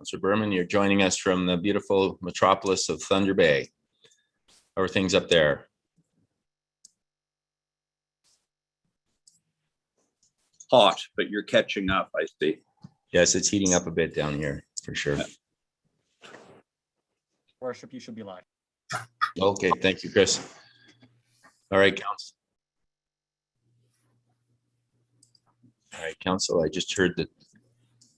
Councillor Berman, you're joining us from the beautiful metropolis of Thunder Bay. How are things up there? Hot, but you're catching up, I see. Yes, it's heating up a bit down here for sure. Worship, you should be live. Okay, thank you, Chris. All right, Council. All right, Council, I just heard the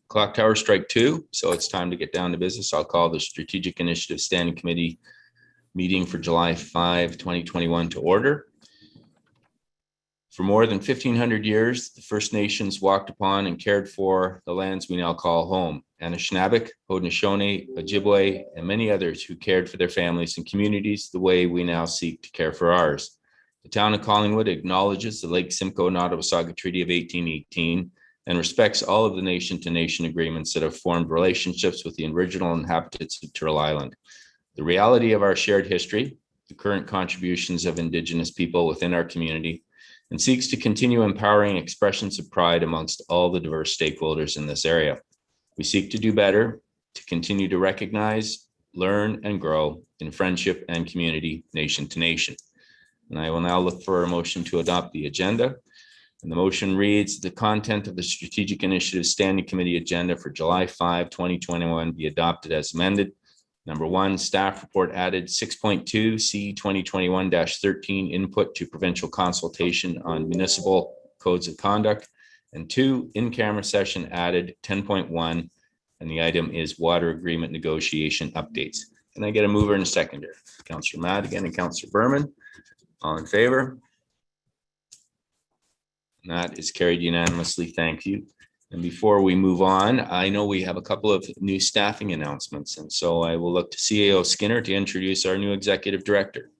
clock tower strike 2, so it's time to get down to business. I'll call the Strategic Initiative Standing Committee meeting for July 5, 2021 to order. For more than 1,500 years, the First Nations walked upon and cared for the lands we now call home. Anishinaabek, Haudenosaunee, Ojibwe, and many others who cared for their families and communities the way we now seek to care for ours. The town of Collingwood acknowledges the Lake Simcoe Nottawasaga Treaty of 1818 and respects all of the nation-to-nation agreements that have formed relationships with the original inhabitants of Turtle Island. The reality of our shared history, the current contributions of Indigenous people within our community, and seeks to continue empowering expressions of pride amongst all the diverse stakeholders in this area. We seek to do better, to continue to recognize, learn, and grow in friendship and community, nation to nation. And I will now look for a motion to adopt the agenda. And the motion reads, the content of the Strategic Initiative Standing Committee agenda for July 5, 2021 be adopted as amended. Number 1, staff report added 6.2 C 2021-13 input to provincial consultation on municipal codes of conduct. And 2, in-camera session added 10.1, and the item is water agreement negotiation updates. Can I get a mover and a seconder? Councillor Madigan and Councillor Berman, all in favor? And that is carried unanimously. Thank you. And before we move on, I know we have a couple of new staffing announcements, and so I will look to CAO Skinner to introduce our new executive director.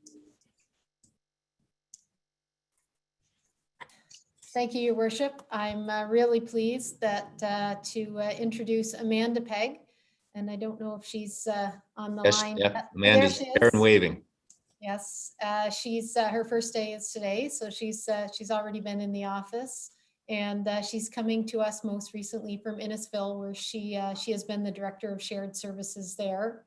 Thank you, Your Worship. I'm really pleased that to introduce Amanda Pegg, and I don't know if she's on the line. Yep. Amanda's there and waving. Yes, she's her first day is today, so she's already been in the office. And she's coming to us most recently from Innisfil, where she has been the Director of Shared Services there.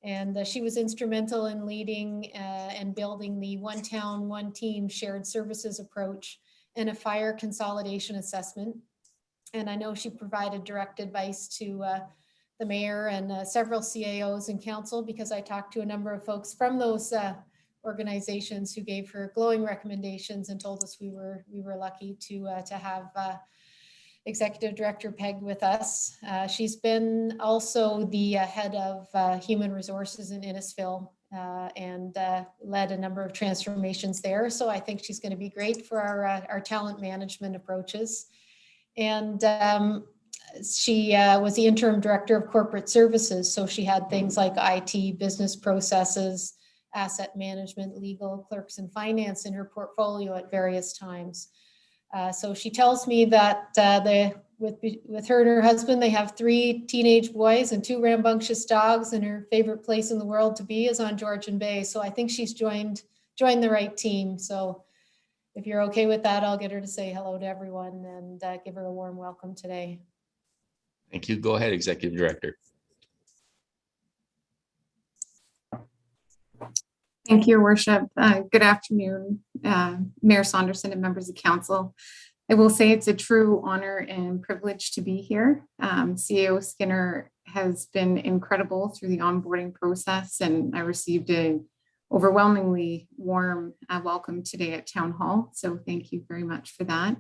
And she was instrumental in leading and building the one town, one team shared services approach and a fire consolidation assessment. And I know she provided direct advice to the mayor and several CAOs and council, because I talked to a number of folks from those organizations who gave her glowing recommendations and told us we were lucky to have Executive Director Pegg with us. She's been also the head of human resources in Innisfil and led a number of transformations there. So I think she's going to be great for our talent management approaches. And she was the interim director of corporate services. So she had things like IT, business processes, asset management, legal, clerks, and finance in her portfolio at various times. So she tells me that with her and her husband, they have 3 teenage boys and 2 rambunctious dogs, and her favorite place in the world to be is on Georgian Bay. So I think she's joined the right team. So if you're okay with that, I'll get her to say hello to everyone and give her a warm welcome today. Thank you. Go ahead, Executive Director. Thank you, Your Worship. Good afternoon, Mayor Saunderson and members of council. I will say it's a true honor and privilege to be here. CAO Skinner has been incredible through the onboarding process, and I received an overwhelmingly warm welcome today at Town Hall. So thank you very much for that.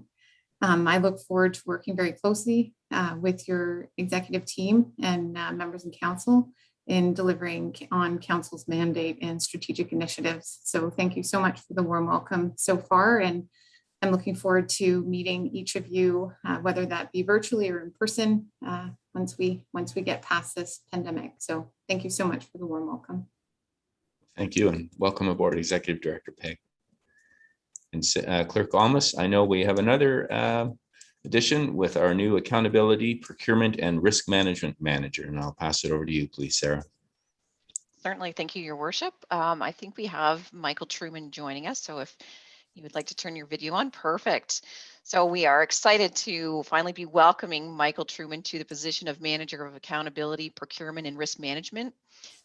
I look forward to working very closely with your executive team and members of council in delivering on council's mandate and strategic initiatives. So thank you so much for the warm welcome so far. And I'm looking forward to meeting each of you, whether that be virtually or in person, once we get past this pandemic. So thank you so much for the warm welcome. Thank you, and welcome aboard, Executive Director Pegg. And Clerk Almas, I know we have another addition with our new Accountability, Procurement, and Risk Management Manager, and I'll pass it over to you, please, Sarah. Certainly, thank you, Your Worship. I think we have Michael Truman joining us, so if You would like to turn your video on? Perfect. So we are excited to finally be welcoming Michael Truman to the position of Manager of Accountability, Procurement, and Risk Management.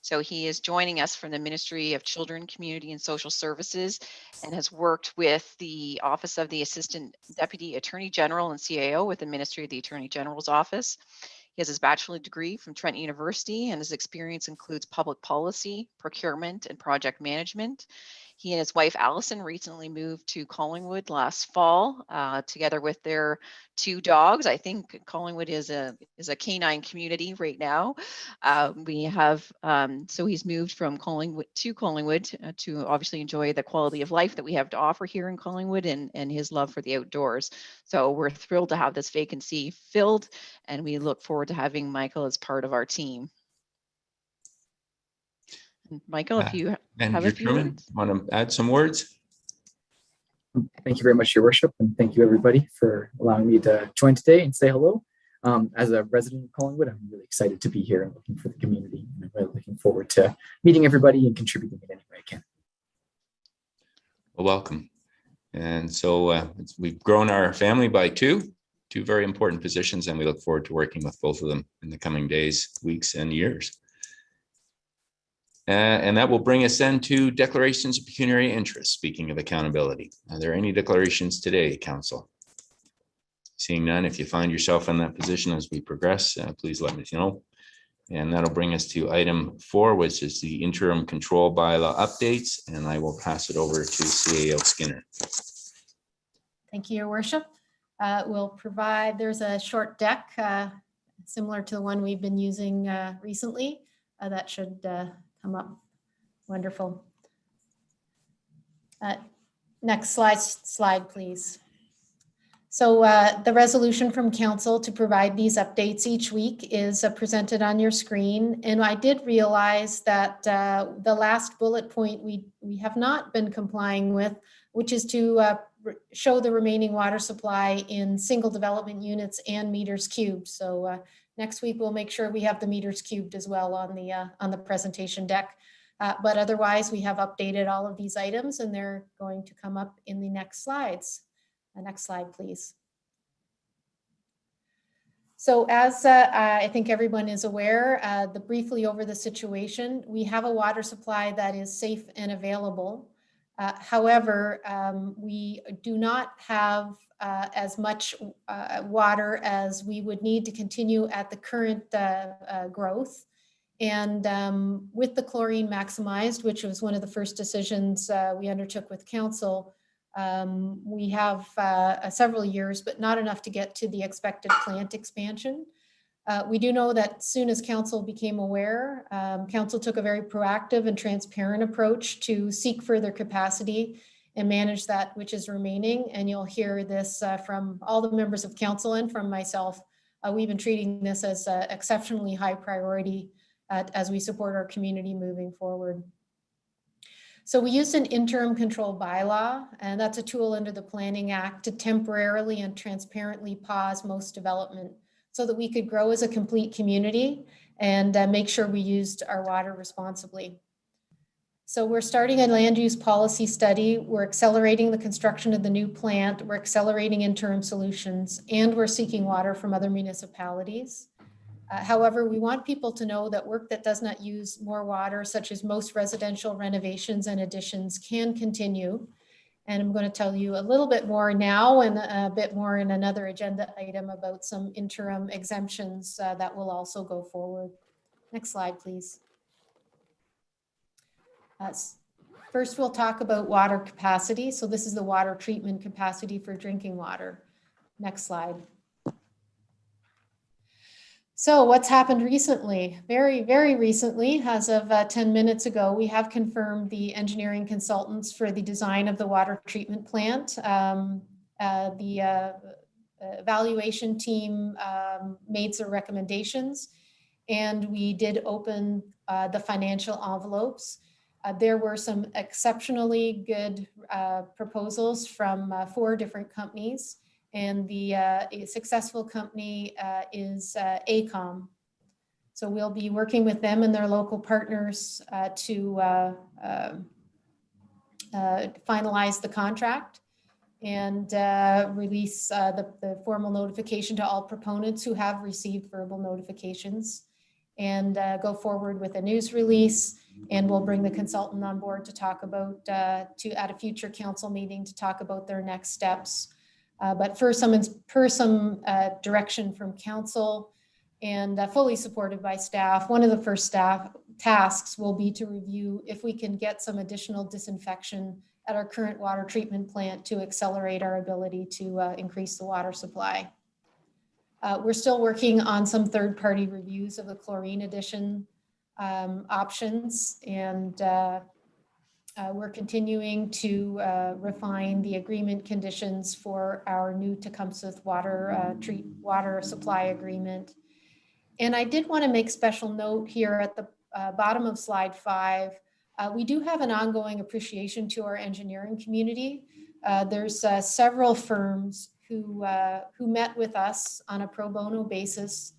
So he is joining us from the Ministry of Children, Community, and Social Services and has worked with the Office of the Assistant Deputy Attorney General and CAO with the Ministry of the Attorney General's Office. He has his bachelor's degree from Trent University, and his experience includes public policy, procurement, and project management. He and his wife, Allison, recently moved to Collingwood last fall, together with their 2 dogs. I think Collingwood is a canine community right now. We have, so he's moved from Collingwood to obviously enjoy the quality of life that we have to offer here in Collingwood and his love for the outdoors. So we're thrilled to have this vacancy filled, and we look forward to having Michael as part of our team. Michael, if you have a few words. Want to add some words? Thank you very much, Your Worship, and thank you everybody for allowing me to join today and say hello. As a resident of Collingwood, I'm really excited to be here and looking for the community. And I'm really looking forward to meeting everybody and contributing in any way I can. Well, welcome. And so we've grown our family by two very important positions, and we look forward to working with both of them in the coming days, weeks, and years. And that will bring us then to declarations of pecuniary interest. Speaking of accountability, are there any declarations today, Council? Seeing none, if you find yourself in that position as we progress, please let me know. And that'll bring us to item 4, which is the interim control bylaw updates. And I will pass it over to CAO Skinner. Thank you, Your Worship. We'll provide, there's a short deck similar to the one we've been using recently. That should come up. Wonderful. Next slide, please. So the resolution from Council to provide these updates each week is presented on your screen. And I did realize that the last bullet point we have not been complying with, which is to show the remaining water supply in single development units and meters cubed. So next week we'll make sure we have the meters cubed as well on the presentation deck. But otherwise, we have updated all of these items, and they're going to come up in the next slides. Next slide, please. So as I think everyone is aware, briefly over the situation, we have a water supply that is safe and available. However, we do not have as much water as we would need to continue at the current growth. And with the chlorine maximized, which was one of the first decisions we undertook with Council, we have several years, but not enough to get to the expected plant expansion. We do know that as soon as Council became aware, Council took a very proactive and transparent approach to seek further capacity and manage that which is remaining. And you'll hear this from all the members of Council and from myself. We've been treating this as an exceptionally high priority as we support our community moving forward. So we used an interim control bylaw, and that's a tool under the Planning Act to temporarily and transparently pause most development so that we could grow as a complete community and make sure we used our water responsibly. So we're starting a land use policy study. We're accelerating the construction of the new plant. We're accelerating interim solutions, and we're seeking water from other municipalities. However, we want people to know that work that does not use more water, such as most residential renovations and additions, can continue. And I'm going to tell you a little bit more now and a bit more in another agenda item about some interim exemptions that will also go forward. Next slide, please. First, we'll talk about water capacity. So this is the water treatment capacity for drinking water. Next slide. So what's happened recently? Very, very recently, as of 10 minutes ago, we have confirmed the engineering consultants for the design of the water treatment plant. The evaluation team made some recommendations, and we did open the financial envelopes. There were some exceptionally good proposals from 4 different companies. And the successful company is AECOM. So we'll be working with them and their local partners to finalize the contract. and release the formal notification to all proponents who have received verbal notifications, and go forward with a news release. And we'll bring the consultant on board to talk about, at a future council meeting to talk about their next steps. But for some direction from council and fully supported by staff, one of the first staff tasks will be to review if we can get some additional disinfection at our current water treatment plant to accelerate our ability to increase the water supply. We're still working on some third-party reviews of the chlorine addition options, and we're continuing to refine the agreement conditions for our new Tecumseh water supply agreement. And I did want to make special note here at the bottom of slide 5. We do have an ongoing appreciation to our engineering community. There's several firms who met with us on a pro bono basis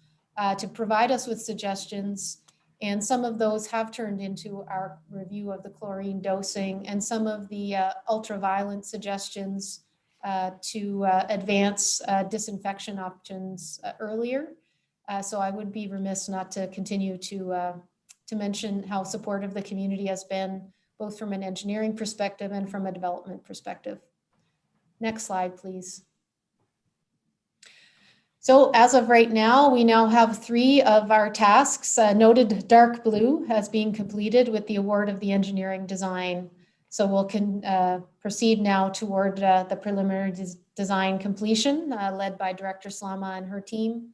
to provide us with suggestions. And some of those have turned into our review of the chlorine dosing and some of the ultraviolet suggestions to advance disinfection options earlier. So I would be remiss not to continue to mention how supportive the community has been, both from an engineering perspective and from a development perspective. Next slide, please. So as of right now, we now have 3 of our tasks noted dark blue as being completed with the award of the engineering design. So we'll proceed now toward the preliminary design completion led by Director Slama and her team.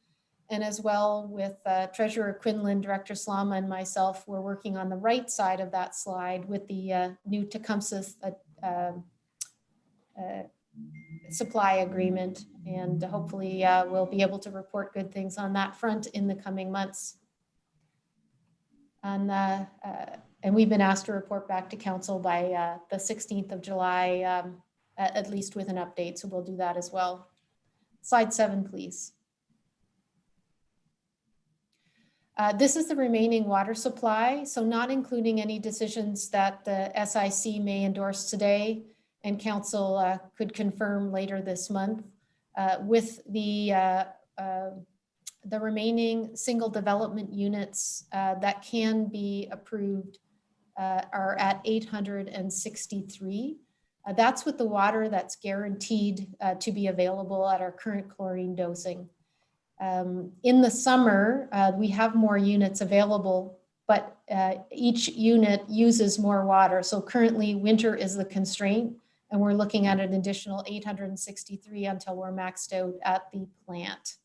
And as well with Treasurer Quinlan, Director Slama, and myself, we're working on the right side of that slide with the new Tecumseh supply agreement. And hopefully we'll be able to report good things on that front in the coming months. And we've been asked to report back to council by the 16th of July, at least with an update. So we'll do that as well. Slide 7, please. This is the remaining water supply, so not including any decisions that the SIC may endorse today and council could confirm later this month. With the remaining single development units that can be approved are at 863. That's with the water that's guaranteed to be available at our current chlorine dosing. In the summer, we have more units available, but each unit uses more water. So currently winter is the constraint, and we're looking at an additional 863 until we're maxed out at the plant,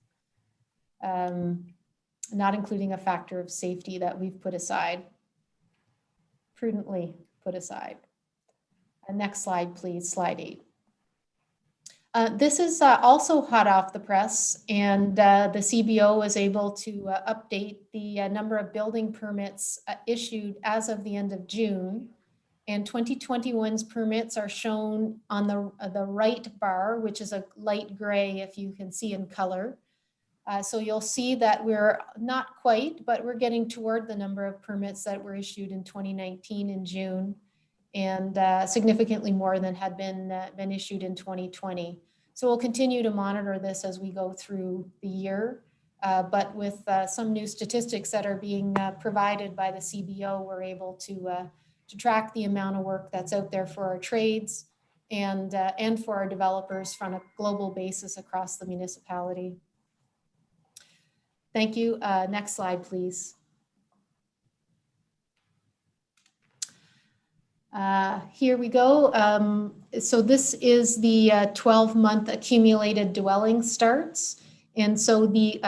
not including a factor of safety that we've put aside, prudently put aside. Next slide, please, slide 8. This is also hot off the press, and the CBO was able to update the number of building permits issued as of the end of June. And 2021's permits are shown on the right bar, which is a light gray, if you can see in color. So you'll see that we're not quite, but we're getting toward the number of permits that were issued in 2019 in June, and significantly more than had been issued in 2020. So we'll continue to monitor this as we go through the year, but with some new statistics that are being provided by the CBO, we're able to track the amount of work that's out there for our trades and for our developers from a global basis across the municipality. Thank you. Next slide, please. Here we go. So this is the 12-month accumulated dwelling starts. And so the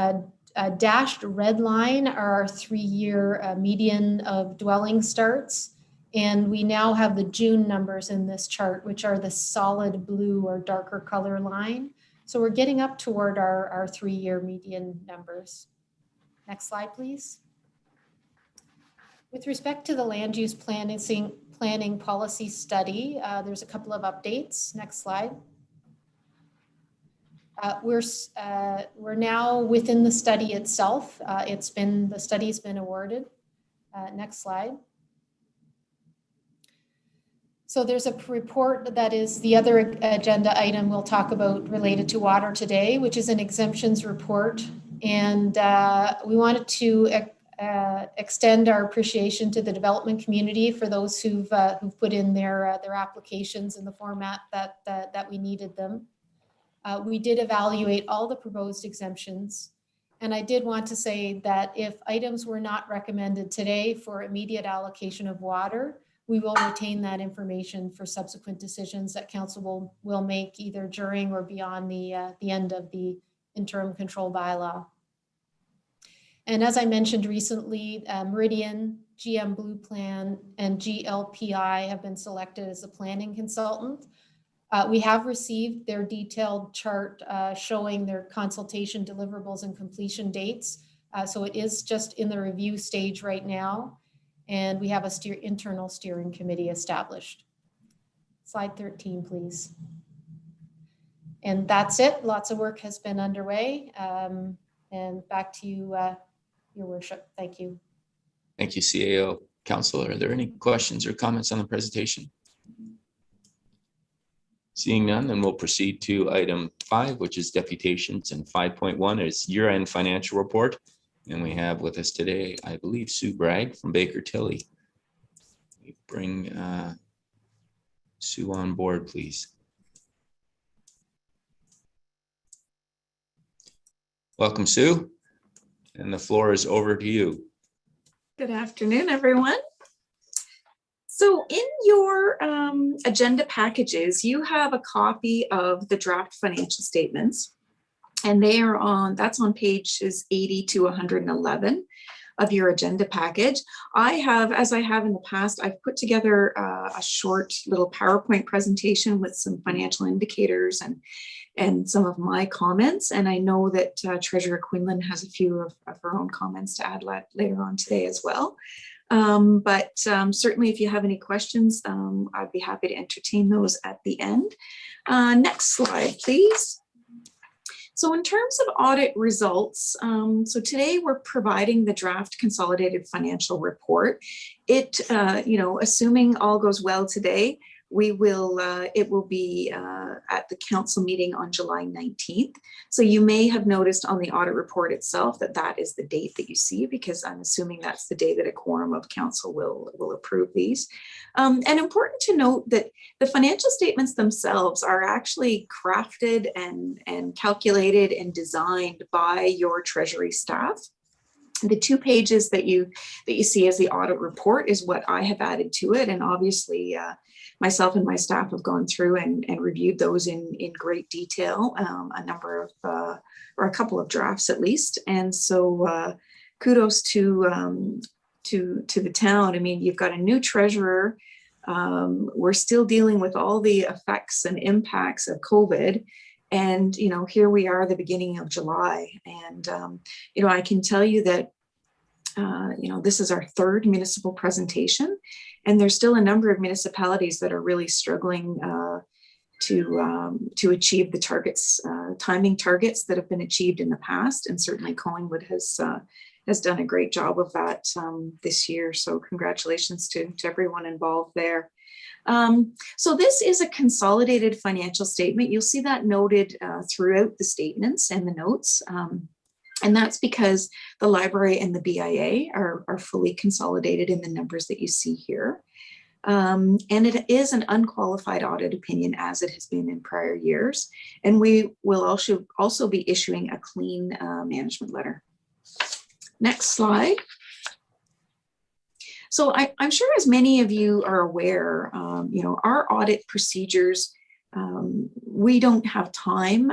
dashed red line are our 3-year median of dwelling starts. And we now have the June numbers in this chart, which are the solid blue or darker color line. So we're getting up toward our 3-year median numbers. Next slide, please. With respect to the land use planning policy study, there's a couple of updates. Next slide. We're now within the study itself. The study's been awarded. Next slide. So there's a report that is the other agenda item we'll talk about related to water today, which is an exemptions report. And we wanted to extend our appreciation to the development community for those who've put in their applications in the format that we needed them. We did evaluate all the proposed exemptions. And I did want to say that if items were not recommended today for immediate allocation of water, we will retain that information for subsequent decisions that council will make either during or beyond the end of the interim control bylaw. And as I mentioned recently, Meridian, GM Blue Plan, and GLPI have been selected as a planning consultant. We have received their detailed chart showing their consultation deliverables and completion dates. So it is just in the review stage right now. And we have a internal steering committee established. Slide 13, please. And that's it. Lots of work has been underway. And back to you, Your Worship. Thank you. Thank you, CAO. Councilor, are there any questions or comments on the presentation? Seeing none, then we'll proceed to item 5, which is deputations, and 5.1 is year-end financial report. And we have with us today, I believe, Sue Bragg from Baker Tilly. We bring Sue on board, please. Welcome, Sue. And the floor is over to you. Good afternoon, everyone. So in your agenda packages, you have a copy of the draft financial statements. And they are that's on pages 80 to 111 of your agenda package. I have, as I have in the past, I've put together a short little PowerPoint presentation with some financial indicators and some of my comments. And I know that Treasurer Quinlan has a few of her own comments to add later on today as well. But certainly if you have any questions, I'd be happy to entertain those at the end. Next slide, please. So in terms of audit results, so today we're providing the draft consolidated financial report. It, assuming all goes well today, it will be at the council meeting on July 19th. So you may have noticed on the audit report itself that is the date that you see, because I'm assuming that's the day that a quorum of council will approve these. And important to note that the financial statements themselves are actually crafted and calculated and designed by your Treasury staff. The 2 pages that you see as the audit report is what I have added to it. And obviously myself and my staff have gone through and reviewed those in great detail, a number of, or a couple of drafts at least. And so kudos to the town. I mean, you've got a new treasurer. We're still dealing with all the effects and impacts of COVID. And, here we are, the beginning of July. And, I can tell you that, this is our 3rd municipal presentation, and there's still a number of municipalities that are really struggling to achieve the targets, timing targets that have been achieved in the past. And certainly Collingwood has done a great job of that this year. So congratulations to everyone involved there. So this is a consolidated financial statement. You'll see that noted throughout the statements and the notes. And that's because the library and the BIA are fully consolidated in the numbers that you see here. And it is an unqualified audit opinion, as it has been in prior years. And we will also be issuing a clean management letter. Next slide. So I'm sure as many of you are aware, our audit procedures, we don't have time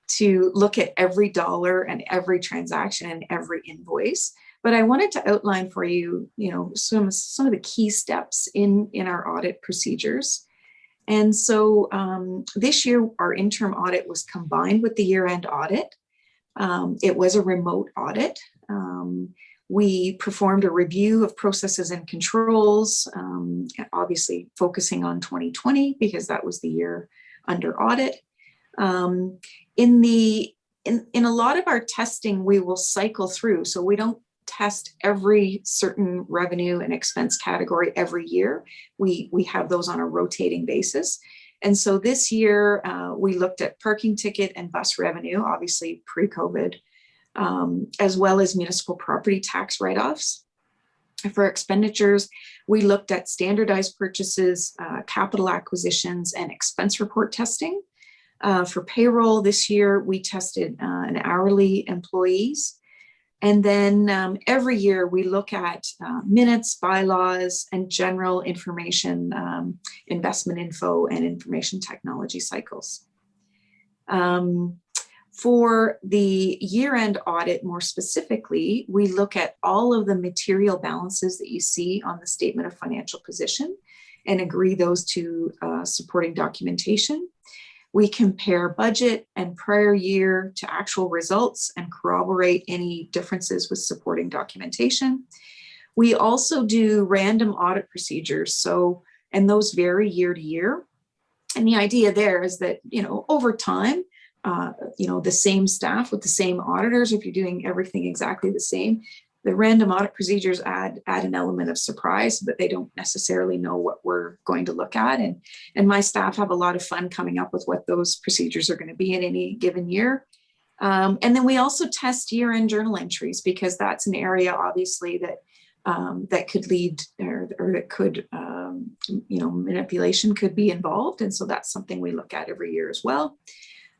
to look at every dollar and every transaction and every invoice. But I wanted to outline for you, some of the key steps in our audit procedures. And so this year, our interim audit was combined with the year-end audit. It was a remote audit. We performed a review of processes and controls, obviously focusing on 2020 because that was the year under audit. In a lot of our testing, we will cycle through. So we don't test every certain revenue and expense category every year. We have those on a rotating basis. And so this year we looked at parking ticket and bus revenue, obviously pre-COVID, as well as municipal property tax write-offs. For expenditures, we looked at standardized purchases, capital acquisitions, and expense report testing. For payroll this year, we tested an hourly employees. And then every year we look at minutes, bylaws, and general information, investment info, and information technology cycles. For the year-end audit, more specifically, we look at all of the material balances that you see on the statement of financial position and agree those to supporting documentation. We compare budget and prior year to actual results and corroborate any differences with supporting documentation. We also do random audit procedures. So, and those vary year to year. And the idea there is that, over time, the same staff with the same auditors, if you're doing everything exactly the same, the random audit procedures add an element of surprise, but they don't necessarily know what we're going to look at. And my staff have a lot of fun coming up with what those procedures are going to be in any given year. And then we also test year-end journal entries, because that's an area obviously that that could lead or that could, manipulation could be involved. And so that's something we look at every year as well.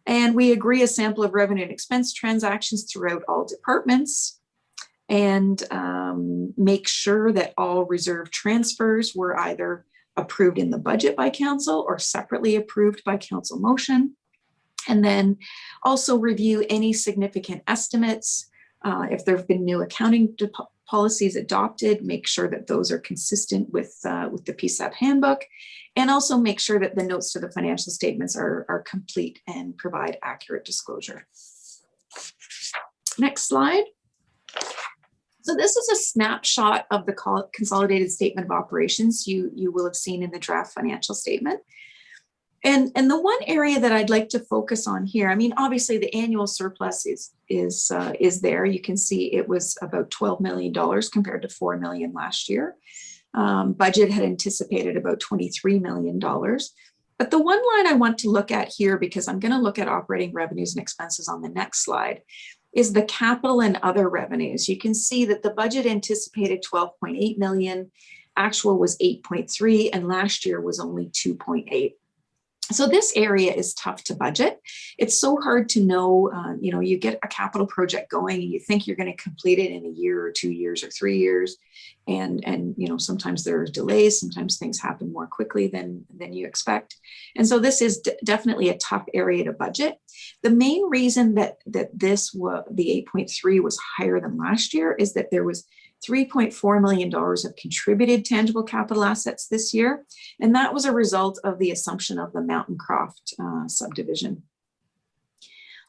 And we agree a sample of revenue and expense transactions throughout all departments, and make sure that all reserve transfers were either approved in the budget by council or separately approved by council motion. And then also review any significant estimates. If there have been new accounting policies adopted, make sure that those are consistent with the PSAP handbook, and also make sure that the notes to the financial statements are complete and provide accurate disclosure. Next slide. So this is a snapshot of the consolidated statement of operations you will have seen in the draft financial statement. And the one area that I'd like to focus on here, obviously the annual surplus is there. You can see it was about $12 million compared to $4 million last year. Budget had anticipated about $23 million. But the one line I want to look at here, because I'm going to look at operating revenues and expenses on the next slide, is the capital and other revenues. You can see that the budget anticipated 12.8 million, actual was 8.3, and last year was only 2.8. So this area is tough to budget. It's so hard to know, you get a capital project going and you think you're going to complete it in a year or 2 years or 3 years. And sometimes there are delays, sometimes things happen more quickly than you expect. And so this is definitely a tough area to budget. The main reason that the 8.3 was higher than last year is that there was $3.4 million of contributed tangible capital assets this year. And that was a result of the assumption of the Mountain Croft subdivision.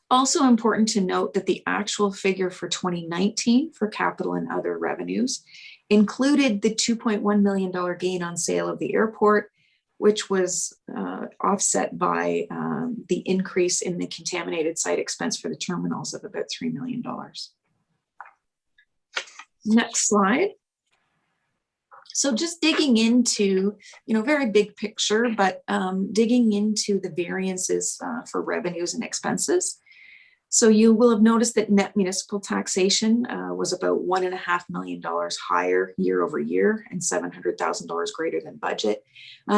Also important to note that the actual figure for 2019 for capital and other revenues included the $2.1 million gain on sale of the airport, which was offset by the increase in the contaminated site expense for the terminals of about $3 million. Next slide. So just digging into, very big picture, but digging into the variances for revenues and expenses. So you will have noticed that net municipal taxation was about $1.5 million higher year over year and $700,000 greater than budget.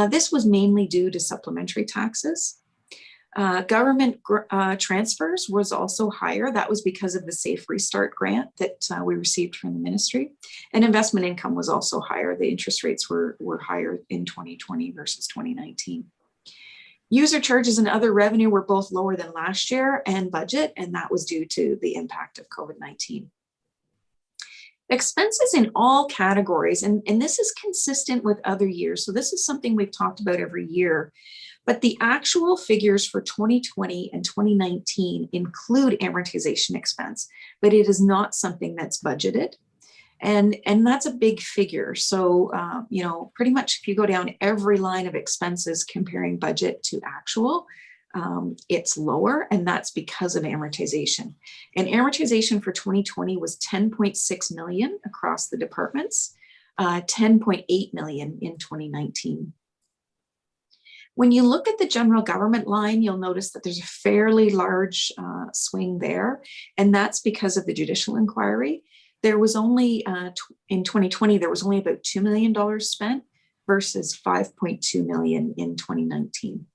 This was mainly due to supplementary taxes. Government transfers was also higher. That was because of the Safe Restart grant that we received from the ministry. And investment income was also higher. The interest rates were higher in 2020 versus 2019. User charges and other revenue were both lower than last year and budget, and that was due to the impact of COVID-19. Expenses in all categories, and this is consistent with other years. So this is something we've talked about every year. But the actual figures for 2020 and 2019 include amortization expense, but it is not something that's budgeted. And that's a big figure. So, pretty much if you go down every line of expenses comparing budget to actual, it's lower, and that's because of amortization. And amortization for 2020 was 10.6 million across the departments, 10.8 million in 2019. When you look at the general government line, you'll notice that there's a fairly large swing there, and that's because of the judicial inquiry. There was only, in 2020, there was only about $2 million spent versus 5.2 million in 2019.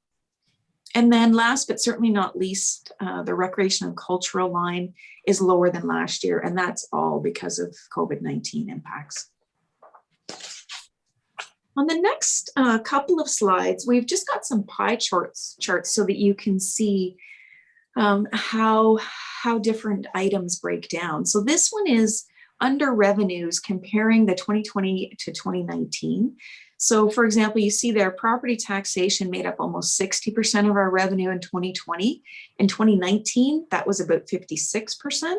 And then last but certainly not least, the recreation and cultural line is lower than last year, and that's all because of COVID-19 impacts. On the next couple of slides, we've just got some pie charts so that you can see how different items break down. So this one is under revenues comparing the 2020 to 2019. So for example, you see there property taxation made up almost 60% of our revenue in 2020. In 2019, that was about 56%.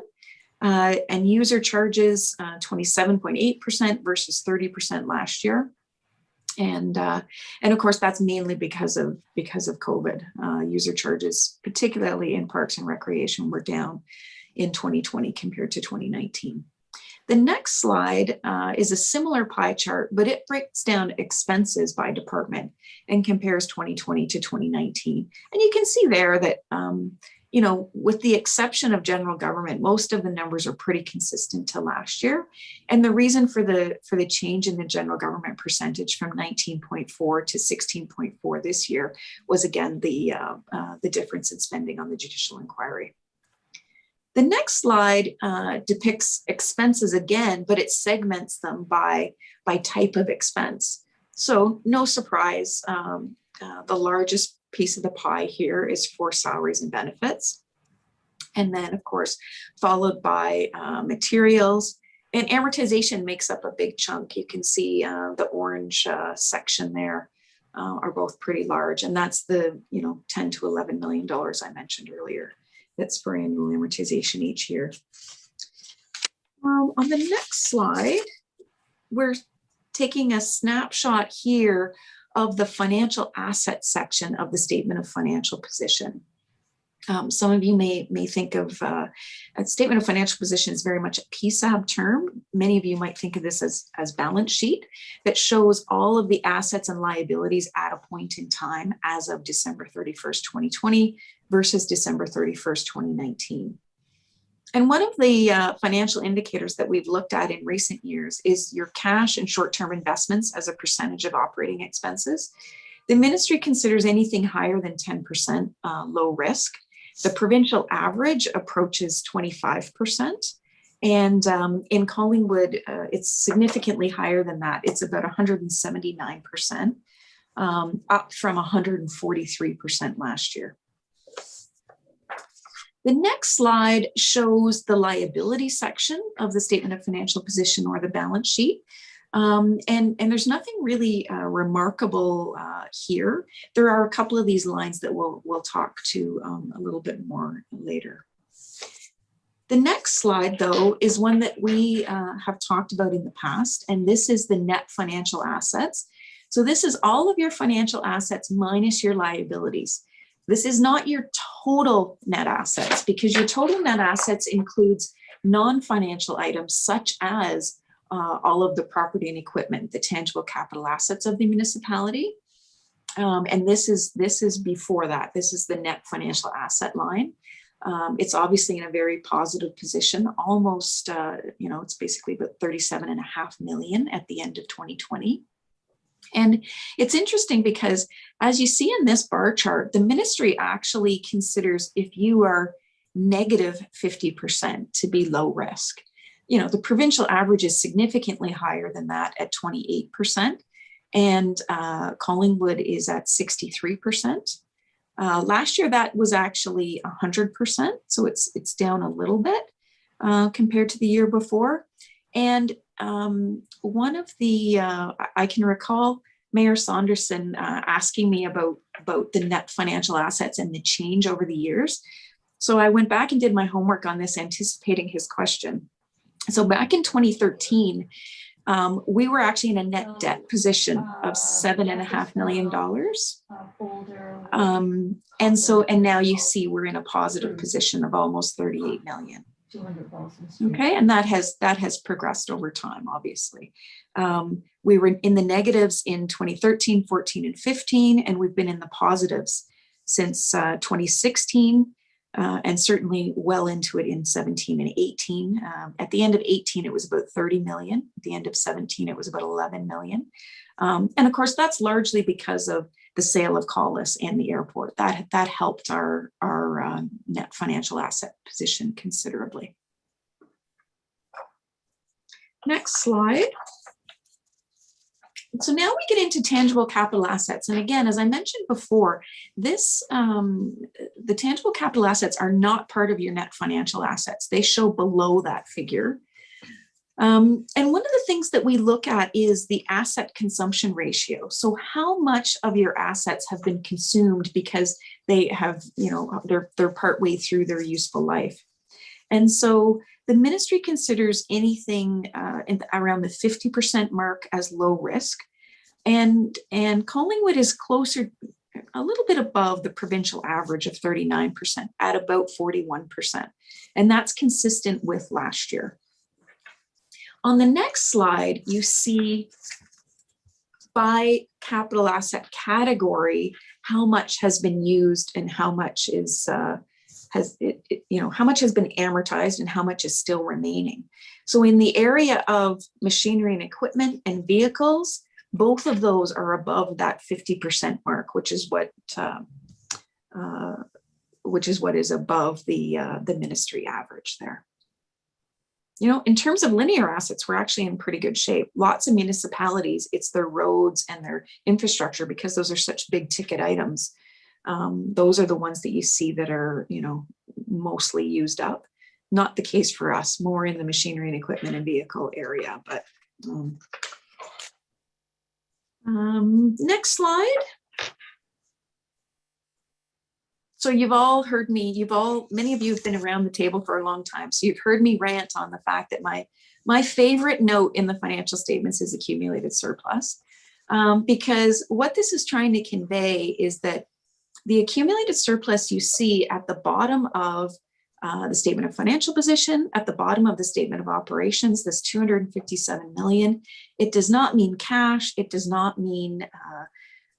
And user charges 27.8% versus 30% last year. And of course, that's mainly because of COVID. User charges, particularly in parks and recreation, were down in 2020 compared to 2019. The next slide is a similar pie chart, but it breaks down expenses by department and compares 2020 to 2019. And you can see there that, you know, with the exception of general government, most of the numbers are pretty consistent to last year. And the reason for the change in the general government percentage from 19.4 to 16.4 this year was, again, the difference in spending on the judicial inquiry. The next slide depicts expenses again, but it segments them by type of expense. So no surprise, the largest piece of the pie here is for salaries and benefits. And then of course, followed by materials, and amortization makes up a big chunk. You can see the orange section there are both pretty large. And that's the, you know, $10 to $11 million I mentioned earlier. That's for annual amortization each year. On the next slide, we're taking a snapshot here of the financial assets section of the Statement of Financial Position. Some of you may think of a Statement of Financial Position is very much a PSAB term. Many of you might think of this as balance sheet that shows all of the assets and liabilities at a point in time as of December 31st, 2020 versus December 31st, 2019. And one of the financial indicators that we've looked at in recent years is your cash and short-term investments as a percentage of operating expenses. The ministry considers anything higher than 10% low risk. The provincial average approaches 25%. And in Collingwood, it's significantly higher than that. It's about 179%, up from 143% last year. The next slide shows the liability section of the Statement of Financial Position, or the balance sheet. And there's nothing really remarkable here. There are a couple of these lines that we'll talk to a little bit more later. The next slide, though, is one that we have talked about in the past, and this is the net financial assets. So this is all of your financial assets minus your liabilities. This is not your total net assets, because your total net assets includes non-financial items such as all of the property and equipment, the tangible capital assets of the municipality. And this is before that. This is the net financial asset line. It's obviously in a very positive position, almost, you know, it's basically about 37.5 million at the end of 2020. And it's interesting because, as you see in this bar chart, the ministry actually considers if you are negative 50% to be low risk. You know, the provincial average is significantly higher than that at 28%, and Collingwood is at 63%. Last year, that was actually 100%, so it's down a little bit compared to the year before. And one of the, I can recall Mayor Saunderson asking me about the net financial assets and the change over the years. So I went back and did my homework on this, anticipating his question. So back in 2013, we were actually in a net debt position of $7.5 million. And now you see we're in a positive position of almost 38 million. Okay, and that has progressed over time, obviously. We were in the negatives in 2013, 14, and 15, and we've been in the positives since 2016, and certainly well into it in 17 and 18. At the end of 18, it was about 30 million. At the end of 17, it was about 11 million. And of course, that's largely because of the sale of Collis and the airport. That helped our net financial asset position considerably. Next slide. So now we get into tangible capital assets. And again, as I mentioned before, the tangible capital assets are not part of your net financial assets. They show below that figure. And one of the things that we look at is the asset consumption ratio. So how much of your assets have been consumed because they have, they're partway through their useful life. And so the ministry considers anything around the 50% mark as low risk. And Collingwood is closer, a little bit above the provincial average of 39% at about 41%. And that's consistent with last year. On the next slide, you see by capital asset category, how much has been used and how much is how much has been amortized and how much is still remaining. So in the area of machinery and equipment and vehicles, both of those are above that 50% mark, which is what is above the ministry average there. In terms of linear assets, we're actually in pretty good shape. Lots of municipalities, it's their roads and their infrastructure, because those are such big ticket items. Those are the ones that you see that are, mostly used up. Not the case for us, more in the machinery and equipment and vehicle area. But next slide. So you've all heard me, many of you have been around the table for a long time. So you've heard me rant on the fact that my favorite note in the financial statements is accumulated surplus. Because what this is trying to convey is that the accumulated surplus you see at the bottom of the statement of financial position, at the bottom of the statement of operations, this 257 million, it does not mean cash, it does not mean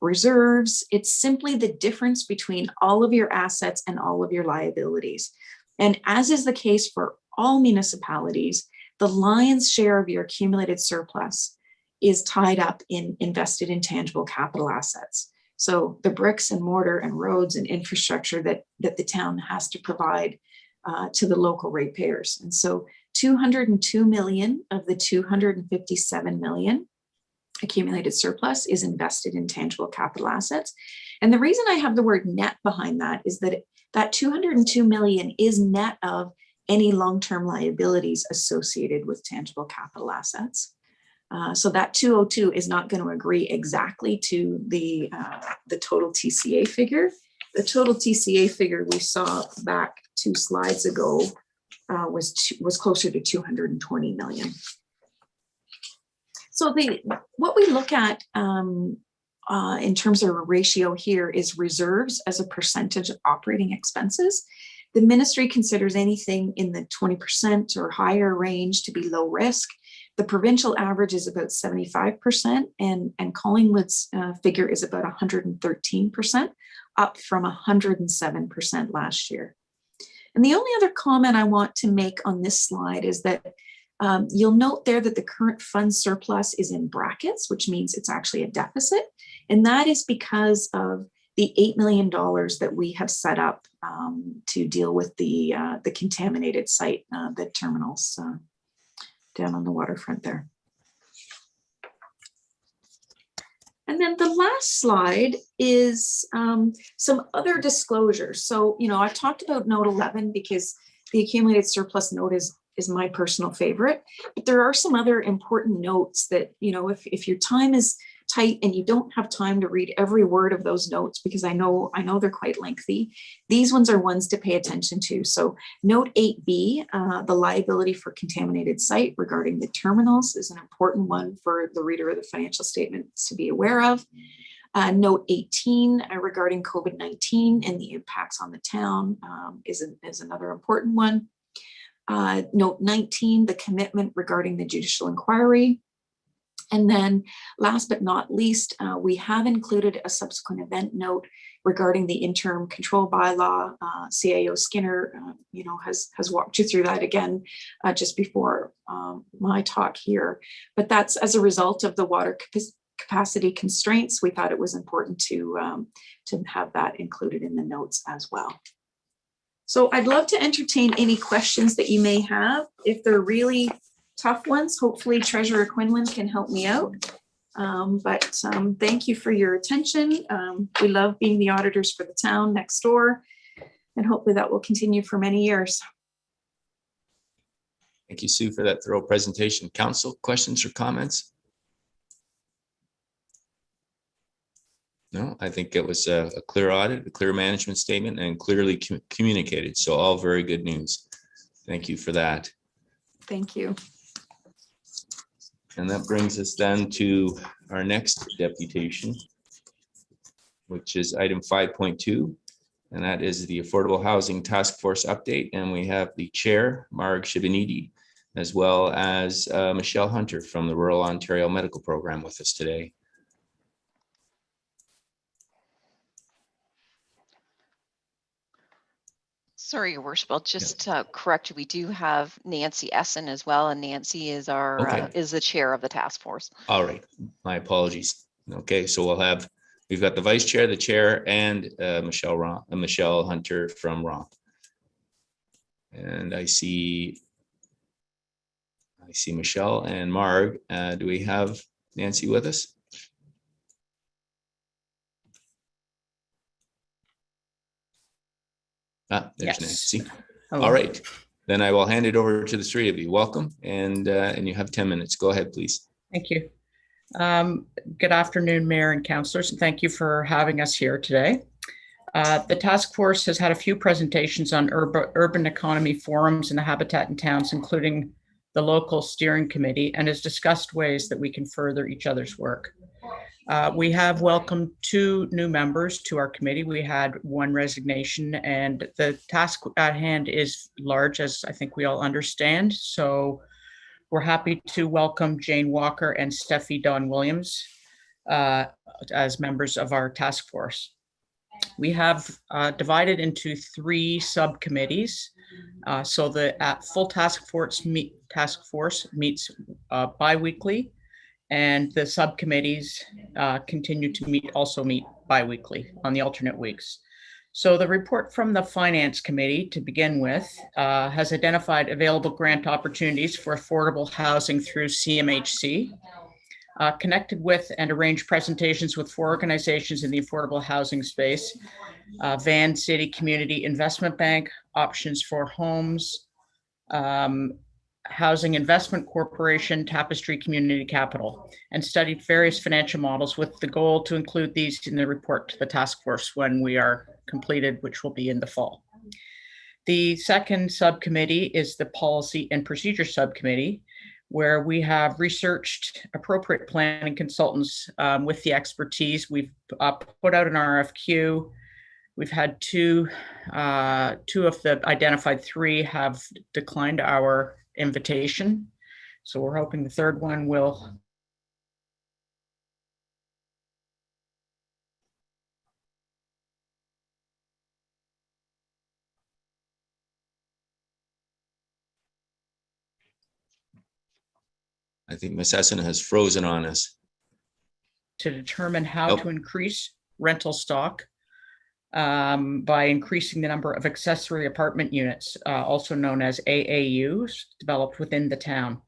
reserves. It's simply the difference between all of your assets and all of your liabilities. And as is the case for all municipalities, the lion's share of your accumulated surplus is tied up in invested in tangible capital assets. So the bricks and mortar and roads and infrastructure that the town has to provide to the local ratepayers. And so 202 million of the 257 million accumulated surplus is invested in tangible capital assets. And the reason I have the word net behind that is that that 202 million is net of any long-term liabilities associated with tangible capital assets. So that 202 is not going to agree exactly to the total TCA figure. The total TCA figure we saw back 2 slides ago was closer to 220 million. So what we look at in terms of a ratio here is reserves as a percentage of operating expenses. The ministry considers anything in the 20% or higher range to be low risk. The provincial average is about 75%, and Collingwood's figure is about 113%, up from 107% last year. And the only other comment I want to make on this slide is that you'll note there that the current fund surplus is in brackets, which means it's actually a deficit. And that is because of the $8 million that we have set up to deal with the contaminated site, the terminals down on the waterfront there. And then the last slide is some other disclosures. So, I've talked about note 11 because the accumulated surplus note is my personal favorite, but there are some other important notes that, if your time is tight and you don't have time to read every word of those notes, because I know they're quite lengthy, these ones are ones to pay attention to. So note 8B, the liability for contaminated site regarding the terminals, is an important one for the reader of the financial statements to be aware of. Note 18 regarding COVID-19 and the impacts on the town is another important one. Note 19, the commitment regarding the judicial inquiry. And then last but not least, we have included a subsequent event note regarding the interim control bylaw. CAO Skinner, has walked you through that again just before my talk here. But that's as a result of the water capacity constraints. We thought it was important to have that included in the notes as well. So I'd love to entertain any questions that you may have. If they're really tough ones, hopefully Treasurer Quinlan can help me out. But thank you for your attention. We love being the auditors for the town next door, and hopefully that will continue for many years. Thank you, Sue, for that thorough presentation. Council, questions or comments? No, I think it was a clear audit, a clear management statement, and clearly communicated. So all very good news. Thank you for that. Thank you. And that brings us then to our next deputation, which is item 5.2. And that is the Affordable Housing Task Force update. And we have the chair, Margaret Scheben-Edey, as well as Michelle Hunter from the Rural Ontario Medical Program with us today. Sorry, Your Worship, I'll just correct you. We do have Nancy Essen as well, and Nancy is our is the chair of the task force. All right, my apologies. Okay, so we've got the vice chair, the chair, and Michelle Hunter from ROMP. And I see Michelle and Marg. Do we have Nancy with us? There's Yes. Nancy. Hello. All right, then I will hand it over to the three of you. Welcome, and you have 10 minutes. Go ahead, please. Thank you. Good afternoon, Mayor and councillors, and thank you for having us here today. The task force has had a few presentations on urban economy forums in the Habitat and Towns, including the local steering committee, and has discussed ways that we can further each other's work. We have welcomed 2 new members to our committee. We had 1 resignation, and the task at hand is large, as I think we all understand. So we're happy to welcome Jane Walker and Steffi Dawn Williams as members of our task force. We have divided into 3 subcommittees. So the full task force meets bi-weekly, and the subcommittees continue to meet bi-weekly on the alternate weeks. So the report from the Finance Committee, to begin with, has identified available grant opportunities for affordable housing through CMHC, connected with and arranged presentations with 4 organizations in the affordable housing space: Van City Community Investment Bank, Options for Homes, Housing Investment Corporation, Tapestry Community Capital, and studied various financial models with the goal to include these in the report to the task force when we are completed, which will be in the fall. The second subcommittee is the Policy and Procedure Subcommittee, where we have researched appropriate planning consultants with the expertise. We've put out an RFQ. We've had 2 of the identified 3 have declined our invitation. So we're hoping the third one will. I think Ms. Essen has frozen on us. To determine how to increase rental stock by increasing the number of accessory apartment units, also known as AAUs, developed within the town.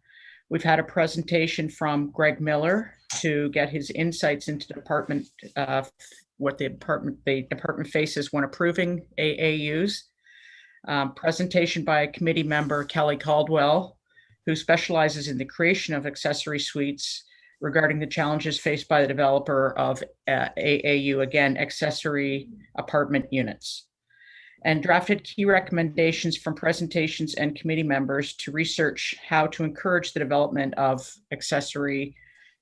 We've had a presentation from Greg Miller to get his insights into what the department faces when approving AAUs. Presentation by a committee member, Kelly Caldwell, who specializes in the creation of accessory suites regarding the challenges faced by the developer of AAU, again, accessory apartment units, and drafted key recommendations from presentations and committee members to research how to encourage the development of accessory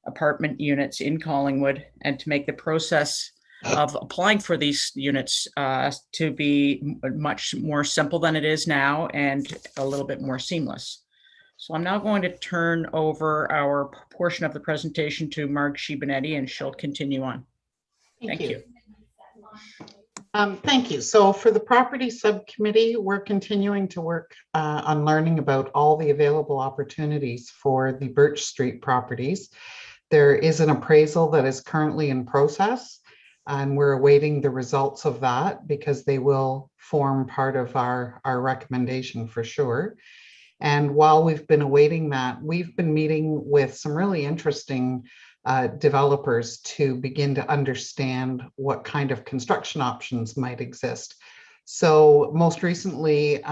apartment units in Collingwood and to make the process of applying for these units to be much more simple than it is now and a little bit more seamless. So I'm now going to turn over our portion of the presentation to Marg Scheben-Edey, and she'll continue on. Thank you. Thank you. So for the property subcommittee, we're continuing to work on learning about all the available opportunities for the Birch Street properties. There is an appraisal that is currently in process, and we're awaiting the results of that because they will form part of our recommendation for sure. And while we've been awaiting that, we've been meeting with some really interesting developers to begin to understand what kind of construction options might exist. So most recently,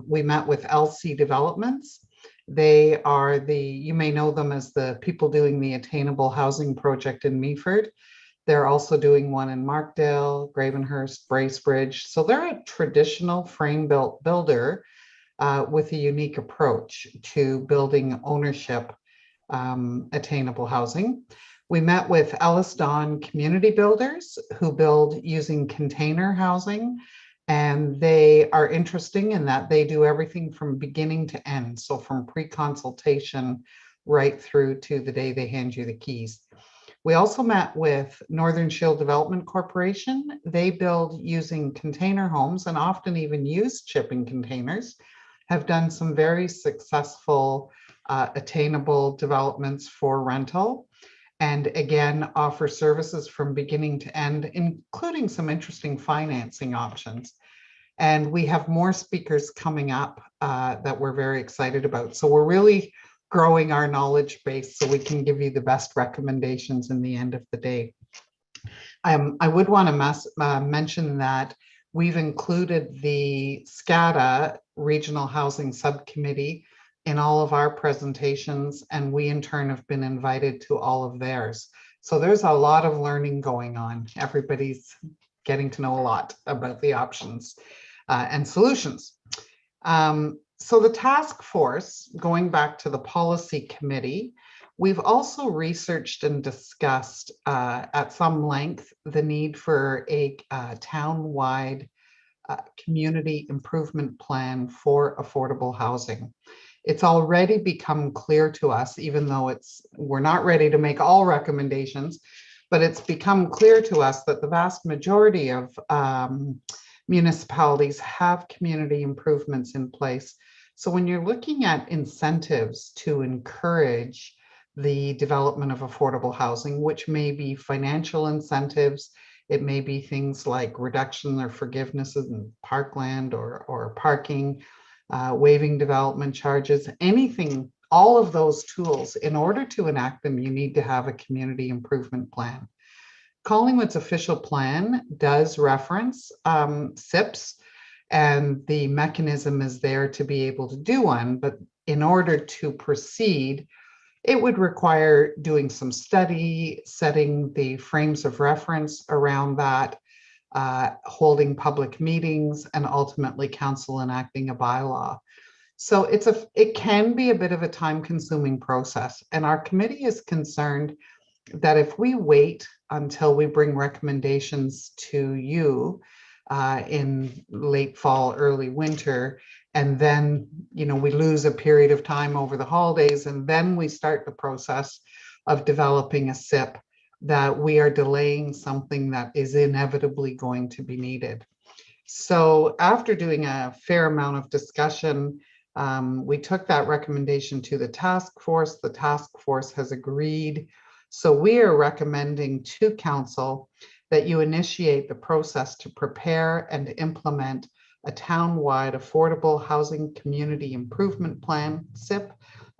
we met with LC Developments. They are you may know them as the people doing the attainable housing project in Meaford. They're also doing one in Markdale, Gravenhurst, Bracebridge. So they're a traditional frame-built builder with a unique approach to building ownership attainable housing. We met with Ellis Don Community Builders who build using container housing, and they are interesting in that they do everything from beginning to end. So from pre-consultation right through to the day they hand you the keys. We also met with Northern Shield Development Corporation. They build using container homes and often even use shipping containers, have done some very successful attainable developments for rental, and again, offer services from beginning to end, including some interesting financing options. And we have more speakers coming up that we're very excited about. So we're really growing our knowledge base so we can give you the best recommendations in the end of the day. I would want to mention that we've included the SCADA Regional Housing Subcommittee in all of our presentations, and we in turn have been invited to all of theirs. So there's a lot of learning going on. Everybody's getting to know a lot about the options and solutions. So the task force, going back to the policy committee, we've also researched and discussed at some length the need for a town-wide community improvement plan for affordable housing. It's already become clear to us, even though we're not ready to make all recommendations, but it's become clear to us that the vast majority of municipalities have community improvements in place. So when you're looking at incentives to encourage the development of affordable housing, which may be financial incentives, it may be things like reduction or forgivenesses in parkland or parking, waiving development charges, anything, all of those tools, in order to enact them, you need to have a community improvement plan. Collingwood's official plan does reference SIPs, and the mechanism is there to be able to do one, but in order to proceed, it would require doing some study, setting the frames of reference around that, holding public meetings, and ultimately council enacting a bylaw. So it can be a bit of a time-consuming process, and our committee is concerned that if we wait until we bring recommendations to you in late fall, early winter, and then we lose a period of time over the holidays, and then we start the process of developing a SIP, that we are delaying something that is inevitably going to be needed. So after doing a fair amount of discussion, we took that recommendation to the task force. The task force has agreed. So we are recommending to council that you initiate the process to prepare and implement a town-wide affordable housing community improvement plan, SIP,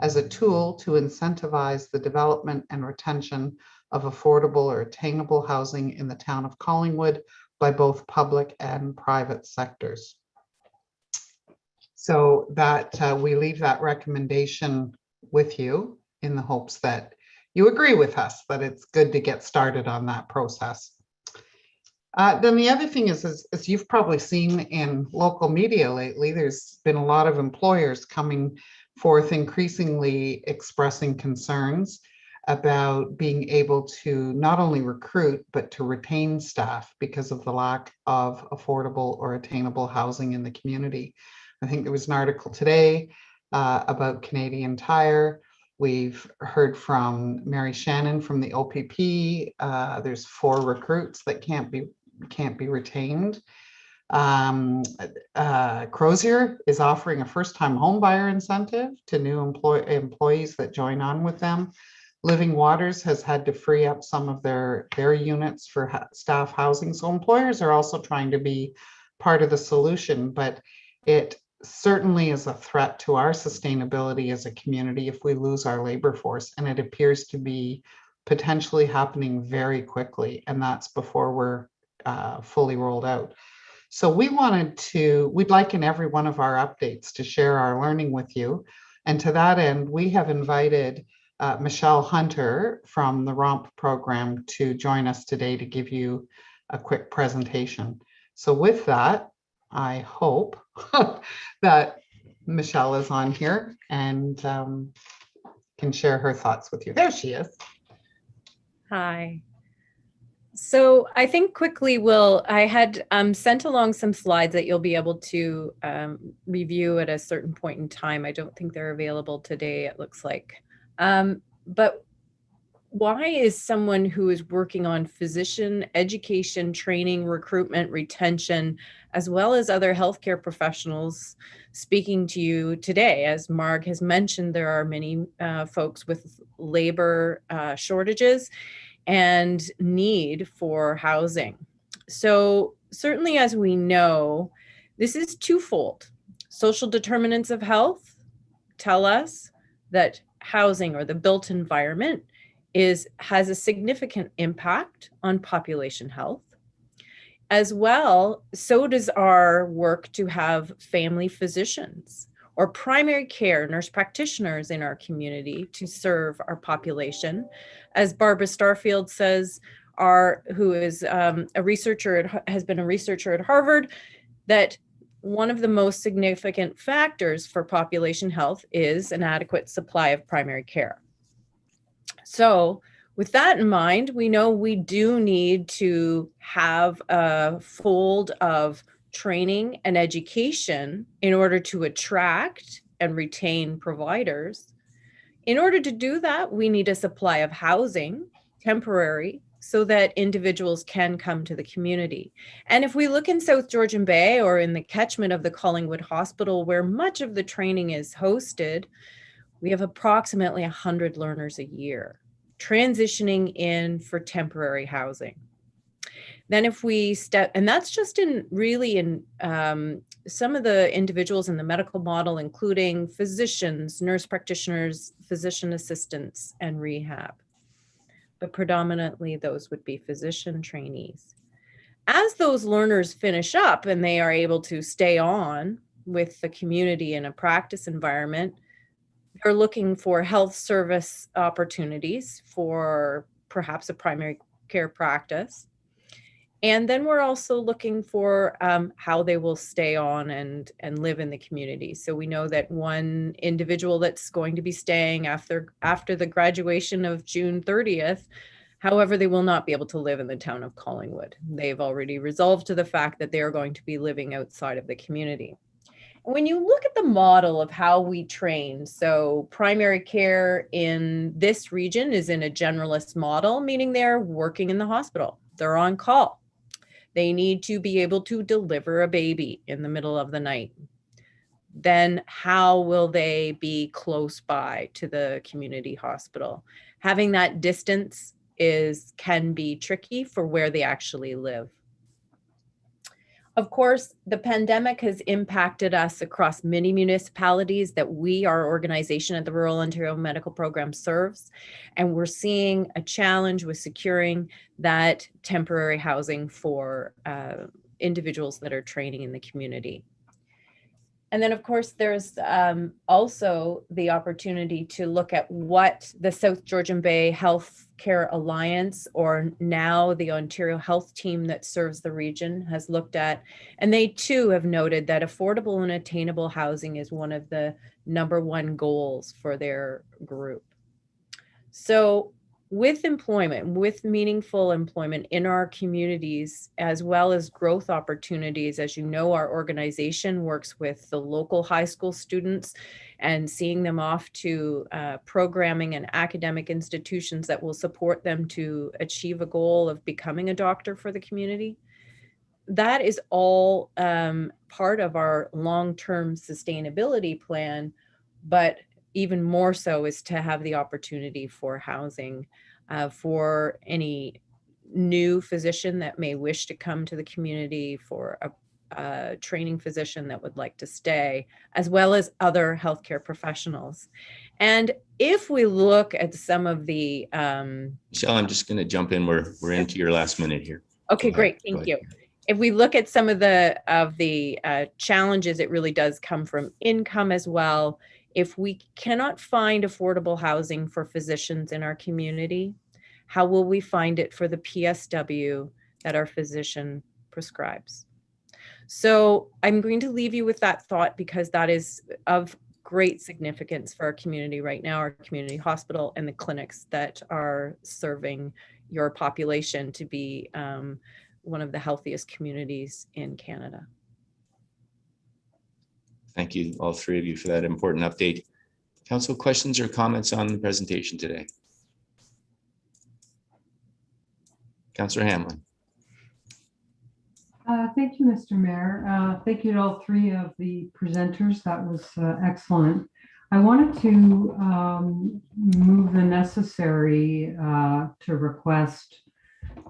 as a tool to incentivize the development and retention of affordable or attainable housing in the town of Collingwood by both public and private sectors. So that we leave that recommendation with you in the hopes that you agree with us that it's good to get started on that process. Then the other thing is, as you've probably seen in local media lately, there's been a lot of employers coming forth increasingly expressing concerns about being able to not only recruit, but to retain staff because of the lack of affordable or attainable housing in the community. I think there was an article today about Canadian Tire. We've heard from Mary Shannon from the OPP. There's 4 recruits that can't be retained. Crozier is offering a first-time home buyer incentive to new employees that join on with them. Living Waters has had to free up some of their units for staff housing. So employers are also trying to be part of the solution, but it certainly is a threat to our sustainability as a community if we lose our labor force. And it appears to be potentially happening very quickly. And that's before we're fully rolled out. So we'd like in every one of our updates to share our learning with you. And to that end, we have invited Michelle Hunter from the ROMP program to join us today to give you a quick presentation. So with that, I hope that Michelle is on here and can share her thoughts with you. There she is. Hi. So I think quickly, I had sent along some slides that you'll be able to review at a certain point in time. I don't think they're available today, it looks like. But why is someone who is working on physician education, training, recruitment, retention, as well as other healthcare professionals speaking to you today? As Marg has mentioned, there are many folks with labor shortages and need for housing. So certainly, as we know, this is twofold. Social determinants of health tell us that housing, or the built environment, has a significant impact on population health. As well, so does our work to have family physicians or primary care nurse practitioners in our community to serve our population. As Barbara Starfield says, who is has been a researcher at Harvard, that one of the most significant factors for population health is an adequate supply of primary care. So with that in mind, we know we do need to have a fold of training and education in order to attract and retain providers. In order to do that, we need a supply of housing, temporary, so that individuals can come to the community. And if we look in South Georgian Bay or in the catchment of the Collingwood Hospital, where much of the training is hosted, we have approximately 100 learners a year transitioning in for temporary housing. Then if we and that's just in some of the individuals in the medical model, including physicians, nurse practitioners, physician assistants, and rehab. But predominantly those would be physician trainees. As those learners finish up and they are able to stay on with the community in a practice environment, they're looking for health service opportunities for perhaps a primary care practice. And then we're also looking for how they will stay on and live in the community. So we know that one individual that's going to be staying after the graduation of June 30th, however, they will not be able to live in the town of Collingwood. They've already resolved to the fact that they are going to be living outside of the community. When you look at the model of how we train, so primary care in this region is in a generalist model, meaning they're working in the hospital, they're on call. They need to be able to deliver a baby in the middle of the night. Then how will they be close by to the community hospital? Having that distance can be tricky for where they actually live. Of course, the pandemic has impacted us across many municipalities that our organization at the Rural Ontario Medical Program serves, and we're seeing a challenge with securing that temporary housing for individuals that are training in the community. And then, of course, there's also the opportunity to look at what the South Georgian Bay Healthcare Alliance, or now the Ontario Health Team that serves the region, has looked at. And they too have noted that affordable and attainable housing is one of the #1 goals for their group. So with employment, with meaningful employment in our communities, as well as growth opportunities, as you know, our organization works with the local high school students and seeing them off to programming and academic institutions that will support them to achieve a goal of becoming a doctor for the community. That is all part of our long-term sustainability plan, but even more so is to have the opportunity for housing for any new physician that may wish to come to the community, for a training physician that would like to stay, as well as other healthcare professionals. And if we look at some of the Michelle, I'm just going to jump in. We're into your last minute here. Okay, great, thank you. If we look at some of the challenges, it really does come from income as well. If we cannot find affordable housing for physicians in our community, how will we find it for the PSW that our physician prescribes? So I'm going to leave you with that thought, because that is of great significance for our community right now, our community hospital and the clinics that are serving your population to be one of the healthiest communities in Canada. Thank you, all three of you, for that important update. Council, questions or comments on the presentation today? Councillor Hamlin. Thank you, Mr. Mayor. Thank you to all three of the presenters. That was excellent. I wanted to move the necessary to request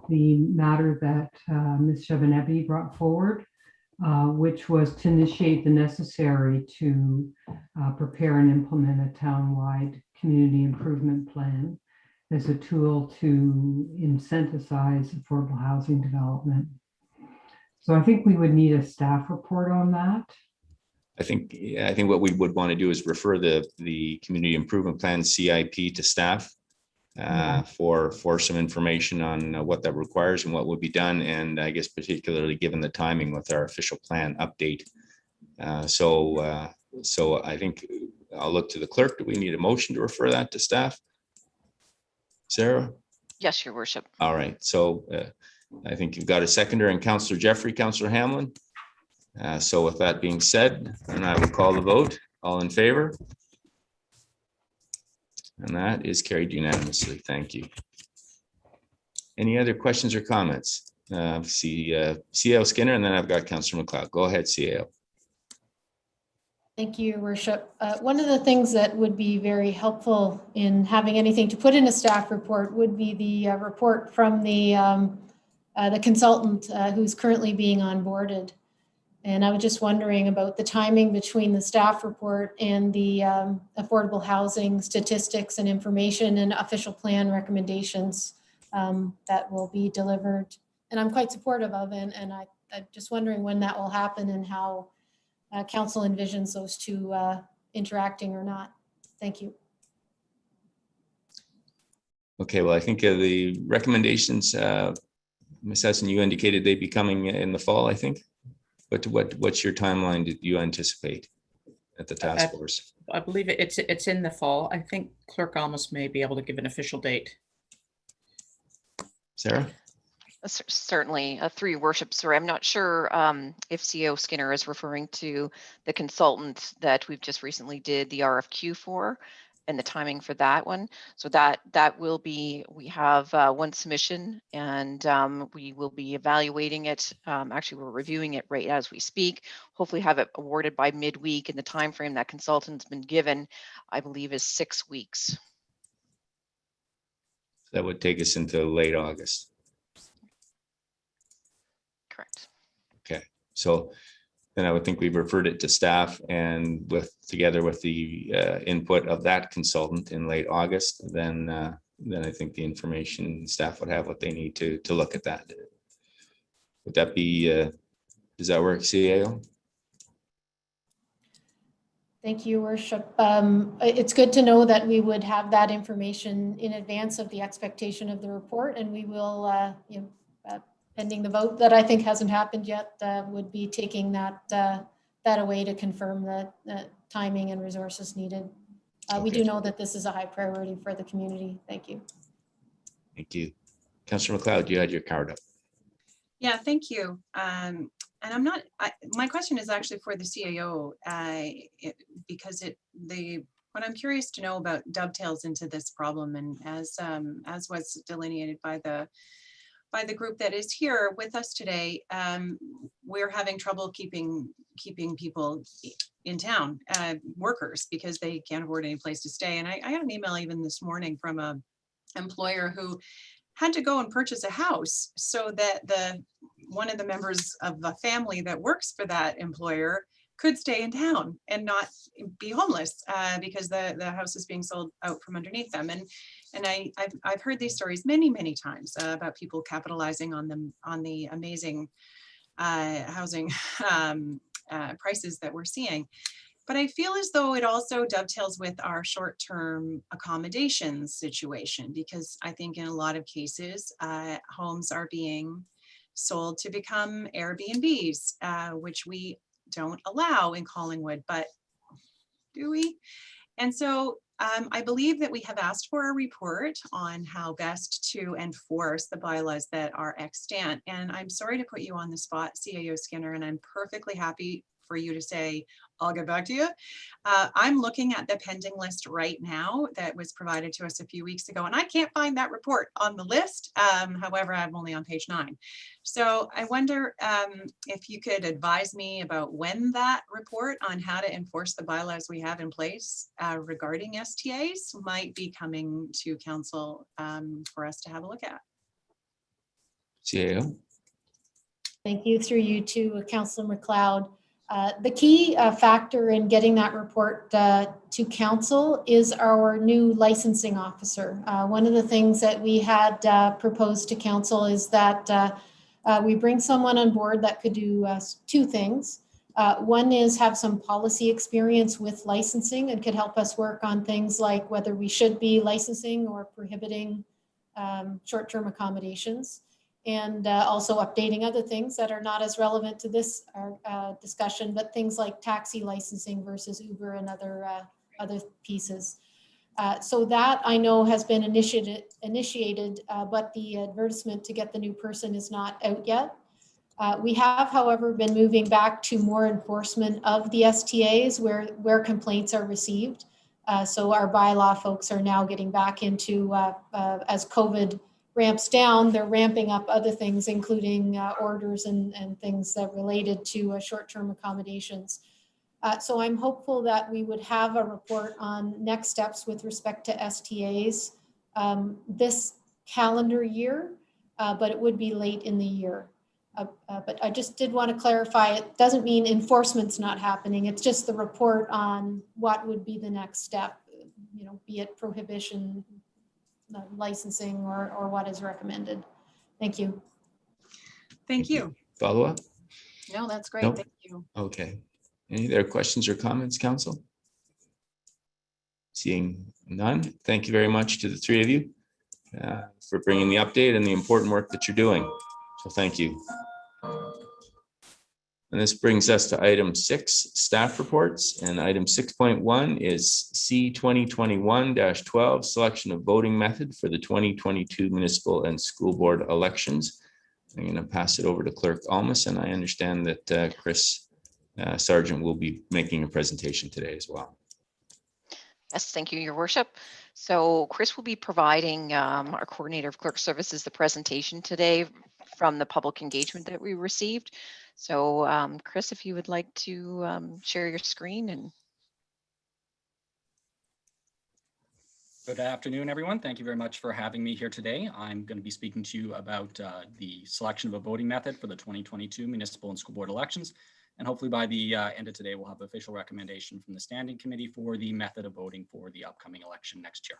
the matter that Ms. Scheben-Edey brought forward, which was to initiate the necessary to prepare and implement a town-wide community improvement plan as a tool to incentivize affordable housing development. So I think we would need a staff report on that. I think what we would want to do is refer the community improvement plan CIP to staff for some information on what that requires and what will be done, and I guess particularly given the timing with our official plan update. So I think I'll look to the clerk. Do we need a motion to refer that to staff? Sarah? Yes, Your Worship. All right. So I think you've got a seconder, and Councillor Jeffrey, Councillor Hamlin. So with that being said, and I will call the vote. All in favor? And that is carried unanimously. Thank you. Any other questions or comments? See CAO Skinner, and then I've got Councillor McLeod. Go ahead, CAO. Thank you, Your Worship. One of the things that would be very helpful in having anything to put in a staff report would be the report from the consultant who's currently being onboarded. And I was just wondering about the timing between the staff report and the affordable housing statistics and information and official plan recommendations that will be delivered. And I'm quite supportive of it. And I'm just wondering when that will happen and how council envisions those two interacting or not. Thank you. Okay, well, I think the recommendations, Ms. Hudson, you indicated they'd be coming in the fall, I think. But what's your timeline did you anticipate at the task force? I believe it's in the fall. I think Clerk Almus may be able to give an official date. Sarah? Certainly, through your worship, sir. I'm not sure if CAO Skinner is referring to the consultant that we've just recently did the RFQ for and the timing for that one. So that will be, we have one submission, and we will be evaluating it. Actually, we're reviewing it right as we speak. Hopefully have it awarded by midweek, and the time frame that consultant's been given, I believe, is 6 weeks. That would take us into late August. Correct. Okay, so then I would think we've referred it to staff, and together with the input of that consultant in late August, then I think the information staff would have what they need to look at that. Would that be, does that work, CAO? Thank you, Worship. It's good to know that we would have that information in advance of the expectation of the report, and we will, pending the vote that I think hasn't happened yet, would be taking that away to confirm the timing and resources needed. We do know that this is a high priority for the community. Thank you. Thank you. Councillor McLeod, you had your card up. Yeah, thank you. And my question is actually for the CAO, because what I'm curious to know about dovetails into this problem, and as was delineated by the group that is here with us today, we're having trouble keeping people in town, workers, because they can't afford any place to stay. And I got an email even this morning from a employer who had to go and purchase a house so that one of the members of the family that works for that employer could stay in town and not be homeless, because the house is being sold out from underneath them. And I've heard these stories many times about people capitalizing on the amazing housing prices that we're seeing. But I feel as though it also dovetails with our short-term accommodations situation, because I think in a lot of cases, homes are being sold to become Airbnbs, which we don't allow in Collingwood, but do we? And so I believe that we have asked for a report on how best to enforce the bylaws that are extant. And I'm sorry to put you on the spot, CAO Skinner, and I'm perfectly happy for you to say, I'll get back to you. I'm looking at the pending list right now that was provided to us a few weeks ago, and I can't find that report on the list. However, I'm only on page 9. So I wonder if you could advise me about when that report on how to enforce the bylaws we have in place regarding STAs might be coming to council for us to have a look at. CAO. Thank you. Through you to Councillor McLeod. The key factor in getting that report to council is our new licensing officer. One of the things that we had proposed to council is that we bring someone on board that could do 2 things. One is have some policy experience with licensing and could help us work on things like whether we should be licensing or prohibiting short-term accommodations. And also updating other things that are not as relevant to this discussion, but things like taxi licensing versus Uber and other pieces. So that I know has been initiated, but the advertisement to get the new person is not out yet. We have, however, been moving back to more enforcement of the STAs where complaints are received. So our bylaw folks are now getting back into, as COVID ramps down, they're ramping up other things, including orders and things that related to short-term accommodations. So I'm hopeful that we would have a report on next steps with respect to STAs this calendar year, but it would be late in the year. But I just did want to clarify, it doesn't mean enforcement's not happening. It's just the report on what would be the next step, be it prohibition, licensing, or what is recommended. Thank you. Thank you. Follow up? No, that's great. Nope. Thank you. Okay. Any other questions or comments, council? Seeing none, thank you very much to the 3 of you for bringing the update and the important work that you're doing. So thank you. And this brings us to item 6, staff reports. And item 6.1 is C 2021-12, selection of voting method for the 2022 municipal and school board elections. I'm going to pass it over to Clerk Almas, and I understand that Chris Sargent will be making a presentation today as well. Yes, thank you, Your Worship. So Chris will be providing our coordinator of clerk services the presentation today from the public engagement that we received. So Chris, if you would like to share your screen. And good afternoon, everyone. Thank you very much for having me here today. I'm going to be speaking to you about the selection of a voting method for the 2022 municipal and school board elections. And hopefully by the end of today, we'll have official recommendation from the standing committee for the method of voting for the upcoming election next year.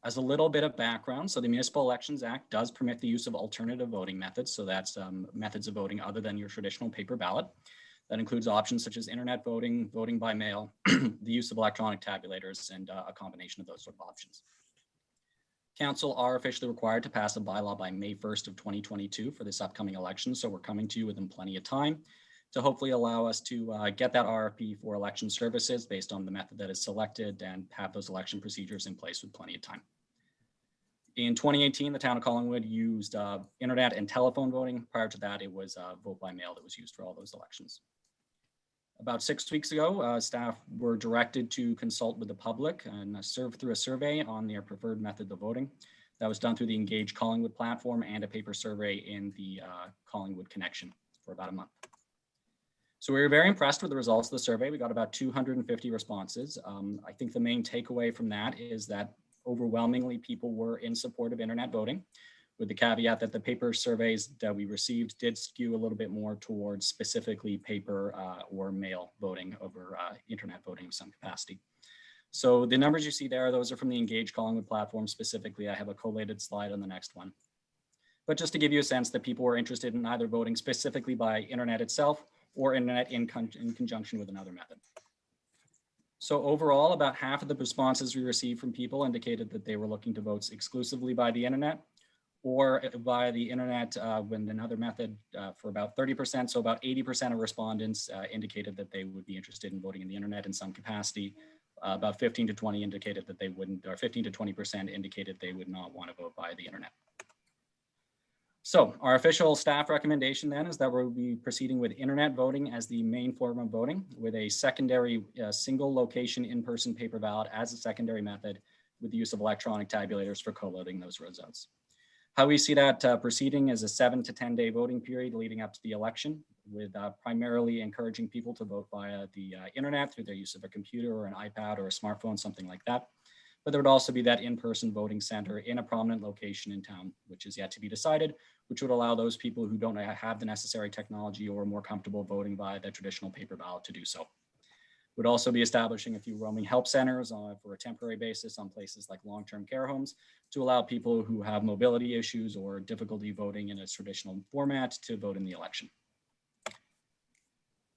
As a little bit of background, so the Municipal Elections Act does permit the use of alternative voting methods. So that's methods of voting other than your traditional paper ballot. That includes options such as internet voting, voting by mail, the use of electronic tabulators, and a combination of those sort of options. Council are officially required to pass a bylaw by May 1st of 2022 for this upcoming election. So we're coming to you within plenty of time to hopefully allow us to get that RFP for election services based on the method that is selected and have those election procedures in place with plenty of time. In 2018, the town of Collingwood used internet and telephone voting. Prior to that, it was vote by mail that was used for all those elections. About 6 weeks ago, staff were directed to consult with the public and serve through a survey on their preferred method of voting. That was done through the Engage Collingwood platform and a paper survey in the Collingwood Connection for about a month. So we were very impressed with the results of the survey. We got about 250 responses. I think the main takeaway from that is that overwhelmingly people were in support of internet voting, with the caveat that the paper surveys that we received did skew a little bit more towards specifically paper or mail voting over internet voting in some capacity. So the numbers you see there, those are from the Engage Collingwood platform specifically. I have a collated slide on the next one. But just to give you a sense that people were interested in either voting specifically by internet itself or internet in conjunction with another method. So overall, about half of the responses we received from people indicated that they were looking to vote exclusively by the internet or via the internet with another method for about 30%. So about 80% of respondents indicated that they would be interested in voting in the internet in some capacity. About 15 to 20 indicated that they wouldn't, or 15 to 20% indicated they would not want to vote by the internet. So our official staff recommendation then is that we'll be proceeding with internet voting as the main form of voting, with a secondary single location in-person paper ballot as a secondary method, with the use of electronic tabulators for collating those results. How we see that proceeding is a 7 to 10 day voting period leading up to the election, with primarily encouraging people to vote via the internet through their use of a computer or an iPad or a smartphone, something like that. But there would also be that in-person voting center in a prominent location in town, which is yet to be decided, which would allow those people who don't have the necessary technology or are more comfortable voting via the traditional paper ballot to do so. Would also be establishing a few roaming help centers for a temporary basis on places like long-term care homes to allow people who have mobility issues or difficulty voting in a traditional format to vote in the election.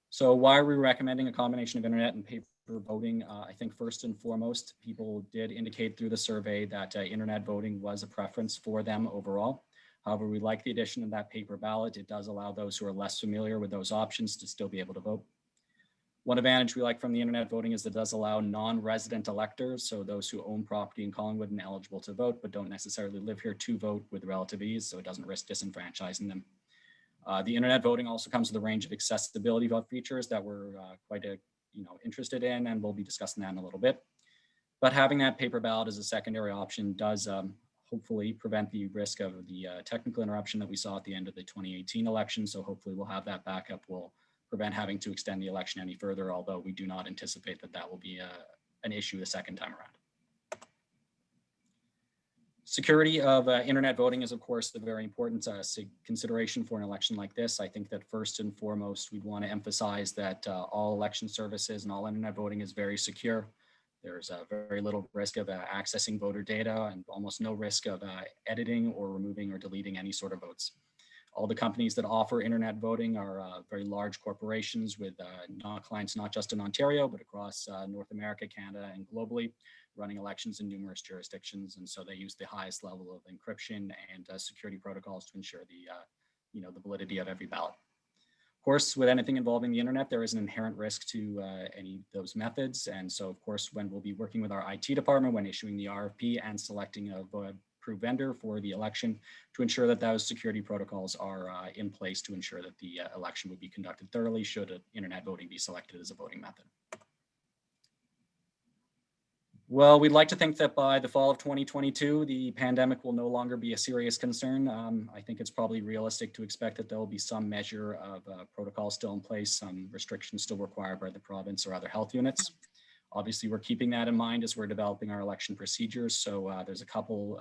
So why are we recommending a combination of internet and paper voting? I think first and foremost, people did indicate through the survey that internet voting was a preference for them overall. However, we like the addition of that paper ballot. It does allow those who are less familiar with those options to still be able to vote. One advantage we like from the internet voting is that it does allow non-resident electors, so those who own property in Collingwood and eligible to vote, but don't necessarily live here, to vote with relative ease, so it doesn't risk disenfranchising them. The internet voting also comes with a range of accessibility vote features that we're quite interested in, and we'll be discussing that in a little bit. But having that paper ballot as a secondary option does hopefully prevent the risk of the technical interruption that we saw at the end of the 2018 election. So hopefully we'll have that backup. Will prevent having to extend the election any further, although we do not anticipate that that will be an issue the second time around. Security of internet voting is, of course, the very important consideration for an election like this. I think that first and foremost, we'd want to emphasize that all election services and all internet voting is very secure. There's very little risk of accessing voter data and almost no risk of editing or removing or deleting any sort of votes. All the companies that offer internet voting are very large corporations with clients not just in Ontario, but across North America, Canada, and globally, running elections in numerous jurisdictions. And so they use the highest level of encryption and security protocols to ensure the validity of every ballot. Of course, with anything involving the internet, there is an inherent risk to any of those methods. And so, of course, when we'll be working with our IT department when issuing the RFP and selecting a approved vendor for the election to ensure that those security protocols are in place to ensure that the election would be conducted thoroughly should internet voting be selected as a voting method. Well, we'd like to think that by the fall of 2022, the pandemic will no longer be a serious concern. I think it's probably realistic to expect that there will be some measure of protocol still in place, some restrictions still required by the province or other health units. Obviously, we're keeping that in mind as we're developing our election procedures. So there's a couple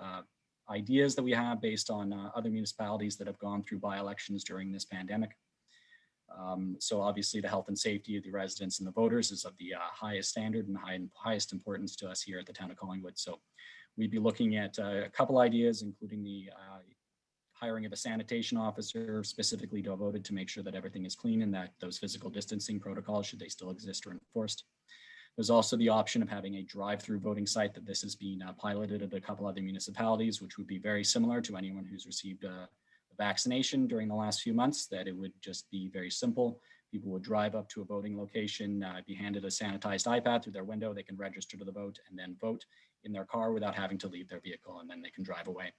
ideas that we have based on other municipalities that have gone through by-elections during this pandemic. So obviously the health and safety of the residents and the voters is of the highest standard and highest importance to us here at the town of Collingwood. So we'd be looking at a couple ideas, including the hiring of a sanitation officer specifically devoted to make sure that everything is clean and that those physical distancing protocols, should they still exist, are enforced. There's also the option of having a drive-through voting site that this has been piloted at a couple other municipalities, which would be very similar to anyone who's received a vaccination during the last few months, that it would just be very simple. People would drive up to a voting location, be handed a sanitized iPad through their window, they can register to the vote and then vote in their car without having to leave their vehicle, and then they can drive away.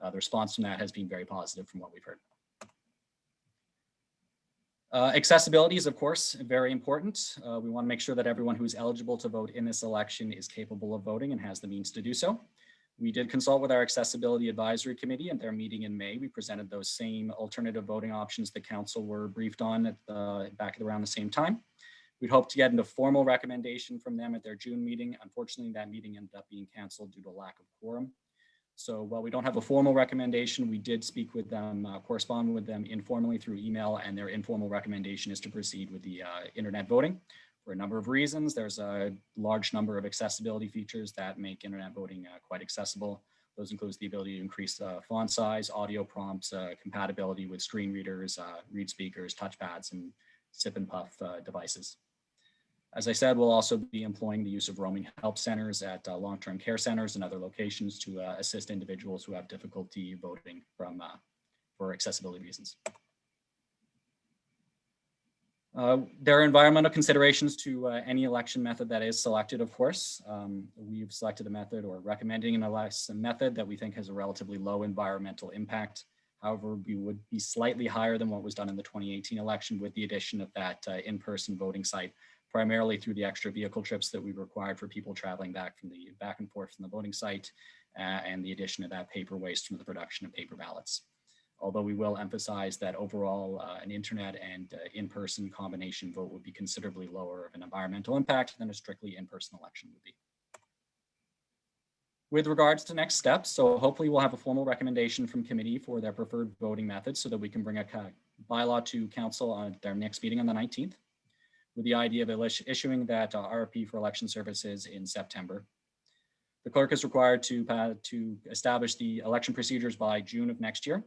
The response from that has been very positive from what we've heard. Accessibility is, of course, very important. We want to make sure that everyone who is eligible to vote in this election is capable of voting and has the means to do so. We did consult with our Accessibility Advisory Committee at their meeting in May. We presented those same alternative voting options the council were briefed on at back around the same time. We'd hoped to get into formal recommendation from them at their June meeting. Unfortunately, that meeting ended up being canceled due to lack of quorum. So while we don't have a formal recommendation, we did speak with them, correspond with them informally through email, and their informal recommendation is to proceed with the internet voting for a number of reasons. There's a large number of accessibility features that make internet voting quite accessible. Those includes the ability to increase font size, audio prompts, compatibility with screen readers, read speakers, touchpads, and sip and puff devices. As I said, we'll also be employing the use of roaming help centers at long-term care centers and other locations to assist individuals who have difficulty voting for accessibility reasons. There are environmental considerations to any election method that is selected, of course. We've selected a method or recommending an election method that we think has a relatively low environmental impact. However, we would be slightly higher than what was done in the 2018 election with the addition of that in-person voting site, primarily through the extra vehicle trips that we required for people traveling back and forth from the voting site, and the addition of that paper waste from the production of paper ballots. Although we will emphasize that overall an internet and in-person combination vote would be considerably lower of an environmental impact than a strictly in-person election would be. With regards to next steps, so hopefully we'll have a formal recommendation from committee for their preferred voting method so that we can bring a bylaw to council on their next meeting on the 19th, with the idea of issuing that RFP for election services in September. The clerk is required to establish the election procedures by June of next year.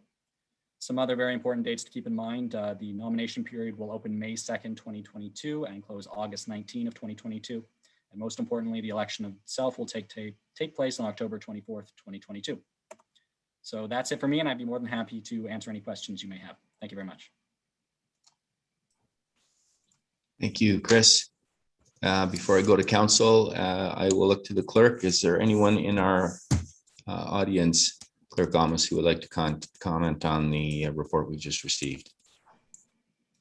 Some other very important dates to keep in mind, the nomination period will open May 2nd, 2022 and close August 19 of 2022. And most importantly, the election itself will take place on October 24th, 2022. So that's it for me, and I'd be more than happy to answer any questions you may have. Thank you very much. Thank you, Chris. Before I go to council, I will look to the clerk. Is there anyone in our audience, Clerk Amos, who would like to comment on the report we just received?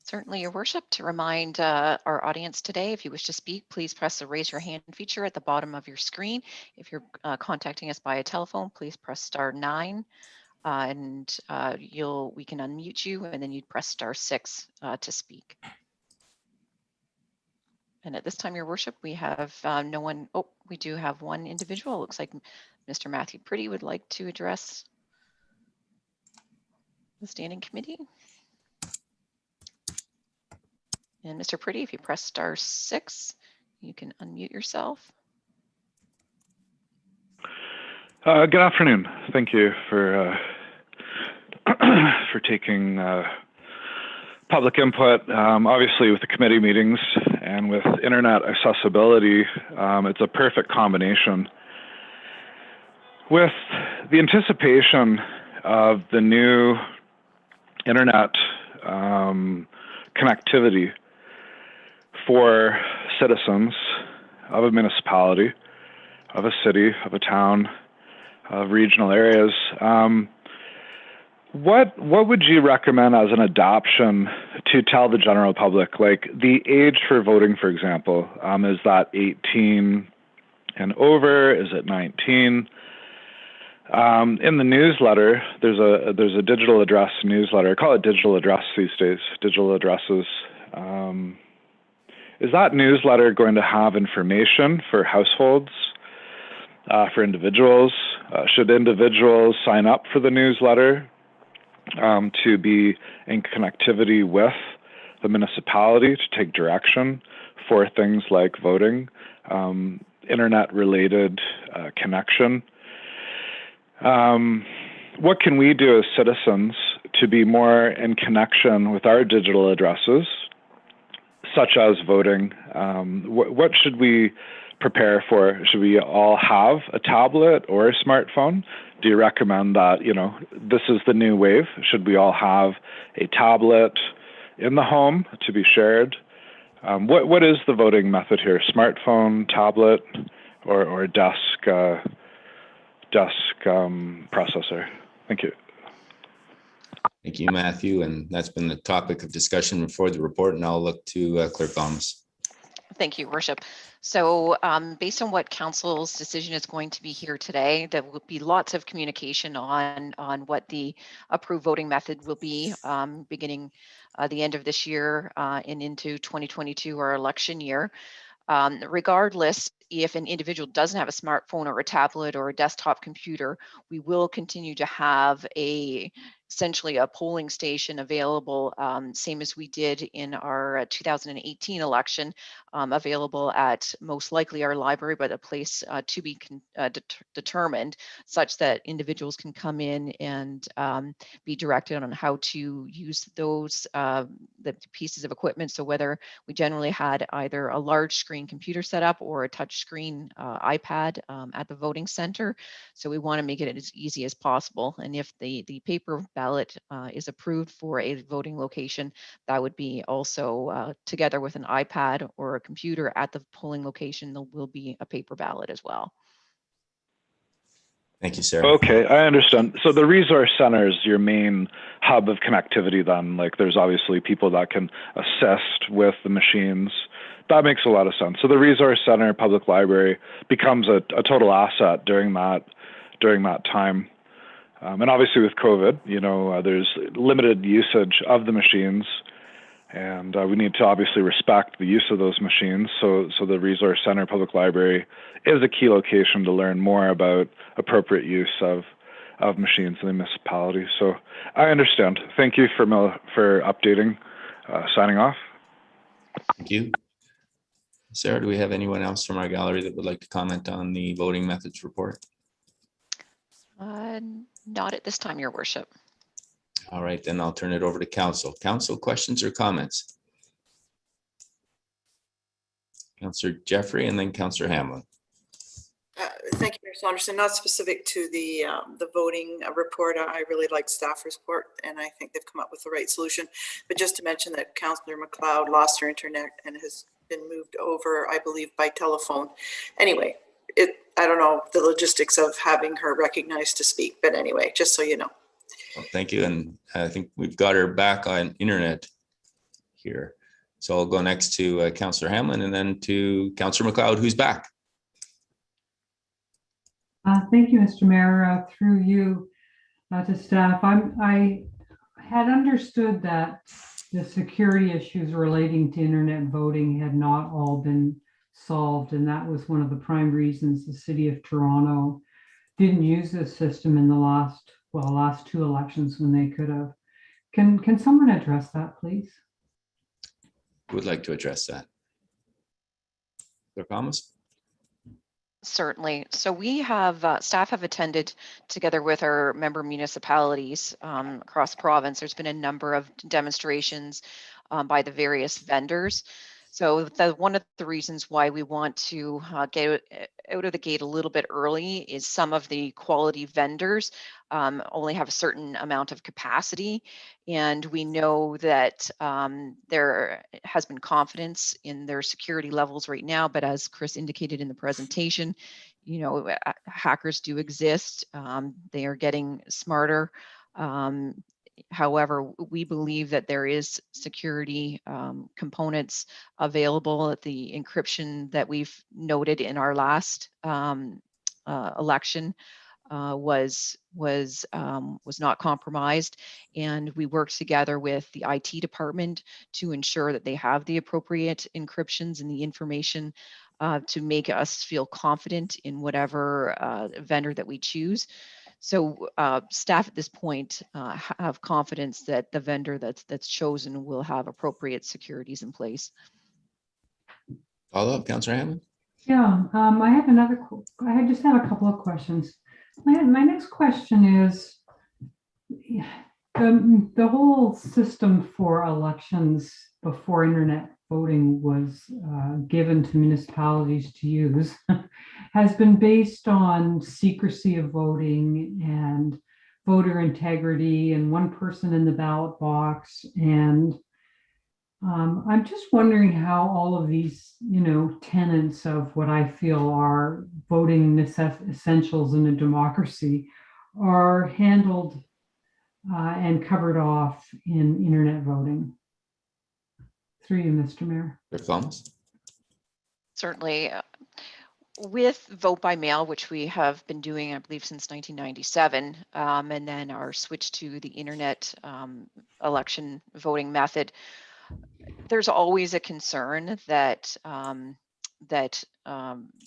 Certainly, Your Worship. To remind our audience today, if you wish to speak, please press the raise your hand feature at the bottom of your screen. If you're contacting us by a telephone, please press *9 and we can unmute you, and then you'd press *6 to speak. And at this time, Your Worship, we have no one. Oh, we do have one individual. It looks like Mr. Matthew Pretty would like to address the standing committee. And Mr. Pretty, if you press *6, you can unmute yourself. Good afternoon. Thank you for taking public input. Obviously, with the committee meetings and with internet accessibility, it's a perfect combination. With the anticipation of the new internet connectivity for citizens of a municipality, of a city, of a town, of regional areas, what would you recommend as an adoption to tell the general public, like the age for voting, for example? Is that 18 and over? Is it 19? In the newsletter, there's a digital address newsletter. I call it digital address these days, digital addresses. Is that newsletter going to have information for households, for individuals? Should individuals sign up for the newsletter to be in connectivity with the municipality to take direction for things like voting, internet-related connection? what can we do as citizens to be more in connection with our digital addresses, such as voting? What should we prepare for? Should we all have a tablet or a smartphone? Do you recommend that, you know, this is the new wave? Should we all have a tablet in the home to be shared? What is the voting method here? Smartphone, tablet, or desk processor? Thank you. Thank you, Matthew. And that's been the topic of discussion before the report, and I'll look to Clerk Thomas. Thank you, Worship. So based on what Council's decision is going to be here today, there will be lots of communication on what the approved voting method will be beginning the end of this year and into 2022, our election year. Regardless, if an individual doesn't have a smartphone or a tablet or a desktop computer, we will continue to have essentially a polling station available, same as we did in our 2018 election, available at most likely our library, but a place to be determined, such that individuals can come in and be directed on how to use those the pieces of equipment. So whether we generally had either a large screen computer set up or a touch screen iPad at the voting center. So we want to make it as easy as possible. And if the paper ballot is approved for a voting location, that would be also together with an iPad or a computer at the polling location, there will be a paper ballot as well. Thank you, Sarah. Okay, I understand. So the resource center is your main hub of connectivity then? Like there's obviously people that can assist with the machines. That makes a lot of sense. So the resource center, public library becomes a total asset during that time. And obviously with COVID, you know, there's limited usage of the machines, and we need to obviously respect the use of those machines. So the resource center, public library is a key location to learn more about appropriate use of machines in the municipality. So I understand. Thank you for updating. Signing off. Thank you. Sarah, do we have anyone else from our gallery that would like to comment on the voting methods report? Not at this time, Your Worship. All right, then I'll turn it over to Council. Council, questions or comments? Councillor Jeffrey and then Councillor Hamlin. Thank you, Mayor Saunderson. Not specific to the voting report. I really liked staff report, and I think they've come up with the right solution. But just to mention that Councillor McLeod lost her internet and has been moved over, I believe, by telephone. Anyway, I don't know the logistics of having her recognized to speak, but anyway, just so you know. Well, thank you, and I think we've got her back on internet here. So I'll go next to Councillor Hamlin and then to Councillor McLeod, who's back. Thank you, Mr. Mayor. Through you to staff, I had understood that the security issues relating to internet voting had not all been solved, and that was one of the prime reasons the City of Toronto didn't use this system in the last two elections when they could have. Can someone address that, please? Who would like to address that? Clerk Thomas? Certainly. So we have, staff have attended together with our member municipalities across the province. There's been a number of demonstrations by the various vendors. So one of the reasons why we want to get out of the gate a little bit early is some of the quality vendors only have a certain amount of capacity. And we know that there has been confidence in their security levels right now, but as Chris indicated in the presentation, you know, hackers do exist. They are getting smarter. However, we believe that there is security components available at the encryption that we've noted in our last election was not compromised, and we worked together with the IT department to ensure that they have the appropriate encryptions and the information to make us feel confident in whatever vendor that we choose. So staff at this point have confidence that the vendor that's chosen will have appropriate securities in place. Follow up, Councillor Hammond. Yeah, I just have a couple of questions. My next question is, the whole system for elections before internet voting was given to municipalities to use has been based on secrecy of voting and voter integrity and one person in the ballot box. And I'm just wondering how all of these, tenets of what I feel are voting essentials in a democracy are handled and covered off in internet voting. Through you, Mr. Mayor. Your thumbs? Certainly. With vote by mail, which we have been doing, I believe, since 1997, and then our switch to the internet election voting method, there's always a concern that the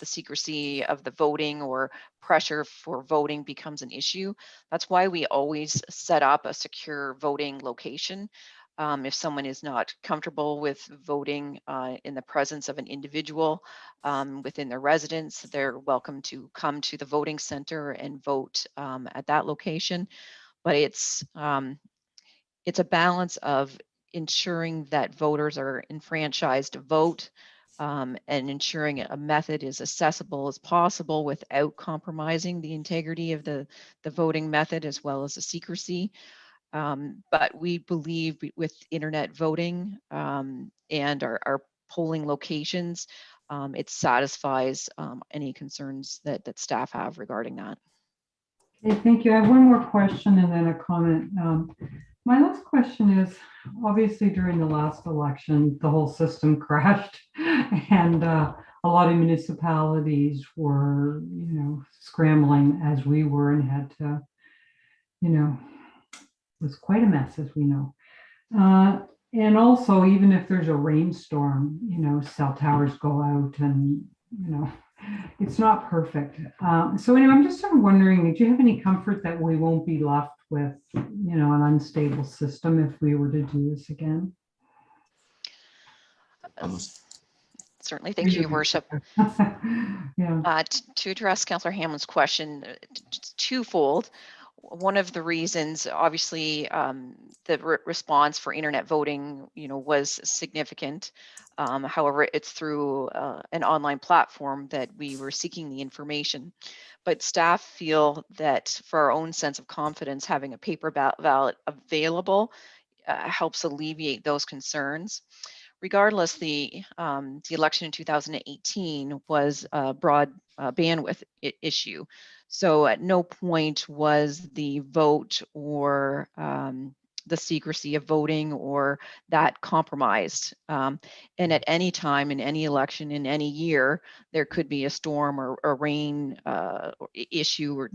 secrecy of the voting or pressure for voting becomes an issue. That's why we always set up a secure voting location. If someone is not comfortable with voting in the presence of an individual within their residence, they're welcome to come to the voting center and vote at that location. But it's a balance of ensuring that voters are enfranchised to vote and ensuring a method is accessible as possible without compromising the integrity of the voting method as well as the secrecy. But we believe with internet voting and our polling locations, it satisfies any concerns that staff have regarding that. Okay, thank you. I have one more question and then a comment. My last question is, obviously during the last election, the whole system crashed and a lot of municipalities were, scrambling as we were and had to, it was quite a mess, as we know. And also, even if there's a rainstorm, cell towers go out and, it's not perfect. So anyway, I'm just sort of wondering, do you have any comfort that we won't be left with, an unstable system if we were to do this again? Certainly, thank you, Your Worship. Yeah. To address Councillor Hammond's question, twofold. One of the reasons, obviously, the response for internet voting, was significant. However, it's through an online platform that we were seeking the information. But staff feel that for our own sense of confidence, having a paper ballot available helps alleviate those concerns. Regardless, the election in 2018 was a broad bandwidth issue. So at no point was the vote or the secrecy of voting or that compromised. And at any time in any election in any year, there could be a storm or a rain issue or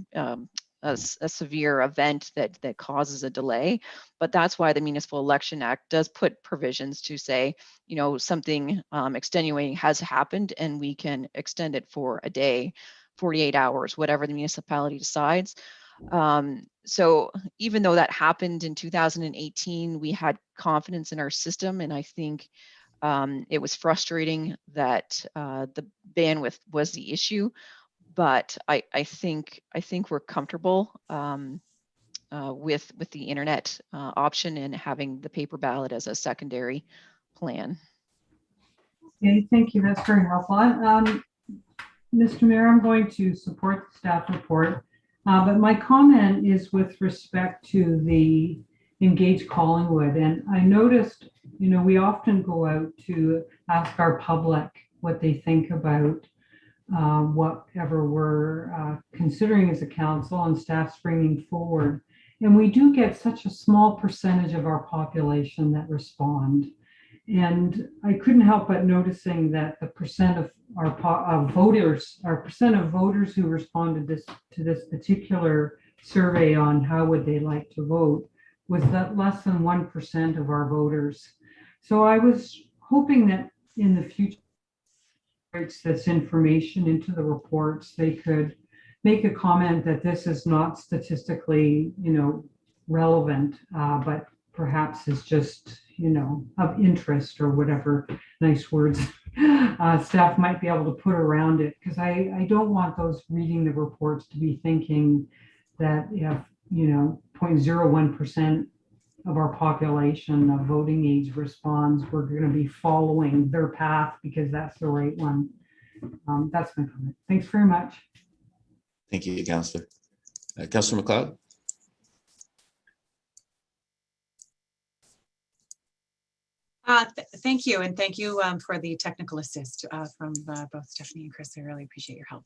a severe event that causes a delay. But that's why the Municipal Election Act does put provisions to say, something extenuating has happened and we can extend it for a day, 48 hours, whatever the municipality decides. So even though that happened in 2018, we had confidence in our system. And I think it was frustrating that the bandwidth was the issue. But I think we're comfortable with the internet option and having the paper ballot as a secondary plan. Okay, thank you. That's very helpful. Mr. Mayor, I'm going to support the staff report, but my comment is with respect to the Engage Collingwood. And I noticed, we often go out to ask our public what they think about whatever we're considering as a council and staff's bringing forward. And we do get such a small percentage of our population that respond. And I couldn't help but noticing that the percent of our voters who responded to this particular survey on how would they like to vote was that less than 1% of our voters. So I was hoping that in the future, this information into the reports, they could make a comment that this is not statistically, relevant, but perhaps is just, of interest or whatever nice words staff might be able to put around it. Because I don't want those reading the reports to be thinking that if, 0.01% of our population of voting age responds, we're going to be following their path because that's the right one. That's my comment. Thanks very much. Thank you, Councillor. Councillor McLeod. Thank you, and thank you for the technical assist from both Stephanie and Chris. I really appreciate your help.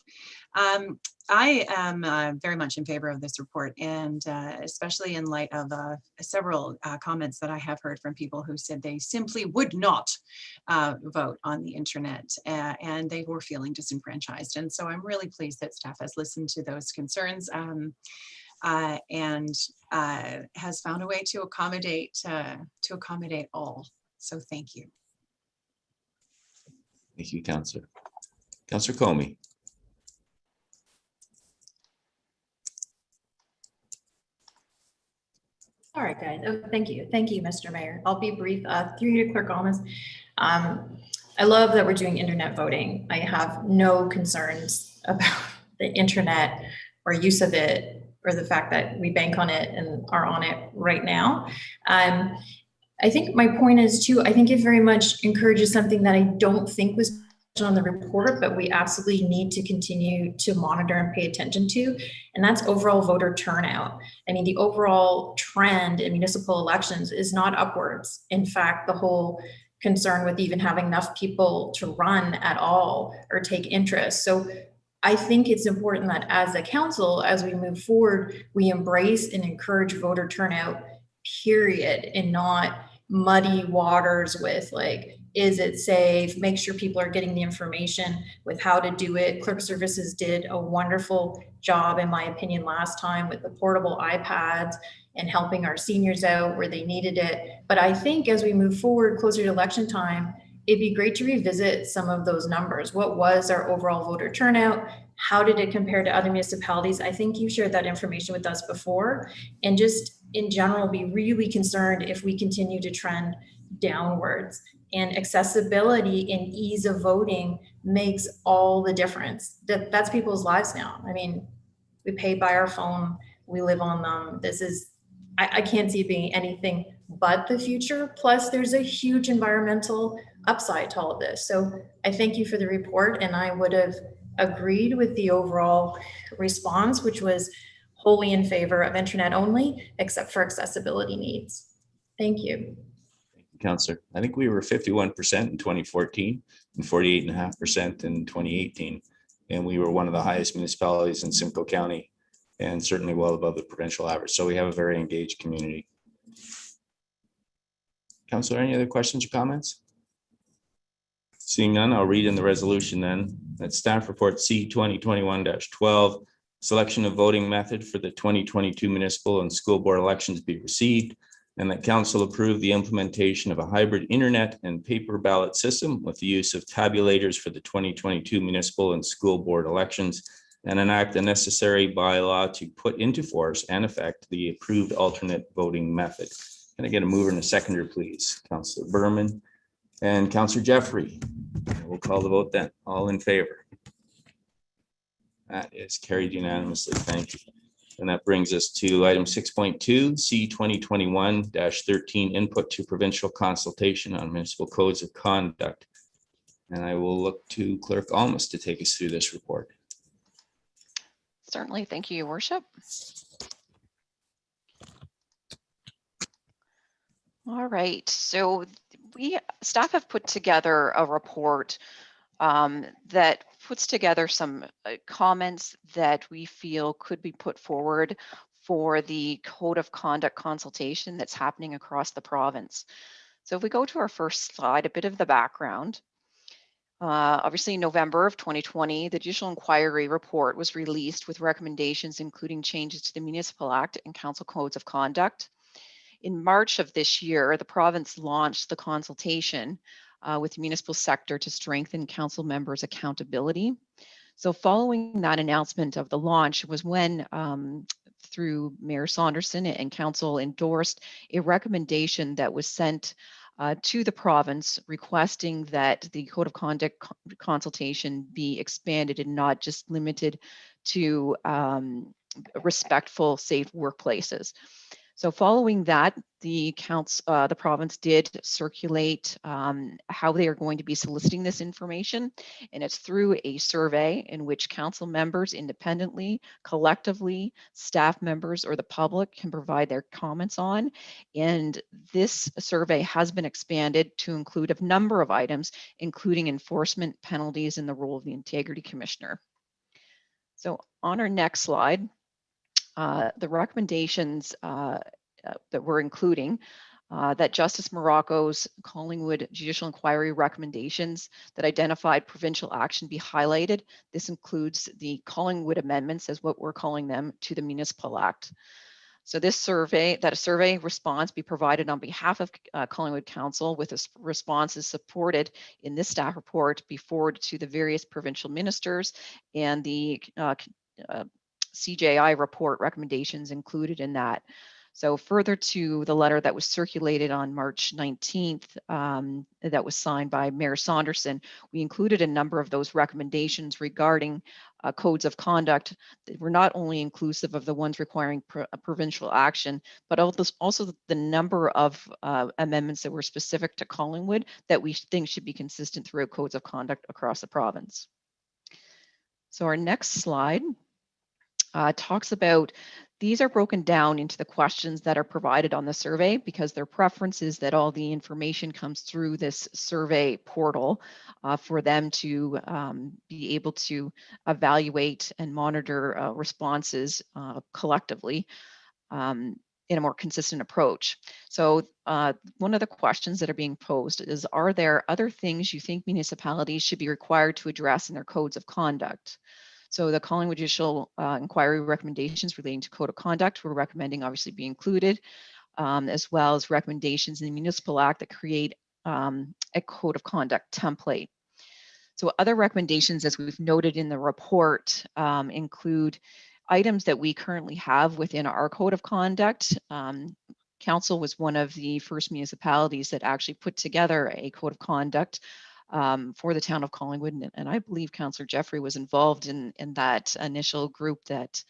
I am very much in favor of this report, and especially in light of several comments that I have heard from people who said they simply would not vote on the internet, and they were feeling disenfranchised. And so I'm really pleased that staff has listened to those concerns and has found a way to accommodate all. So thank you. Thank you, Councillor. Councillor Comey. All right, guys. Oh, thank you. Thank you, Mr. Mayor. I'll be brief. Through you to Clerk Almas. I love that we're doing internet voting. I have no concerns about the internet or use of it or the fact that we bank on it and are on it right now. I think my point is too, I think it very much encourages something that I don't think was on the report, but we absolutely need to continue to monitor and pay attention to, and that's overall voter turnout. I mean, the overall trend in municipal elections is not upwards. In fact, the whole concern with even having enough people to run at all or take interest. So I think it's important that as a council, as we move forward, we embrace and encourage voter turnout, period, and not muddy waters with like, is it safe? Make sure people are getting the information with how to do it. Clerk Services did a wonderful job, in my opinion, last time with the portable iPads and helping our seniors out where they needed it. But I think as we move forward closer to election time, it'd be great to revisit some of those numbers. What was our overall voter turnout? How did it compare to other municipalities? I think you shared that information with us before, and just in general, be really concerned if we continue to trend downwards. And accessibility and ease of voting makes all the difference. That's people's lives now. I mean, we pay by our phone, we live on them. This is, I can't see it being anything but the future. Plus, there's a huge environmental upside to all of this. So I thank you for the report, and I would have agreed with the overall response, which was wholly in favor of internet only, except for accessibility needs. Thank you. Thank you, Councillor. I think we were 51% in 2014 and 48.5% in 2018. And we were one of the highest municipalities in Simcoe County and certainly well above the provincial average. So we have a very engaged community. Councillor, any other questions or comments? Seeing none, I'll read in the resolution then. That staff report C 2021-12, selection of voting method for the 2022 municipal and school board elections be received, and that council approve the implementation of a hybrid internet and paper ballot system with the use of tabulators for the 2022 municipal and school board elections, and enact the necessary bylaw to put into force and effect the approved alternate voting method. Can I get a mover and a seconder, please? Councillor Berman and Councillor Jeffrey. We'll call the vote then. All in favor? That is carried unanimously. Thank you. And that brings us to item 6.2, C 2021-13, input to provincial consultation on municipal codes of conduct. And I will look to Clerk Almas to take us through this report. Certainly. Thank you, Your Worship. All right. So staff have put together a report that puts together some comments that we feel could be put forward for the Code of Conduct consultation that's happening across the province. So if we go to our first slide, a bit of the background. Obviously, in November of 2020, the Judicial Inquiry report was released with recommendations including changes to the Municipal Act and Council Codes of Conduct. In March of this year, the province launched the consultation with the municipal sector to strengthen council members' accountability. So following that announcement of the launch was when, through Mayor Saunderson and council, endorsed a recommendation that was sent to the province requesting that the Code of Conduct consultation be expanded and not just limited to respectful, safe workplaces. So following that, the province did circulate how they are going to be soliciting this information, and it's through a survey in which council members independently, collectively, staff members, or the public can provide their comments on. And this survey has been expanded to include a number of items, including enforcement, penalties, and the role of the Integrity Commissioner. So on our next slide, the recommendations that we're including, that Justice Morocco's Collingwood Judicial Inquiry recommendations that identified provincial action be highlighted. This includes the Collingwood amendments, as what we're calling them, to the Municipal Act. So this survey, that a survey response be provided on behalf of Collingwood Council, with a response is supported in this staff report, be forwarded to the various provincial ministers, and the CJI report recommendations included in that. So further to the letter that was circulated on March 19th, that was signed by Mayor Saunderson, we included a number of those recommendations regarding codes of conduct that were not only inclusive of the ones requiring provincial action, but also the number of amendments that were specific to Collingwood that we think should be consistent throughout codes of conduct across the province. So our next slide talks about, these are broken down into the questions that are provided on the survey, because their preference is that all the information comes through this survey portal for them to be able to evaluate and monitor responses collectively in a more consistent approach. So one of the questions that are being posed is, are there other things you think municipalities should be required to address in their codes of conduct? So the Collingwood Judicial Inquiry recommendations relating to code of conduct, we're recommending obviously be included, as well as recommendations in the Municipal Act that create a code of conduct template. So other recommendations, as we've noted in the report, include items that we currently have within our code of conduct. Council was one of the first municipalities that actually put together a code of conduct for the town of Collingwood. And I believe Councillor Jeffrey was involved in that initial group that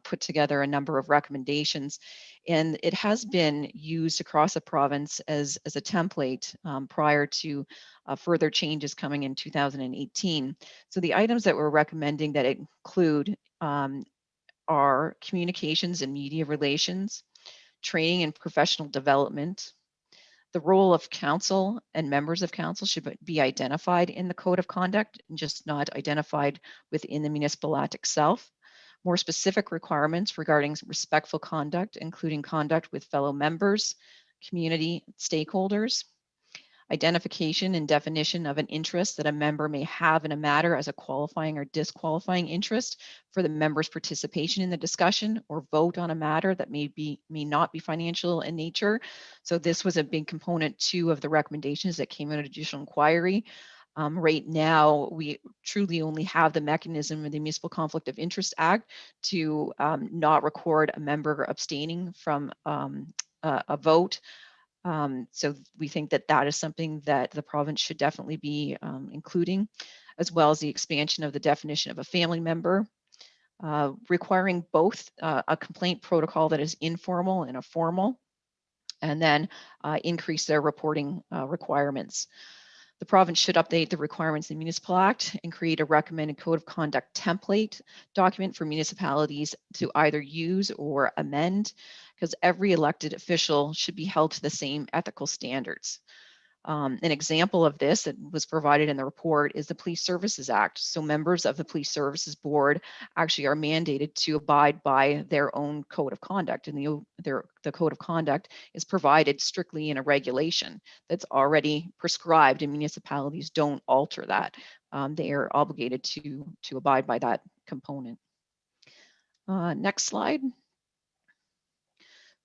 put together a number of recommendations. And it has been used across the province as a template prior to further changes coming in 2018. So the items that we're recommending that include are communications and media relations, training and professional development. The role of council and members of council should be identified in the code of conduct and just not identified within the Municipal Act itself. More specific requirements regarding respectful conduct, including conduct with fellow members, community stakeholders, identification and definition of an interest that a member may have in a matter as a qualifying or disqualifying interest for the member's participation in the discussion or vote on a matter that may not be financial in nature. So this was a big component too of the recommendations that came out of judicial inquiry. Right now, we truly only have the mechanism in the Municipal Conflict of Interest Act to not record a member abstaining from a vote. So we think that that is something that the province should definitely be including, as well as the expansion of the definition of a family member, requiring both a complaint protocol that is informal and a formal, and then increase their reporting requirements. The province should update the requirements in the Municipal Act and create a recommended code of conduct template document for municipalities to either use or amend, because every elected official should be held to the same ethical standards. An example of this that was provided in the report is the Police Services Act. So members of the Police Services Board actually are mandated to abide by their own code of conduct, and the code of conduct is provided strictly in a regulation that's already prescribed, and municipalities don't alter that. They are obligated to abide by that component. Next slide.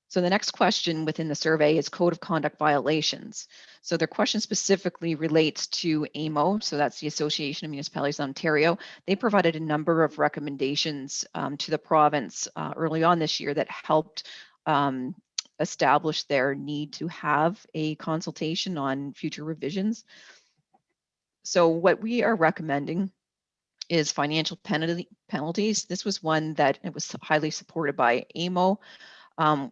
So the next question within the survey is code of conduct violations. So their question specifically relates to AMO, so that's the Association of Municipalities of Ontario. They provided a number of recommendations to the province early on this year that helped establish their need to have a consultation on future revisions. So what we are recommending is financial penalties. This was one that it was highly supported by AMO.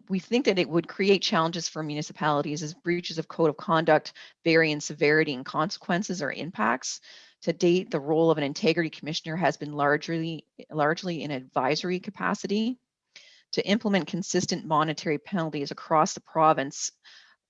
We think that it would create challenges for municipalities as breaches of code of conduct vary in severity and consequences or impacts. To date, the role of an integrity commissioner has been largely in advisory capacity. To implement consistent monetary penalties across the province,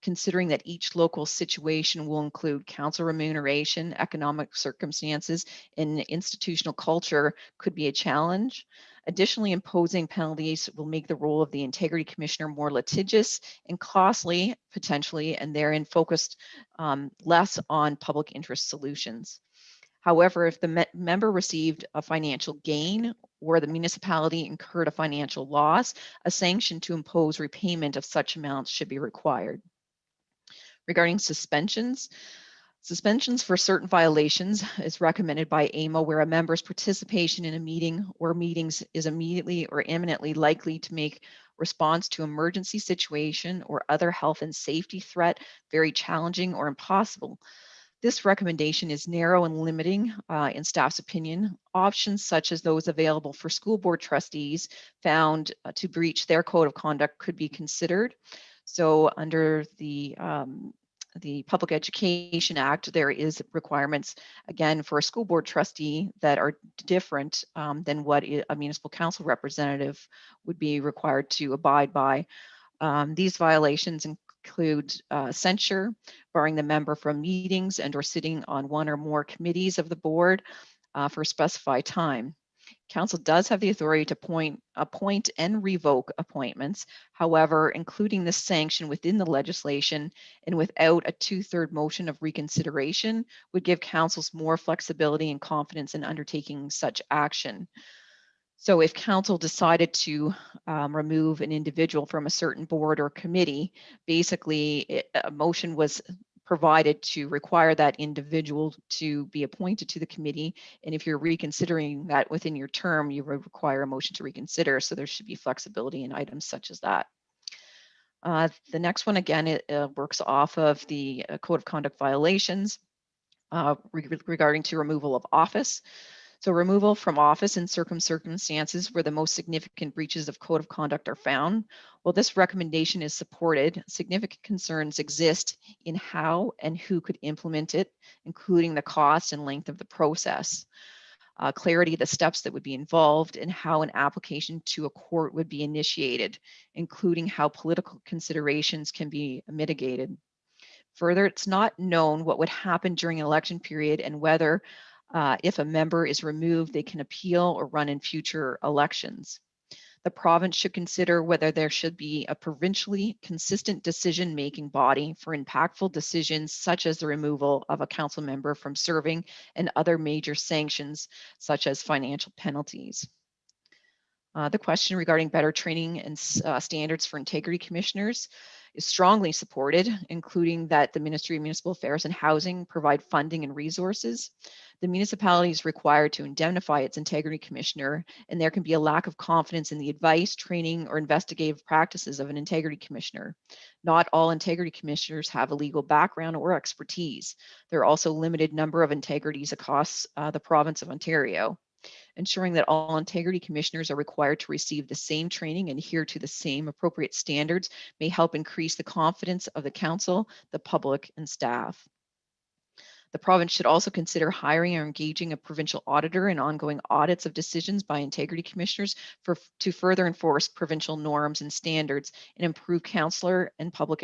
considering that each local situation will include council remuneration, economic circumstances, and institutional culture, could be a challenge. Additionally, imposing penalties will make the role of the integrity commissioner more litigious and costly, potentially, and therein focused less on public interest solutions. However, if the member received a financial gain or the municipality incurred a financial loss, a sanction to impose repayment of such amounts should be required. Regarding suspensions for certain violations is recommended by AMO where a member's participation in a meeting or meetings is immediately or imminently likely to make response to emergency situation or other health and safety threat very challenging or impossible. This recommendation is narrow and limiting in staff's opinion. Options such as those available for school board trustees found to breach their code of conduct could be considered. So under the Public Education Act, there is requirements, again, for a school board trustee that are different than what a municipal council representative would be required to abide by. These violations include censure, barring the member from meetings and or sitting on one or more committees of the board for a specified time. Council does have the authority to appoint and revoke appointments. However, including this sanction within the legislation and without a 2/3 motion of reconsideration would give councils more flexibility and confidence in undertaking such action. So if council decided to remove an individual from a certain board or committee, basically a motion was provided to require that individual to be appointed to the committee. And if you're reconsidering that within your term, you would require a motion to reconsider. So there should be flexibility in items such as that. The next one, again, it works off of the Code of Conduct violations regarding to removal of office. So removal from office in circumstances where the most significant breaches of code of conduct are found. While this recommendation is supported, significant concerns exist in how and who could implement it, including the cost and length of the process, clarity of the steps that would be involved, and how an application to a court would be initiated, including how political considerations can be mitigated. Further, it's not known what would happen during an election period and whether if a member is removed, they can appeal or run in future elections. The province should consider whether there should be a provincially consistent decision-making body for impactful decisions such as the removal of a council member from serving and other major sanctions such as financial penalties. The question regarding better training and standards for integrity commissioners is strongly supported, including that the Ministry of Municipal Affairs and Housing provide funding and resources. The municipality is required to indemnify its integrity commissioner, and there can be a lack of confidence in the advice, training, or investigative practices of an integrity commissioner. Not all integrity commissioners have a legal background or expertise. There are also a limited number of integrities across the province of Ontario. Ensuring that all integrity commissioners are required to receive the same training and adhere to the same appropriate standards may help increase the confidence of the council, the public, and staff. The province should also consider hiring or engaging a provincial auditor in ongoing audits of decisions by integrity commissioners to further enforce provincial norms and standards and improve council and public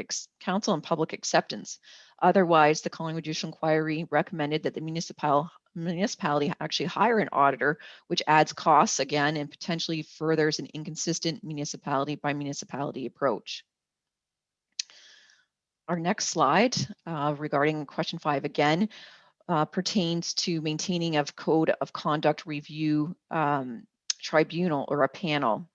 acceptance. Otherwise, the Collingwood Judicial Inquiry recommended that the municipality actually hire an auditor, which adds costs again and potentially furthers an inconsistent municipality by municipality approach. Our next slide regarding question 5 again pertains to maintaining of code of conduct review tribunal or a panel.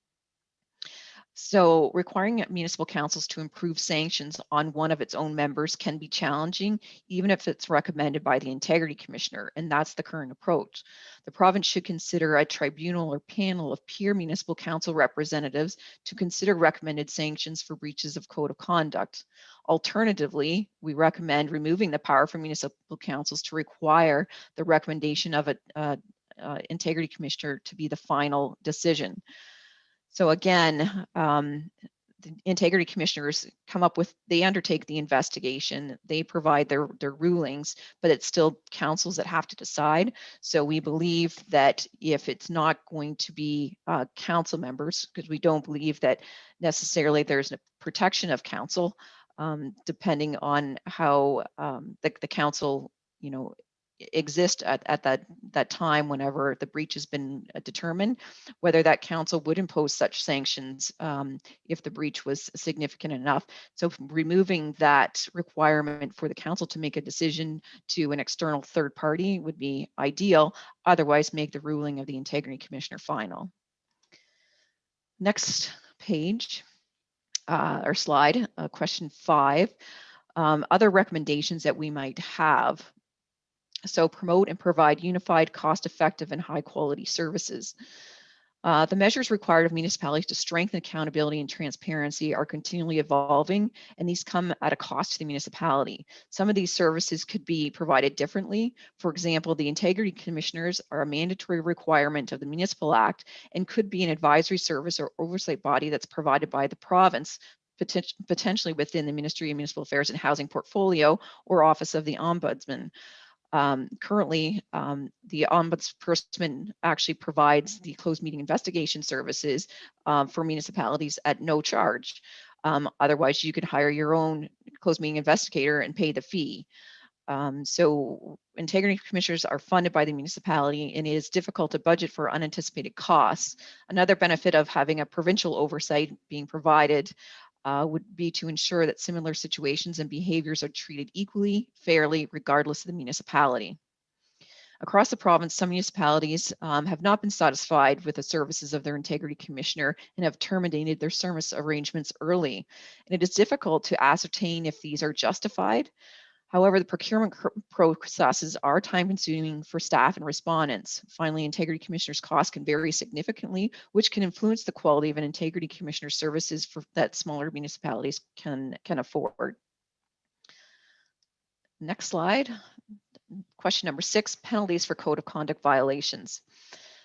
So requiring municipal councils to improve sanctions on one of its own members can be challenging, even if it's recommended by the integrity commissioner, and that's the current approach. The province should consider a tribunal or panel of peer municipal council representatives to consider recommended sanctions for breaches of code of conduct. Alternatively, we recommend removing the power for municipal councils to require the recommendation of integrity commissioner to be the final decision. So again, the integrity commissioners come up with, they undertake the investigation, they provide their rulings, but it's still councils that have to decide. So we believe that if it's not going to be council members, because we don't believe that necessarily there's a protection of council, depending on how the council, you know, exist at that time whenever the breach has been determined, whether that council would impose such sanctions if the breach was significant enough. So removing that requirement for the council to make a decision to an external third party would be ideal. Otherwise, make the ruling of the integrity commissioner final. Next page or slide, question 5. Other recommendations that we might have. So promote and provide unified, cost-effective, and high-quality services. The measures required of municipalities to strengthen accountability and transparency are continually evolving, and these come at a cost to the municipality. Some of these services could be provided differently. For example, the integrity commissioners are a mandatory requirement of the Municipal Act and could be an advisory service or oversight body that's provided by the province, potentially within the Ministry of Municipal Affairs and Housing portfolio or Office of the Ombudsman. Currently, the ombudsperson actually provides the closed meeting investigation services for municipalities at no charge. Otherwise, you could hire your own closed meeting investigator and pay the fee. So integrity commissioners are funded by the municipality, and it is difficult to budget for unanticipated costs. Another benefit of having a provincial oversight being provided would be to ensure that similar situations and behaviors are treated equally, fairly, regardless of the municipality. Across the province, some municipalities have not been satisfied with the services of their integrity commissioner and have terminated their service arrangements early. And it is difficult to ascertain if these are justified. However, the procurement processes are time-consuming for staff and respondents. Finally, integrity commissioners' costs can vary significantly, which can influence the quality of an integrity commissioner services that smaller municipalities can afford. Next slide. Question number 6, penalties for code of conduct violations.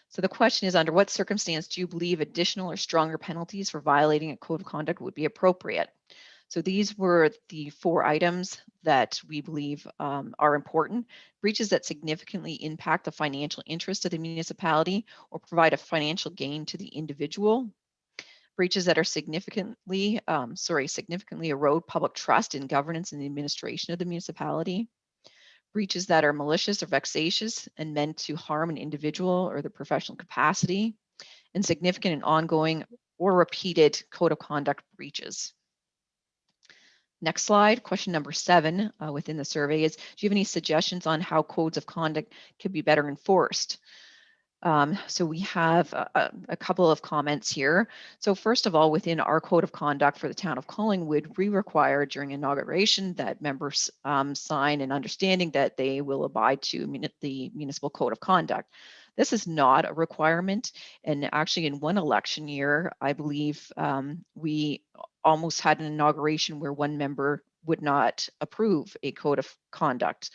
So the question is, under what circumstance do you believe additional or stronger penalties for violating a code of conduct would be appropriate? So these were the 4 items that we believe are important. Breaches that significantly impact the financial interest of the municipality or provide a financial gain to the individual. Breaches that are significantly erode public trust in governance and the administration of the municipality. Breaches that are malicious or vexatious and meant to harm an individual or their professional capacity. And significant and ongoing or repeated code of conduct breaches. Next slide, question number 7 within the survey is, do you have any suggestions on how codes of conduct could be better enforced? So we have a couple of comments here. So first of all, within our code of conduct for the town of Collingwood, we require during inauguration that members sign an understanding that they will abide to the municipal code of conduct. This is not a requirement, and actually in one election year, I believe we almost had an inauguration where one member would not approve a code of conduct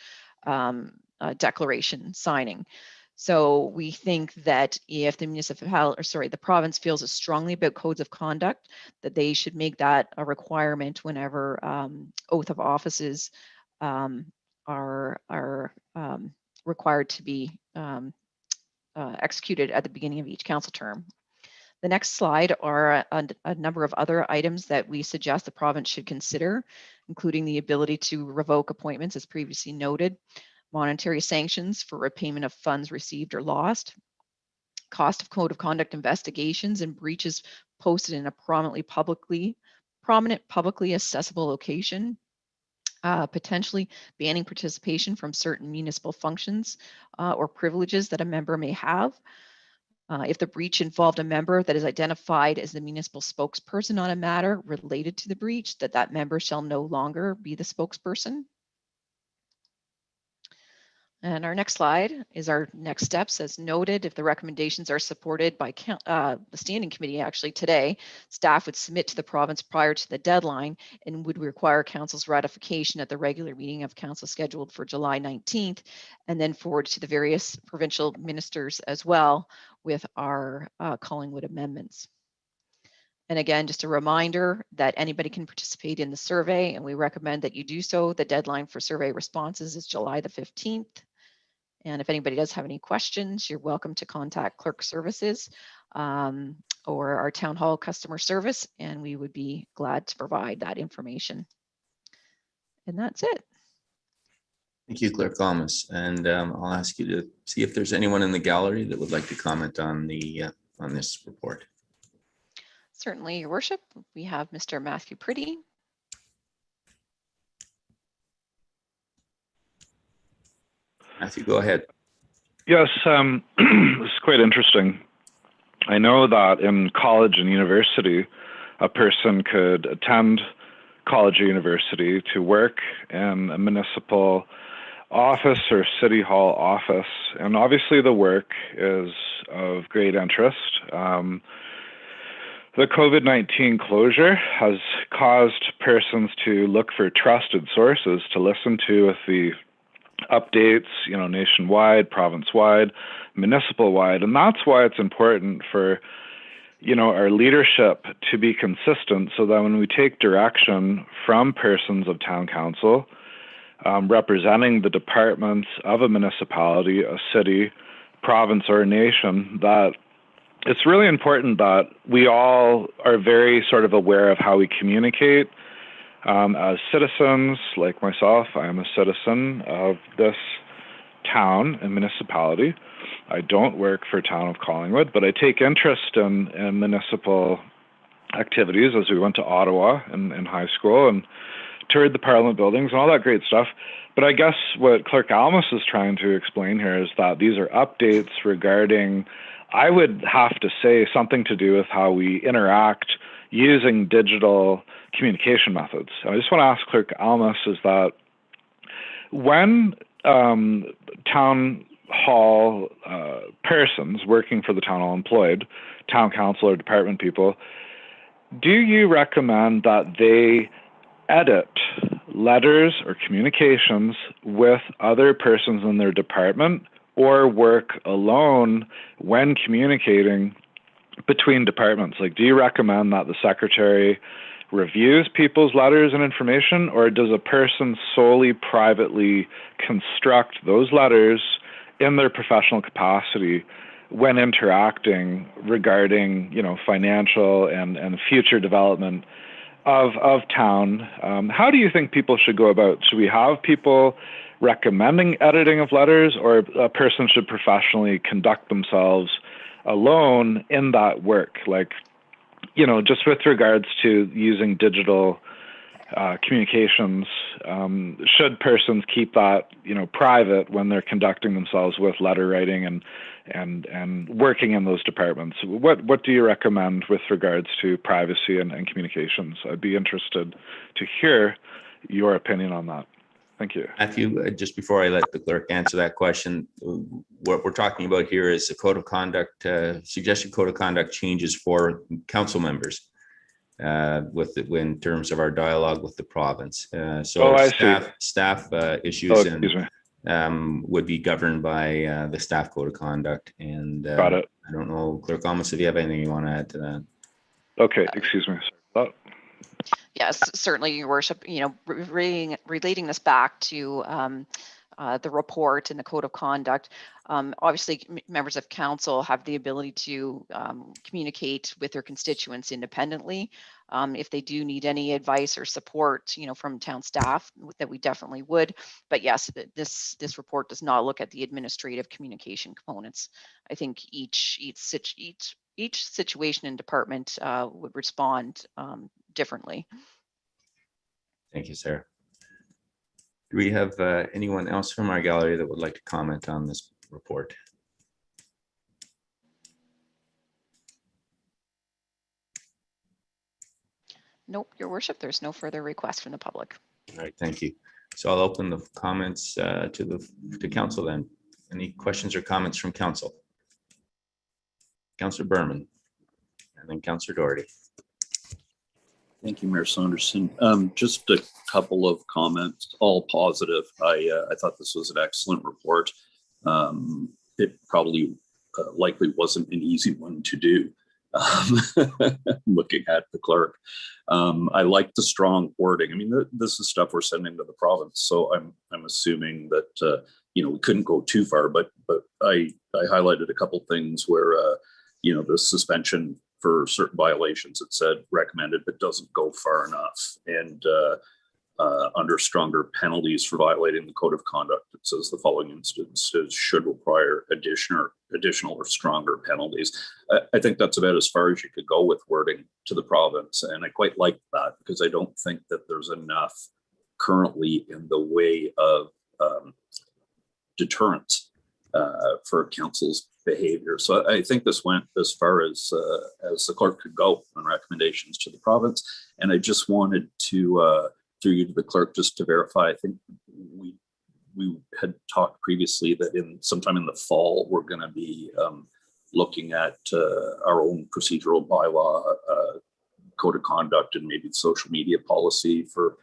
declaration signing. So we think that if the the province feels as strongly about codes of conduct, that they should make that a requirement whenever oath of offices are required to be executed at the beginning of each council term. The next slide are a number of other items that we suggest the province should consider, including the ability to revoke appointments as previously noted, monetary sanctions for repayment of funds received or lost, cost of code of conduct investigations and breaches posted in a prominent publicly accessible location, potentially banning participation from certain municipal functions or privileges that a member may have. If the breach involved a member that is identified as the municipal spokesperson on a matter related to the breach, that member shall no longer be the spokesperson. And our next slide is our next steps. As noted, if the recommendations are supported by the standing committee actually today, staff would submit to the province prior to the deadline and would require council's ratification at the regular meeting of council scheduled for July 19th, and then forward to the various provincial ministers as well with our Collingwood amendments. And again, just a reminder that anybody can participate in the survey, and we recommend that you do so. The deadline for survey responses is July the 15th. And if anybody does have any questions, you're welcome to contact Clerk Services or our Town Hall customer service, and we would be glad to provide that information. And that's it. Thank you, Clerk Almas. And I'll ask you to see if there's anyone in the gallery that would like to comment on this report. Certainly, Your Worship. We have Mr. Matthew Pretty. Matthew, go ahead. Yes, this is quite interesting. I know that in college and university, a person could attend college or university to work in a municipal office or city hall office, and obviously the work is of great interest. The COVID-19 closure has caused persons to look for trusted sources to listen to with the updates, nationwide, province-wide, municipal-wide, and that's why it's important for, our leadership to be consistent so that when we take direction from persons of town council, representing the departments of a municipality, a city, province, or a nation, that it's really important that we all are very sort of aware of how we communicate. As citizens, like myself, I am a citizen of this town and municipality. I don't work for town of Collingwood, but I take interest in municipal activities as we went to Ottawa in high school and toured the Parliament buildings and all that great stuff. But I guess what Clerk Almas is trying to explain here is that these are updates regarding, I would have to say, something to do with how we interact using digital communication methods. I just want to ask Clerk Almas is that when town hall persons working for the town hall employed, town council or department people, do you recommend that they edit letters or communications with other persons in their department or work alone when communicating between departments? Like, do you recommend that the secretary reviews people's letters and information, or does a person solely privately construct those letters in their professional capacity when interacting regarding, financial and future development of town? How do you think people should go about? Should we have people recommending editing of letters, or a person should professionally conduct themselves alone in that work? Like, just with regards to using digital communications, should persons keep that, private when they're conducting themselves with letter writing and working in those departments? What do you recommend with regards to privacy and communications? I'd be interested to hear your opinion on that. Thank you. Matthew, just before I let the clerk answer that question, what we're talking about here is the code of conduct, suggested code of conduct changes for council members in terms of our dialogue with the province. Staff issues would be governed by the staff code of conduct. And Got it. I don't know, Clerk Almas, if you have anything you want to add to that. Okay, excuse me. Sorry. Yes, certainly, Your Worship. Relating this back to the report and the code of conduct, obviously members of council have the ability to communicate with their constituents independently. If they do need any advice or support, from town staff, that we definitely would. But yes, this report does not look at the administrative communication components. I think each situation and department would respond differently. Thank you, Sarah. Do we have anyone else from our gallery that would like to comment on this report? Nope, Your Worship, there's no further requests from the public. All right, thank you. So I'll open the comments to council then. Any questions or comments from council? Councillor Berman, and then Councillor Doherty. Thank you, Mayor Saunderson. Just a couple of comments, all positive. I thought this was an excellent report. It probably likely wasn't an easy one to do. Looking at the clerk, I like the strong wording. I mean, this is stuff we're sending to the province, so I'm assuming that we couldn't go too far. But I highlighted a couple things where the suspension for certain violations, it said recommended, but doesn't go far enough. And under stronger penalties for violating the code of conduct, it says the following instances should require additional or stronger penalties. I think that's about as far as you could go with wording to the province. And I quite like that because I don't think that there's enough currently in the way of deterrence for council's behavior. So I think this went as far as the clerk could go on recommendations to the province. And I just wanted to, through you to the clerk, just to verify, I think we had talked previously that sometime in the fall, we're going to be looking at our own procedural bylaw, code of conduct, and maybe social media policy for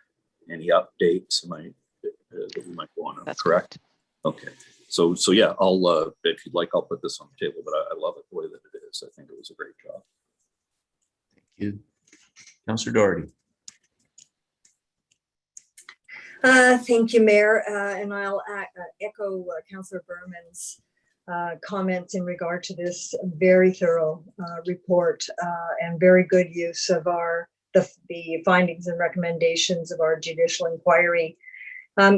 any updates that we might want to. That's correct. Okay. So yeah, I'll if you'd like, I'll put this on the table, but I love it the way that it is. I think it was a great job. Thank you. Councillor Doherty. Thank you, Mayor, and I'll echo Councillor Berman's comments in regard to this very thorough report and very good use of the findings and recommendations of our judicial inquiry.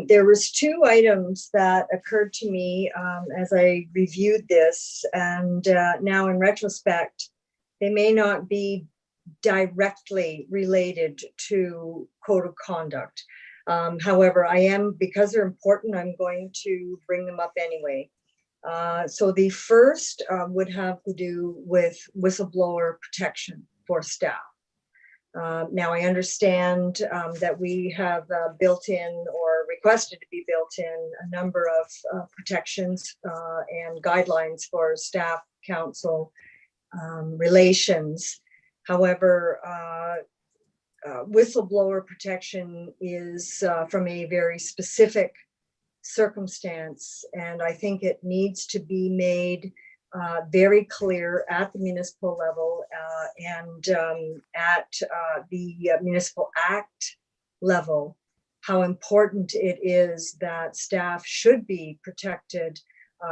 There was two items that occurred to me as I reviewed this, and now in retrospect, they may not be directly related to code of conduct. However, because they're important, I'm going to bring them up anyway. So the first would have to do with whistleblower protection for staff. Now, I understand that we have built in or requested to be built in a number of protections and guidelines for staff council relations. However, whistleblower protection is from a very specific circumstance, and I think it needs to be made very clear at the municipal level and at the Municipal Act level how important it is that staff should be protected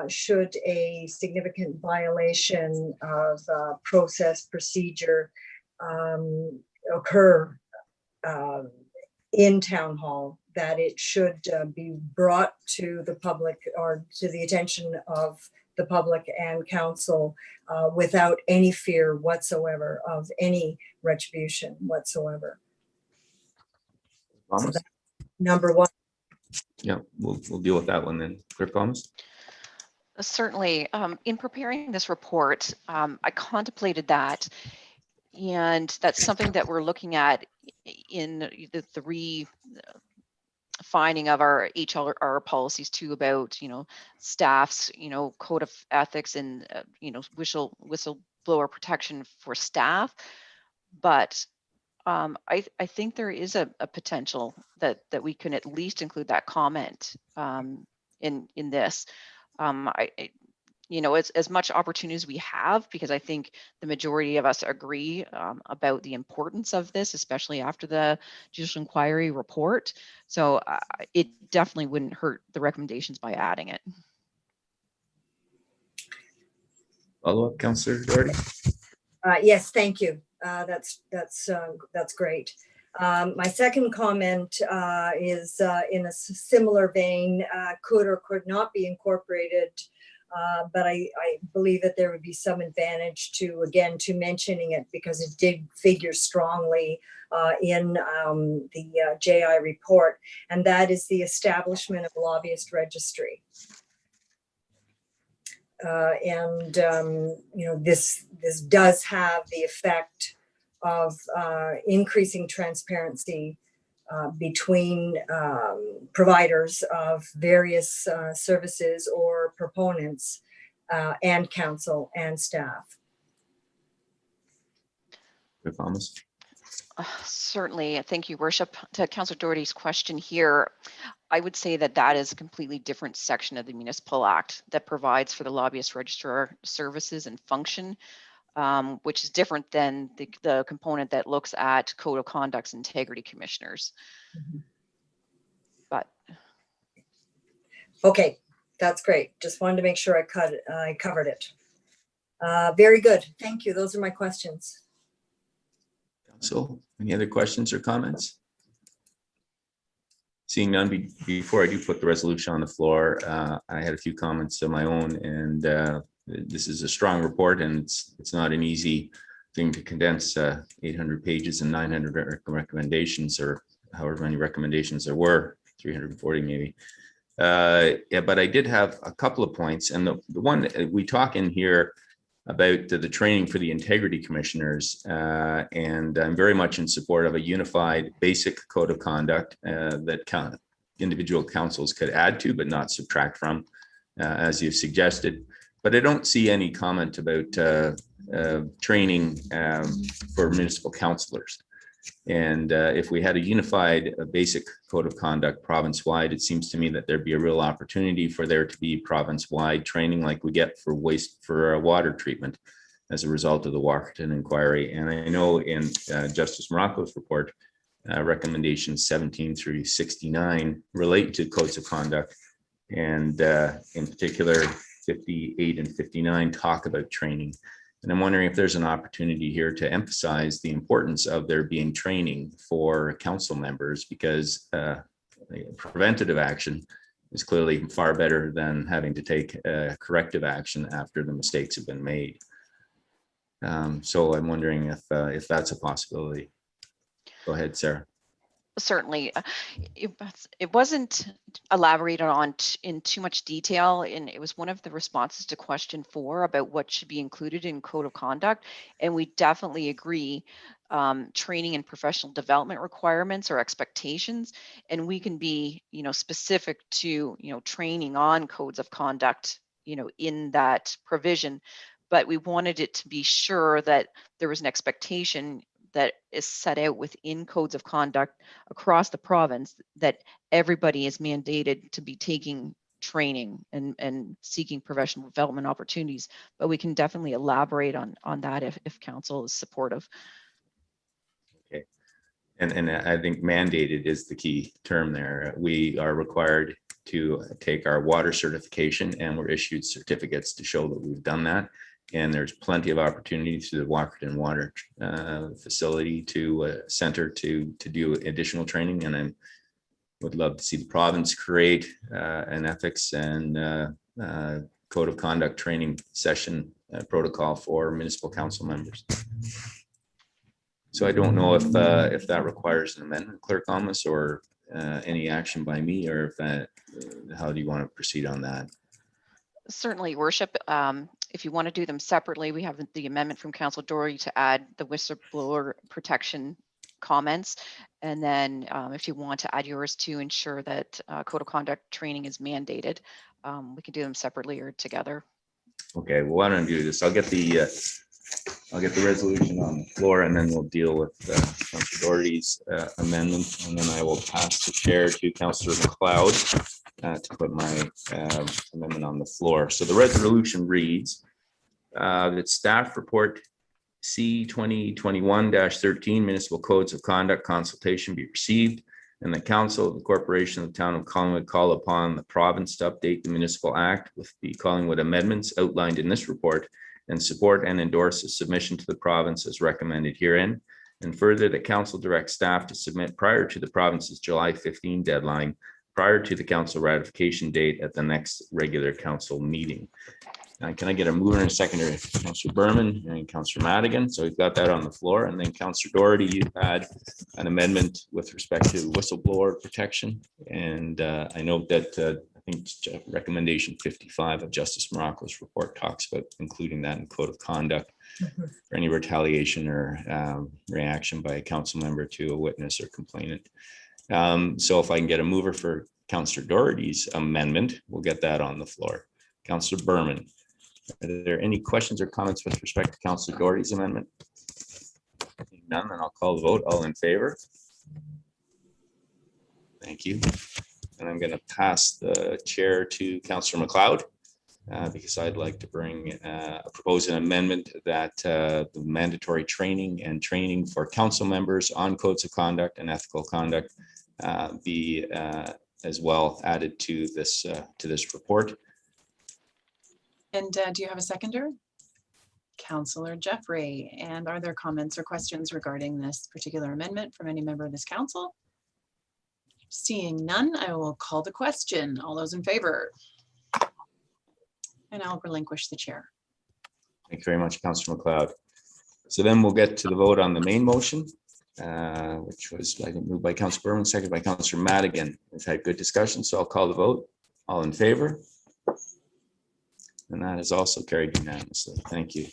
should a significant violation of process procedure occur in town hall, that it should be brought to the public or to the attention of the public and council without any fear whatsoever of any retribution whatsoever. So that's number one. Yeah, we'll deal with that one then. Clerk Thomas. Certainly. In preparing this report, I contemplated that, and that's something that we're looking at in the refining of our HR policies too, about staff's code of ethics and whistleblower protection for staff. But I think there is a potential that we can at least include that comment in this. As much opportunity as we have, because I think the majority of us agree about the importance of this, especially after the judicial inquiry report. So it definitely wouldn't hurt the recommendations by adding it. Follow-up, Councillor Doherty. Yes, thank you. That's great. My second comment is in a similar vein, could or could not be incorporated, but I believe that there would be some advantage to mentioning it, because it did figure strongly in the JI report, and that is the establishment of a lobbyist registry. This does have the effect of increasing transparency between providers of various services or proponents and council and staff. Thomas. Certainly. Thank you, Worship. To Councillor Doherty's question here, I would say that that is a completely different section of the Municipal Act that provides for the lobbyist registrar services and function, which is different than the component that looks at Code of Conduct's integrity commissioners. But okay, that's great. Just wanted to make sure I covered it. Very good. Thank you. Those are my questions. So, any other questions or comments? Seeing none, before I do put the resolution on the floor, I had a few comments of my own, and this is a strong report, and it's not an easy thing to condense 800 pages and 900 recommendations, or however many recommendations there were, 340 maybe. Yeah, but I did have a couple of points, and the one we talk in here about the training for the integrity commissioners, and I'm very much in support of a unified basic code of conduct that individual councils could add to but not subtract from, as you've suggested. But I don't see any comment about training for municipal councillors. And if we had a unified basic code of conduct province-wide, it seems to me that there'd be a real opportunity for there to be province-wide training like we get for water treatment as a result of the Walkerton inquiry. And I know in Justice Morocco's report, recommendations 17 through 69 relate to codes of conduct. And in particular, 58 and 59 talk about training. And I'm wondering if there's an opportunity here to emphasize the importance of there being training for council members, because preventative action is clearly far better than having to take corrective action after the mistakes have been made. So I'm wondering if that's a possibility. Go ahead, Sarah. Certainly, it wasn't elaborated on in too much detail, and it was one of the responses to question 4 about what should be included in code of conduct. And we definitely agree, training and professional development requirements or expectations, and we can be, specific to, training on codes of conduct, in that provision. But we wanted it to be sure that there was an expectation that is set out within codes of conduct across the province that everybody is mandated to be taking training and seeking professional development opportunities. But we can definitely elaborate on that if council is supportive. Okay. And I think mandated is the key term there. We are required to take our water certification, and we're issued certificates to show that we've done that. And there's plenty of opportunities through the Walkerton Water Facility Center to do additional training. And I would love to see the province create an ethics and code of conduct training session protocol for municipal council members. So I don't know if that requires an amendment, Clerk Almus, or any action by me, or if that, how do you want to proceed on that? Certainly, Worship. If you want to do them separately, we have the amendment from Councillor Doherty to add the whistleblower protection comments. And then if you want to add yours to ensure that code of conduct training is mandated, we can do them separately or together. Okay, well, why don't I do this? I'll get the resolution on the floor, and then we'll deal with Councillor Doherty's amendment, and then I will pass the chair to Councillor McLeod to put my amendment on the floor. So the resolution reads that staff report C 2021-13 Municipal Codes of Conduct consultation be received, and the Council of the Corporation of the Town of Collingwood call upon the province to update the Municipal Act with the Collingwood amendments outlined in this report, and support and endorse a submission to the province as recommended herein. And further, the council directs staff to submit prior to the province's July 15 deadline, prior to the council ratification date at the next regular council meeting. Can I get a mover and a seconder? Councillor Berman and Councillor Madigan. So we've got that on the floor. And then Councillor Doherty, you had an amendment with respect to whistleblower protection. And I note that I think recommendation 55 of Justice Morocco's report talks about including that in code of conduct for any retaliation or reaction by a council member to a witness or complainant. So if I can get a mover for Councillor Doherty's amendment, we'll get that on the floor. Councillor Berman, are there any questions or comments with respect to Councillor Doherty's amendment? None, then I'll call the vote. All in favor? Thank you. And I'm going to pass the chair to Councillor McLeod because I'd like to propose an amendment that the mandatory training for council members on codes of conduct and ethical conduct be as well added to this report. And do you have a seconder? Councillor Jeffrey. And are there comments or questions regarding this particular amendment from any member of this council? Seeing none, I will call the question. All those in favor? And I'll relinquish the chair. Thank you very much, Councillor McLeod. So then we'll get to the vote on the main motion, which was, I think, moved by Councillor Berman, seconded by Councillor Madigan. We've had good discussion, so I'll call the vote. All in favor? And that is also carried unanimously. Thank you.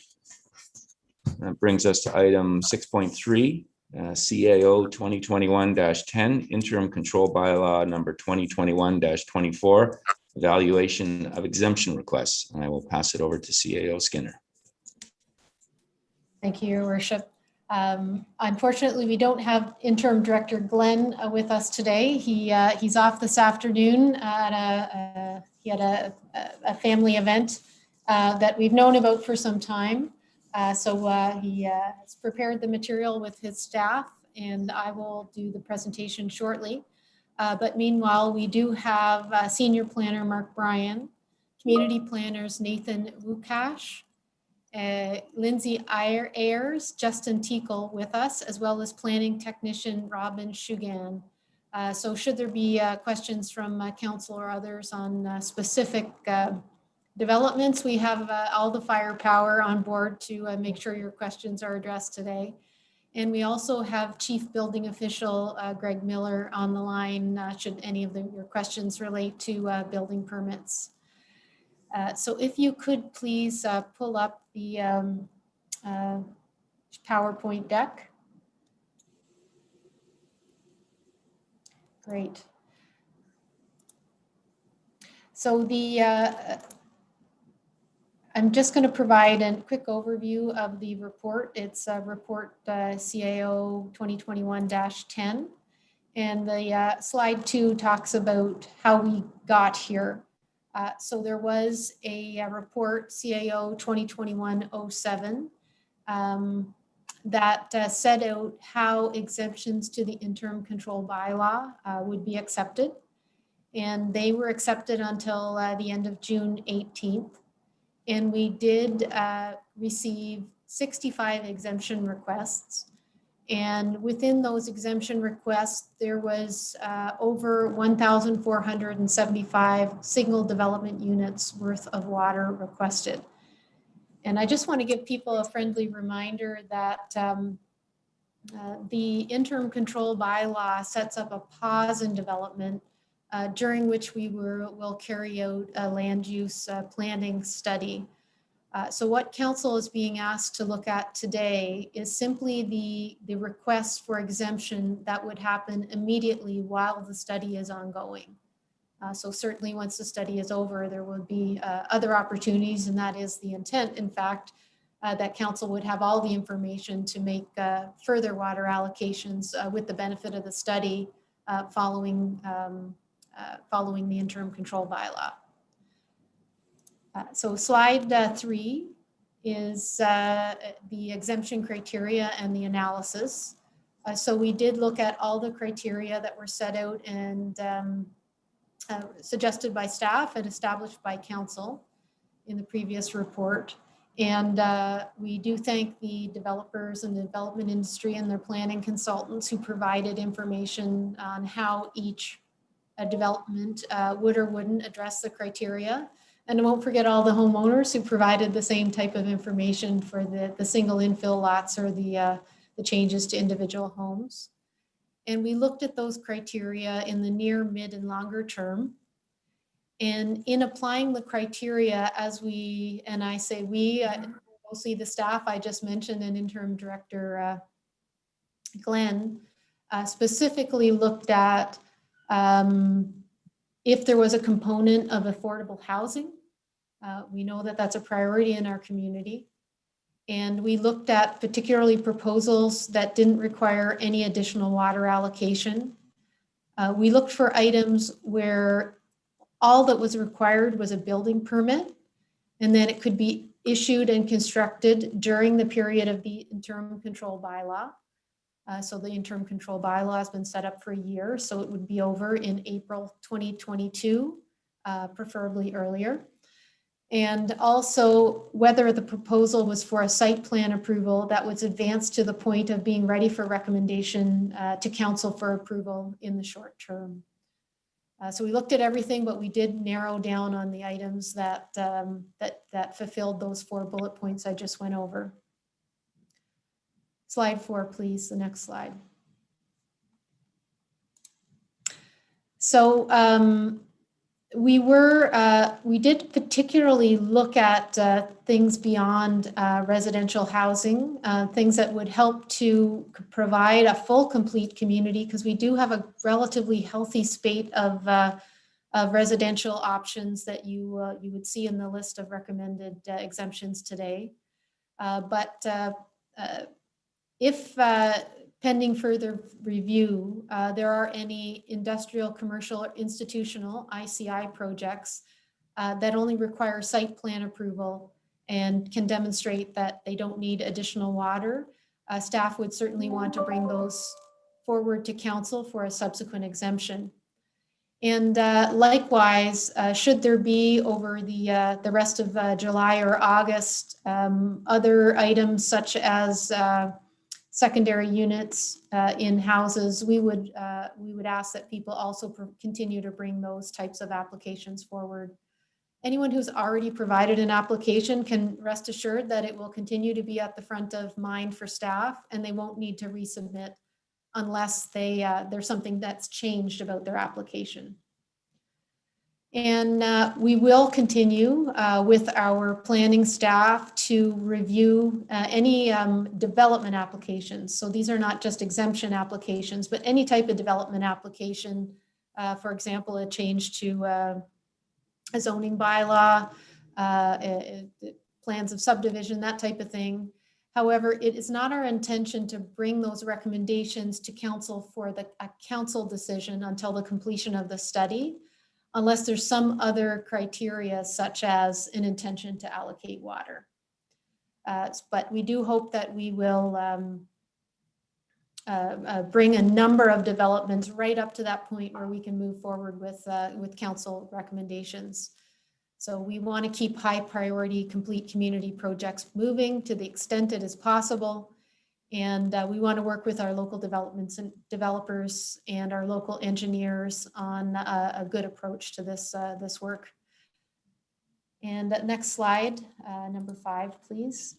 That brings us to item 6.3, CAO 2021-10, Interim Control Bylaw number 2021-24, Evaluation of Exemption Requests. And I will pass it over to CAO Skinner. Thank you, Your Worship. Unfortunately, we don't have Interim Director Glenn with us today. He's off this afternoon at he had a family event that we've known about for some time. So he has prepared the material with his staff, and I will do the presentation shortly. But meanwhile, we do have Senior Planner Mark Bryan, Community Planners Nathan Wukash, Lindsay Ayers, Justin Teakle with us, as well as Planning Technician Robin Shugan. So should there be questions from council or others on specific developments, we have all the firepower on board to make sure your questions are addressed today. And we also have Chief Building Official Greg Miller on the line should any of your questions relate to building permits. So if you could please pull up the PowerPoint deck. Great. So I'm just going to provide a quick overview of the report. It's report CAO 2021-10. And the slide 2 talks about how we got here. So there was a report CAO 2021-07 that set out how exemptions to the interim control bylaw would be accepted. And they were accepted until the end of June 18th. And we did receive 65 exemption requests. And within those exemption requests, there was over 1,475 single development units worth of water requested. And I just want to give people a friendly reminder that the interim control bylaw sets up a pause in development during which we will carry out a land use planning study. So what council is being asked to look at today is simply the request for exemption that would happen immediately while the study is ongoing. So certainly once the study is over, there will be other opportunities, and that is the intent, in fact, that council would have all the information to make further water allocations with the benefit of the study following the interim control bylaw. So slide 3 is the exemption criteria and the analysis. So we did look at all the criteria that were set out and suggested by staff and established by council in the previous report. And we do thank the developers and the development industry and their planning consultants who provided information on how each development would or wouldn't address the criteria. And I won't forget all the homeowners who provided the same type of information for the single infill lots or the changes to individual homes. And we looked at those criteria in the near, mid, and longer term. And in applying the criteria, as we, and I say we, mostly the staff I just mentioned and interim director Glenn, specifically looked at if there was a component of affordable housing. We know that that's a priority in our community. And we looked at particularly proposals that didn't require any additional water allocation. We looked for items where all that was required was a building permit, and then it could be issued and constructed during the period of the interim control bylaw. So the interim control bylaw has been set up for a year, so it would be over in April 2022, preferably earlier. And also whether the proposal was for a site plan approval that was advanced to the point of being ready for recommendation to council for approval in the short term. So we looked at everything, but we did narrow down on the items that, that fulfilled those 4 bullet points I just went over. Slide 4, please, the next slide. So we did particularly look at things beyond residential housing, things that would help to provide a full, complete community, because we do have a relatively healthy spate of residential options that you would see in the list of recommended exemptions today. But if pending further review, there are any industrial, commercial, or institutional ICI projects that only require site plan approval and can demonstrate that they don't need additional water, staff would certainly want to bring those forward to council for a subsequent exemption. And likewise, should there be over the rest of July or August, other items such as secondary units in houses, we would ask that people also continue to bring those types of applications forward. Anyone who's already provided an application can rest assured that it will continue to be at the front of mind for staff, and they won't need to resubmit unless there's something that's changed about their application. And we will continue with our planning staff to review any development applications. So these are not just exemption applications, but any type of development application, for example, a change to a zoning bylaw, plans of subdivision, that type of thing. However, it is not our intention to bring those recommendations to council for a council decision until the completion of the study, unless there's some other criteria such as an intention to allocate water. But we do hope that we will bring a number of developments right up to that point where we can move forward with council recommendations. So we want to keep high priority complete community projects moving to the extent it is possible. And we want to work with our local developments and developers and our local engineers on a good approach to this, this work. And next slide, number 5, please.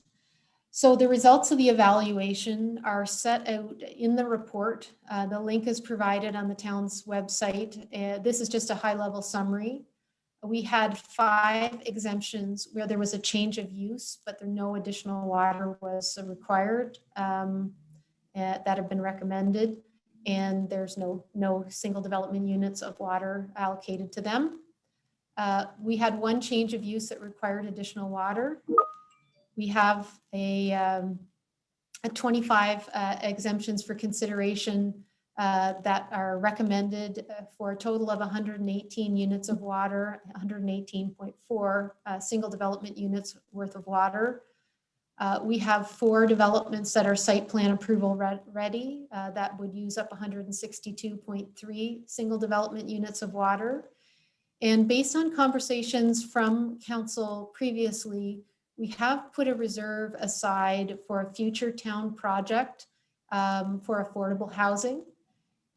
So the results of the evaluation are set out in the report. The link is provided on the town's website. This is just a high-level summary. We had 5 exemptions where there was a change of use, but no additional water was required that have been recommended. And there's no single development units of water allocated to them. We had 1 change of use that required additional water. We have a 25 exemptions for consideration that are recommended for a total of 118 units of water, 118.4 single development units worth of water. We have 4 developments that are site plan approval ready that would use up 162.3 single development units of water. And based on conversations from council previously, we have put a reserve aside for a future town project for affordable housing.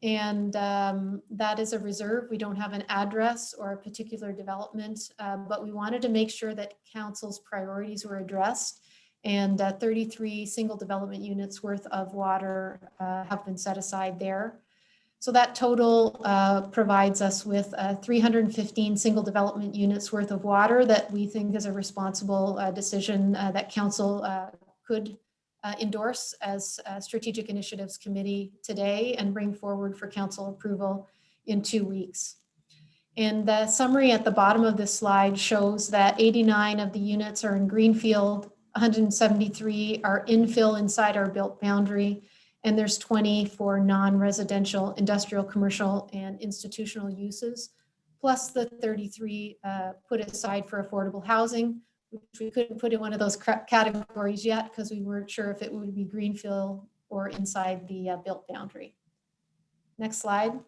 And that is a reserve. We don't have an address or a particular development, but we wanted to make sure that council's priorities were addressed, and 33 single development units worth of water have been set aside there. So that total provides us with 315 single development units worth of water that we think is a responsible decision that council could endorse as a Strategic Initiatives Committee today and bring forward for council approval in 2 weeks. And the summary at the bottom of this slide shows that 89 of the units are in greenfield, 173 are infill inside our built boundary, and there's 20 for non-residential, industrial, commercial, and institutional uses, plus the 33 put aside for affordable housing, which we couldn't put in one of those categories yet because we weren't sure if it would be greenfield or inside the built boundary. Next slide.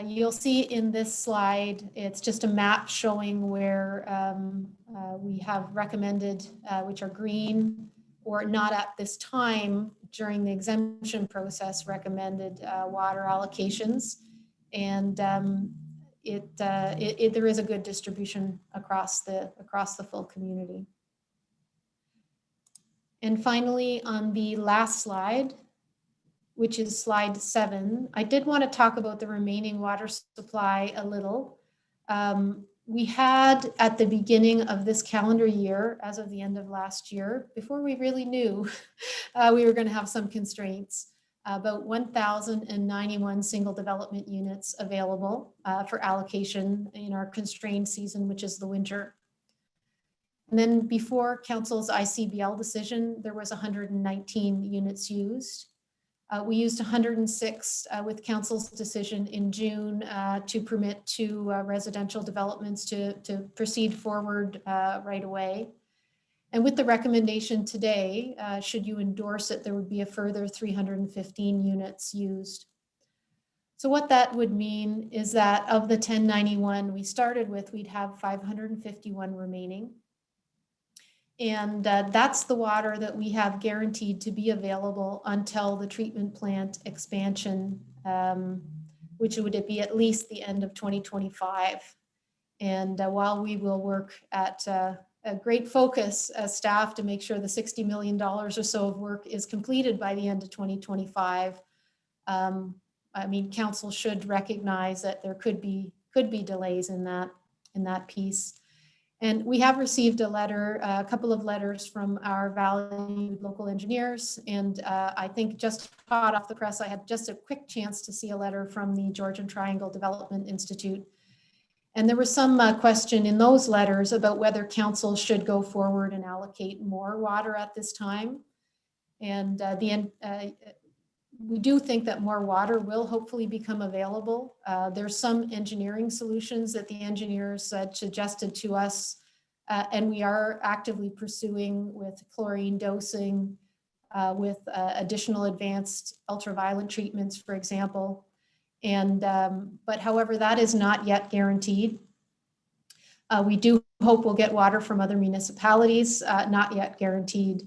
You'll see in this slide, it's just a map showing where we have recommended, which are green or not at this time during the exemption process, recommended water allocations. And there is a good distribution across the full community. And finally, on the last slide, which is slide 7, I did want to talk about the remaining water supply a little. We had at the beginning of this calendar year, as of the end of last year, before we really knew we were going to have some constraints, about 1,091 single development units available for allocation in our constrained season, which is the winter. And then before council's ICBL decision, there was 119 units used. We used 106 with council's decision in June to permit 2 residential developments to proceed forward right away. And with the recommendation today, should you endorse it, there would be a further 315 units used. So what that would mean is that of the 1091 we started with, we'd have 551 remaining. And that's the water that we have guaranteed to be available until the treatment plant expansion, which would be at least the end of 2025. And while we will work at a great focus as staff to make sure the $60 million or so of work is completed by the end of 2025, I mean, council should recognize that there could be delays in that piece. And we have received a couple of letters from our valued local engineers. And I think just hot off the press, I had just a quick chance to see a letter from the Georgian Triangle Development Institute. And there was some question in those letters about whether council should go forward and allocate more water at this time. And we do think that more water will hopefully become available. There's some engineering solutions that the engineers suggested to us, and we are actively pursuing with chlorine dosing, with additional advanced ultraviolet treatments, for example. And but however, that is not yet guaranteed. We do hope we'll get water from other municipalities, not yet guaranteed.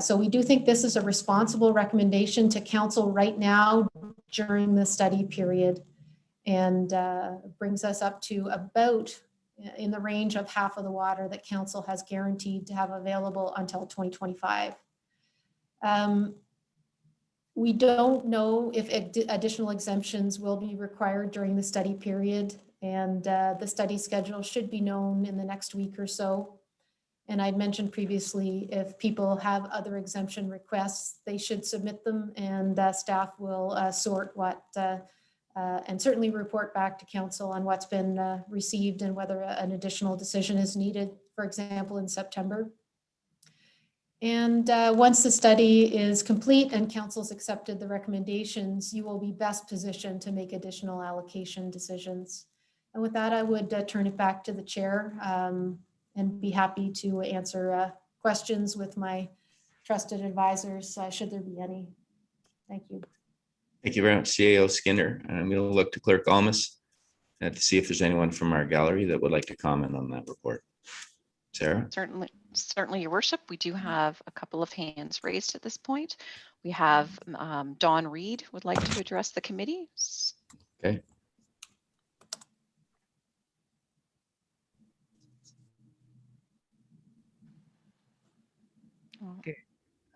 So we do think this is a responsible recommendation to council right now during the study period, and brings us up to about in the range of half of the water that council has guaranteed to have available until 2025. We don't know if additional exemptions will be required during the study period, and the study schedule should be known in the next week or so. And I'd mentioned previously, if people have other exemption requests, they should submit them, and staff will sort what and certainly report back to council on what's been received and whether an additional decision is needed, for example, in September. And once the study is complete and council's accepted the recommendations, you will be best positioned to make additional allocation decisions. And with that, I would turn it back to the chair. And be happy to answer questions with my trusted advisors, should there be any. Thank you. Thank you very much, CAO Skinner. I'm going to look to Clerk Almas to see if there's anyone from our gallery that would like to comment on that report. Sarah? Certainly, Your Worship. We do have a couple of hands raised at this point. We have Dawn Reed would like to address the committee. Okay. Okay,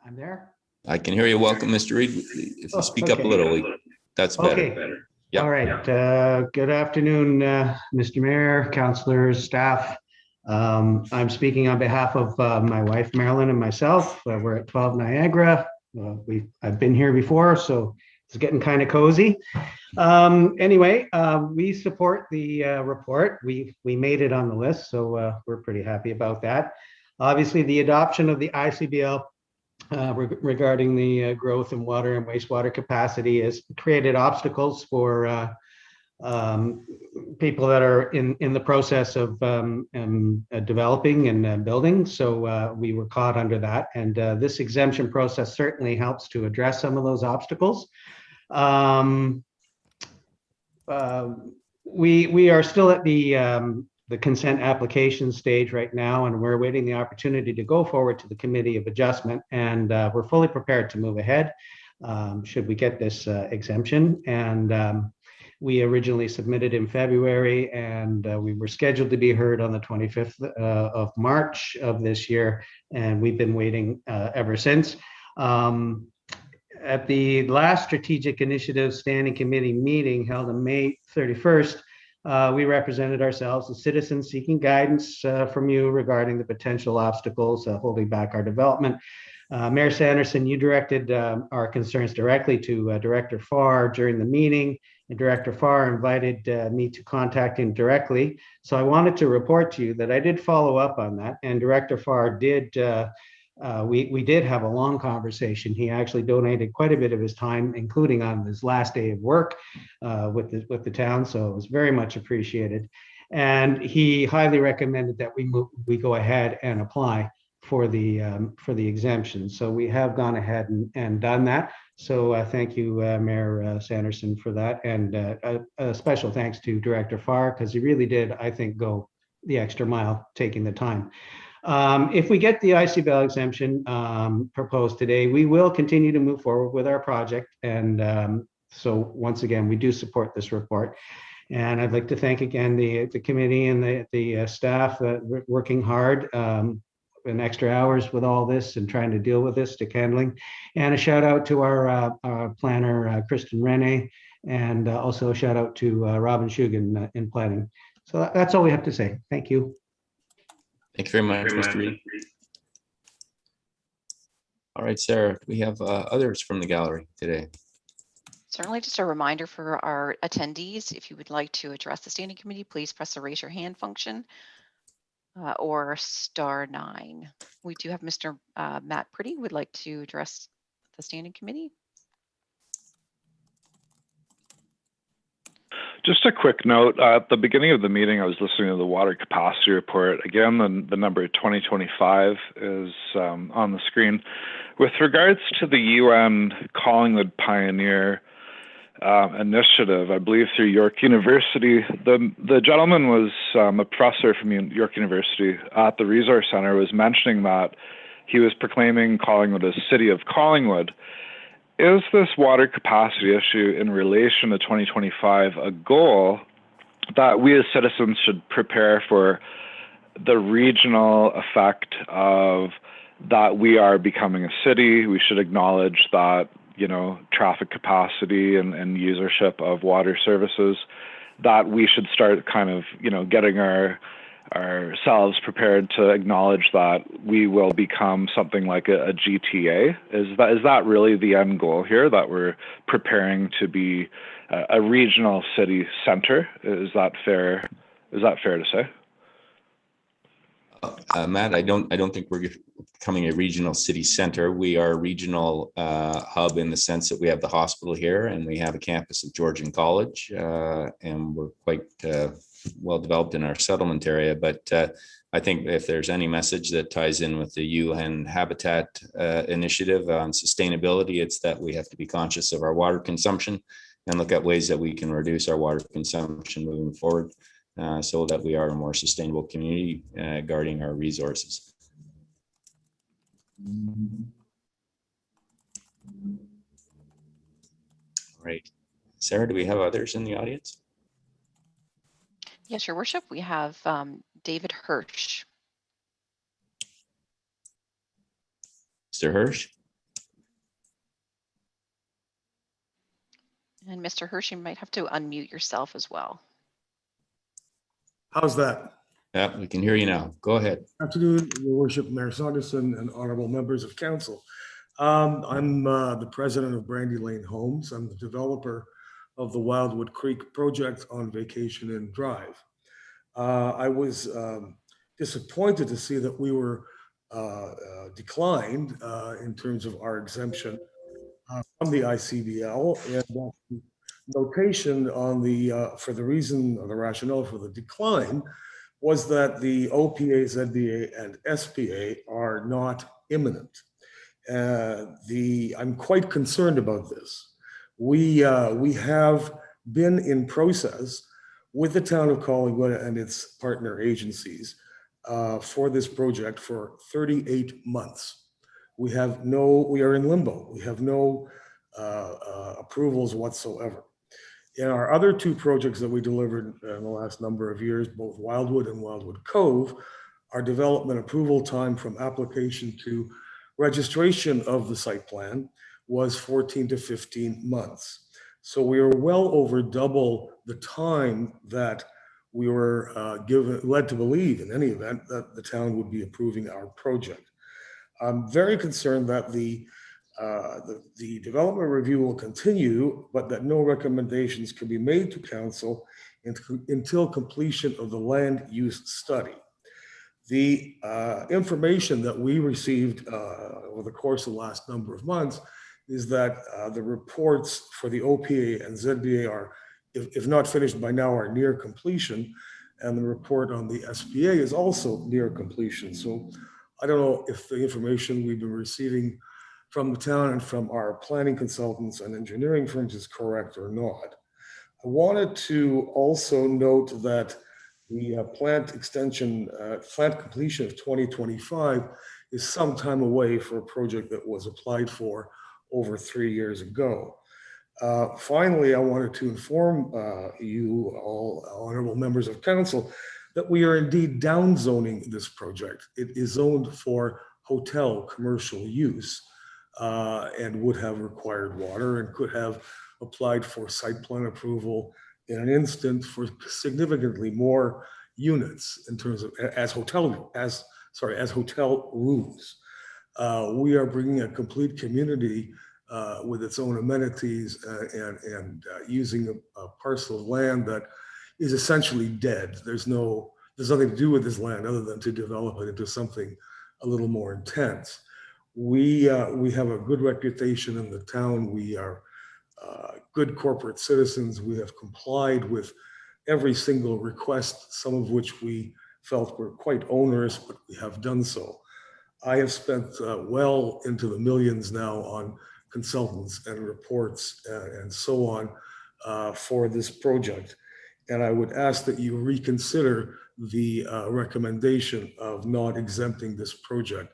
I'm there. I can hear you. Welcome, Mr. Reed. If you speak up a little, that's better. Okay. Yep. All right. Good afternoon, Mr. Mayor, councilors, staff. I'm speaking on behalf of my wife, Marilyn, and myself. We're at 12 Niagara. I've been here before, so it's getting kind of cozy. Anyway, we support the report. We made it on the list, so we're pretty happy about that. Obviously, the adoption of the ICBL regarding the growth in water and wastewater capacity has created obstacles for people that are in the process of developing and building. So we were caught under that. And this exemption process certainly helps to address some of those obstacles. We are still at the consent application stage right now, and we're awaiting the opportunity to go forward to the Committee of Adjustment, and we're fully prepared to move ahead should we get this exemption. And we originally submitted in February, and we were scheduled to be heard on the 25th of March of this year, and we've been waiting ever since. At the last Strategic Initiative Standing Committee meeting held on May 31st, we represented ourselves as citizens seeking guidance from you regarding the potential obstacles holding back our development. Mayor Sanderson, you directed our concerns directly to Director Farr during the meeting, and Director Farr invited me to contact him directly. So I wanted to report to you that I did follow up on that, and Director Farr did we did have a long conversation. He actually donated quite a bit of his time, including on his last day of work with the town. So it was very much appreciated. And he highly recommended that we go ahead and apply for the exemption. So we have gone ahead and done that. So thank you, Mayor Sanderson, for that. And a special thanks to Director Farr, because he really did, I think, go the extra mile, taking the time. If we get the ICBL exemption proposed today, we will continue to move forward with our project. And so once again, we do support this report. And I'd like to thank again the committee and the staff working hard and extra hours with all this and trying to deal with this, stick handling. And a shout out to our planner, Kristen Rene, and also a shout out to Robin Shugan in planning. So that's all we have to say. Thank you. Thank you very much, Mr. Reed. All right, Sarah, we have others from the gallery today. Certainly, just a reminder for our attendees, if you would like to address the standing committee, please press the raise your hand function or *9. We do have Mr. Matt Pretty would like to address the standing committee. Just a quick note, at the beginning of the meeting, I was listening to the water capacity report. Again, the number 2025 is on the screen. With regards to the UN Collingwood Pioneer initiative, I believe through York University, the gentleman was a professor from York University at the Resource Center, was mentioning that he was proclaiming Collingwood as City of Collingwood. Is this water capacity issue in relation to 2025 a goal that we as citizens should prepare for the regional effect of that we are becoming a city? We should acknowledge that, you know, traffic capacity and usership of water services, that we should start kind of, you know, getting ourselves prepared to acknowledge that we will become something like a GTA. Is that really the end goal here, that we're preparing to be a regional city center? Is that fair to say? Matt, I don't think we're becoming a regional city center. We are a regional hub in the sense that we have the hospital here and we have a campus at Georgian College, and we're quite well developed in our settlement area. But I think if there's any message that ties in with the UN Habitat initiative on sustainability, it's that we have to be conscious of our water consumption and look at ways that we can reduce our water consumption moving forward, so that we are a more sustainable community guarding our resources. All right, Sarah, do we have others in the audience? Yes, Your Worship, we have David Hirsch. Mr. Hirsch? And Mr. Hirsch, you might have to unmute yourself as well. How's that? Yeah, we can hear you now. Go ahead. Afternoon, Your Worship, Mayor Saunderson, and honorable members of council. I'm the president of Brandy Lane Homes. I'm the developer of the Wildwood Creek project on Vacation Inn Drive. I was disappointed to see that we were declined in terms of our exemption from the ICBL, and the notation on the for the reason or the rationale for the decline was that the OPA, ZBA, and SPA are not imminent. I'm quite concerned about this. We have been in process with the town of Collingwood and its partner agencies for this project for 38 months. We are in limbo. We have no approvals whatsoever. In our other two projects that we delivered in the last number of years, both Wildwood and Wildwood Cove, our development approval time from application to registration of the site plan was 14 to 15 months. So we are well over double the time that we were led to believe, in any event, that the town would be approving our project. I'm very concerned that the development review will continue, but that no recommendations can be made to council until completion of the land use study. The information that we received over the course of the last number of months is that the reports for the OPA and ZBA are, if not finished by now, are near completion, and the report on the SPA is also near completion. So I don't know if the information we've been receiving from the town and from our planning consultants and engineering firms is correct or not. I wanted to also note that the plant extension, plant completion of 2025 is some time away for a project that was applied for over 3 years ago. Finally, I wanted to inform you all, honorable members of council, that we are indeed downzoning this project. It is zoned for hotel commercial use and would have required water and could have applied for site plan approval in an instant for significantly more units in terms of as hotel rooms. We are bringing a complete community with its own amenities and using a parcel of land that is essentially dead. There's nothing to do with this land other than to develop it into something a little more intense. We have a good reputation in the town. We are good corporate citizens. We have complied with every single request, some of which we felt were quite onerous, but we have done so. I have spent well into the millions now on consultants and reports and so on for this project. And I would ask that you reconsider the recommendation of not exempting this project.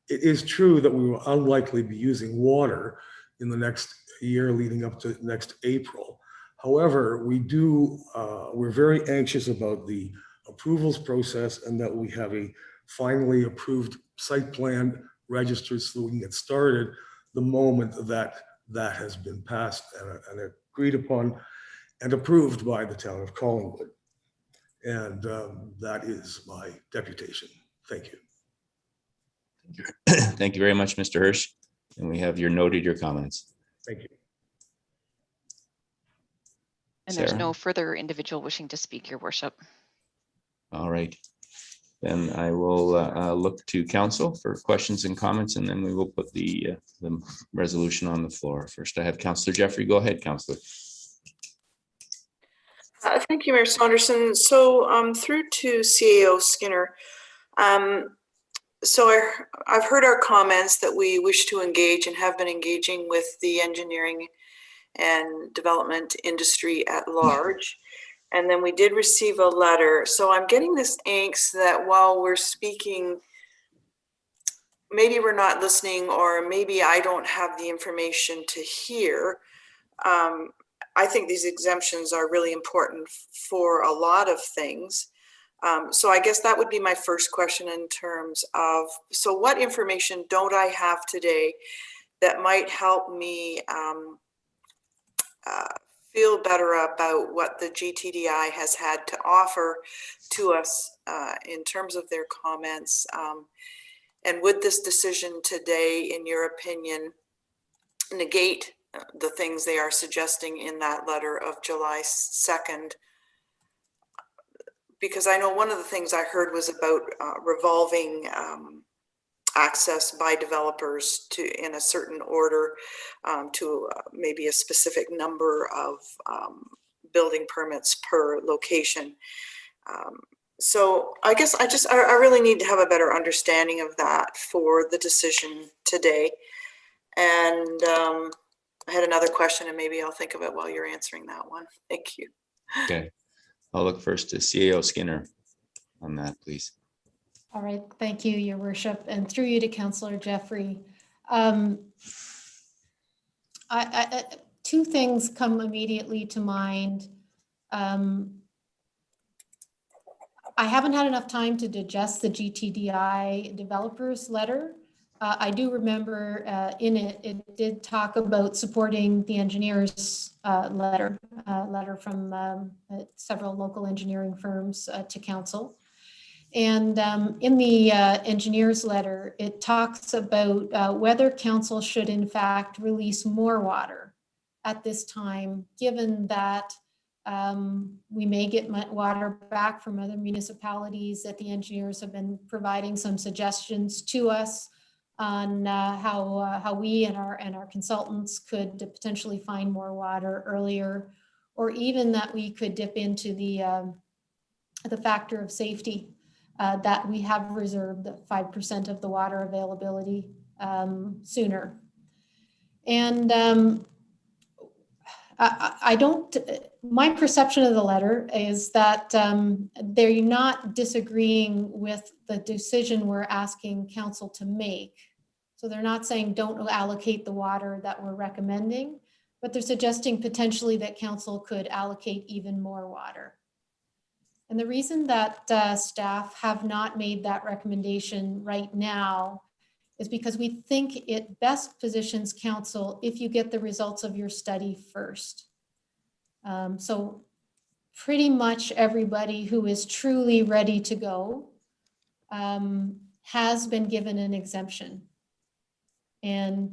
It is true that we will unlikely be using water in the next year leading up to next April. However, we're very anxious about the approvals process and that we have a finally approved site plan registered so we can get started the moment that that has been passed and agreed upon and approved by the town of Collingwood. And that is my deputation. Thank you. Thank you very much, Mr. Hirsch. And we have your comments. Thank you. And there's Sarah? no further individual wishing to speak, Your Worship. All right. Then I will look to council for questions and comments, and then we will put the resolution on the floor. First, I have Councillor Jeffrey. Go ahead, Councillor. Thank you, Mayor Saunderson. So through to CAO Skinner. So I've heard our comments that we wish to engage and have been engaging with the engineering and development industry at large. And then we did receive a letter. So I'm getting this angst that while we're speaking, maybe we're not listening, or maybe I don't have the information to hear. I think these exemptions are really important for a lot of things. So I guess that would be my first question in terms of, so what information don't I have today that might help me feel better about what the GTDI has had to offer to us in terms of their comments. And would this decision today, in your opinion, negate the things they are suggesting in that letter of July 2nd? Because I know one of the things I heard was about revolving access by developers to in a certain order to maybe a specific number of building permits per location. So I guess I really need to have a better understanding of that for the decision today. And I had another question, and maybe I'll think of it while you're answering that one. Thank you. Okay, I'll look first to CAO Skinner on that, please. All right, thank you, Your Worship, and through you to Councillor Jeffrey. Two things come immediately to mind. I haven't had enough time to digest the GTDI developers letter. I do remember in it did talk about supporting the engineers letter from several local engineering firms to council. And in the engineers letter, it talks about whether council should in fact release more water at this time, given that we may get water back from other municipalities, that the engineers have been providing some suggestions to us on how we and our consultants could potentially find more water earlier, or even that we could dip into the factor of safety, that we have reserved the 5% of the water availability sooner. And my perception of the letter is that they're not disagreeing with the decision we're asking council to make. So they're not saying don't allocate the water that we're recommending, but they're suggesting potentially that council could allocate even more water. And the reason that staff have not made that recommendation right now is because we think it best positions council if you get the results of your study first. So pretty much everybody who is truly ready to go has been given an exemption. And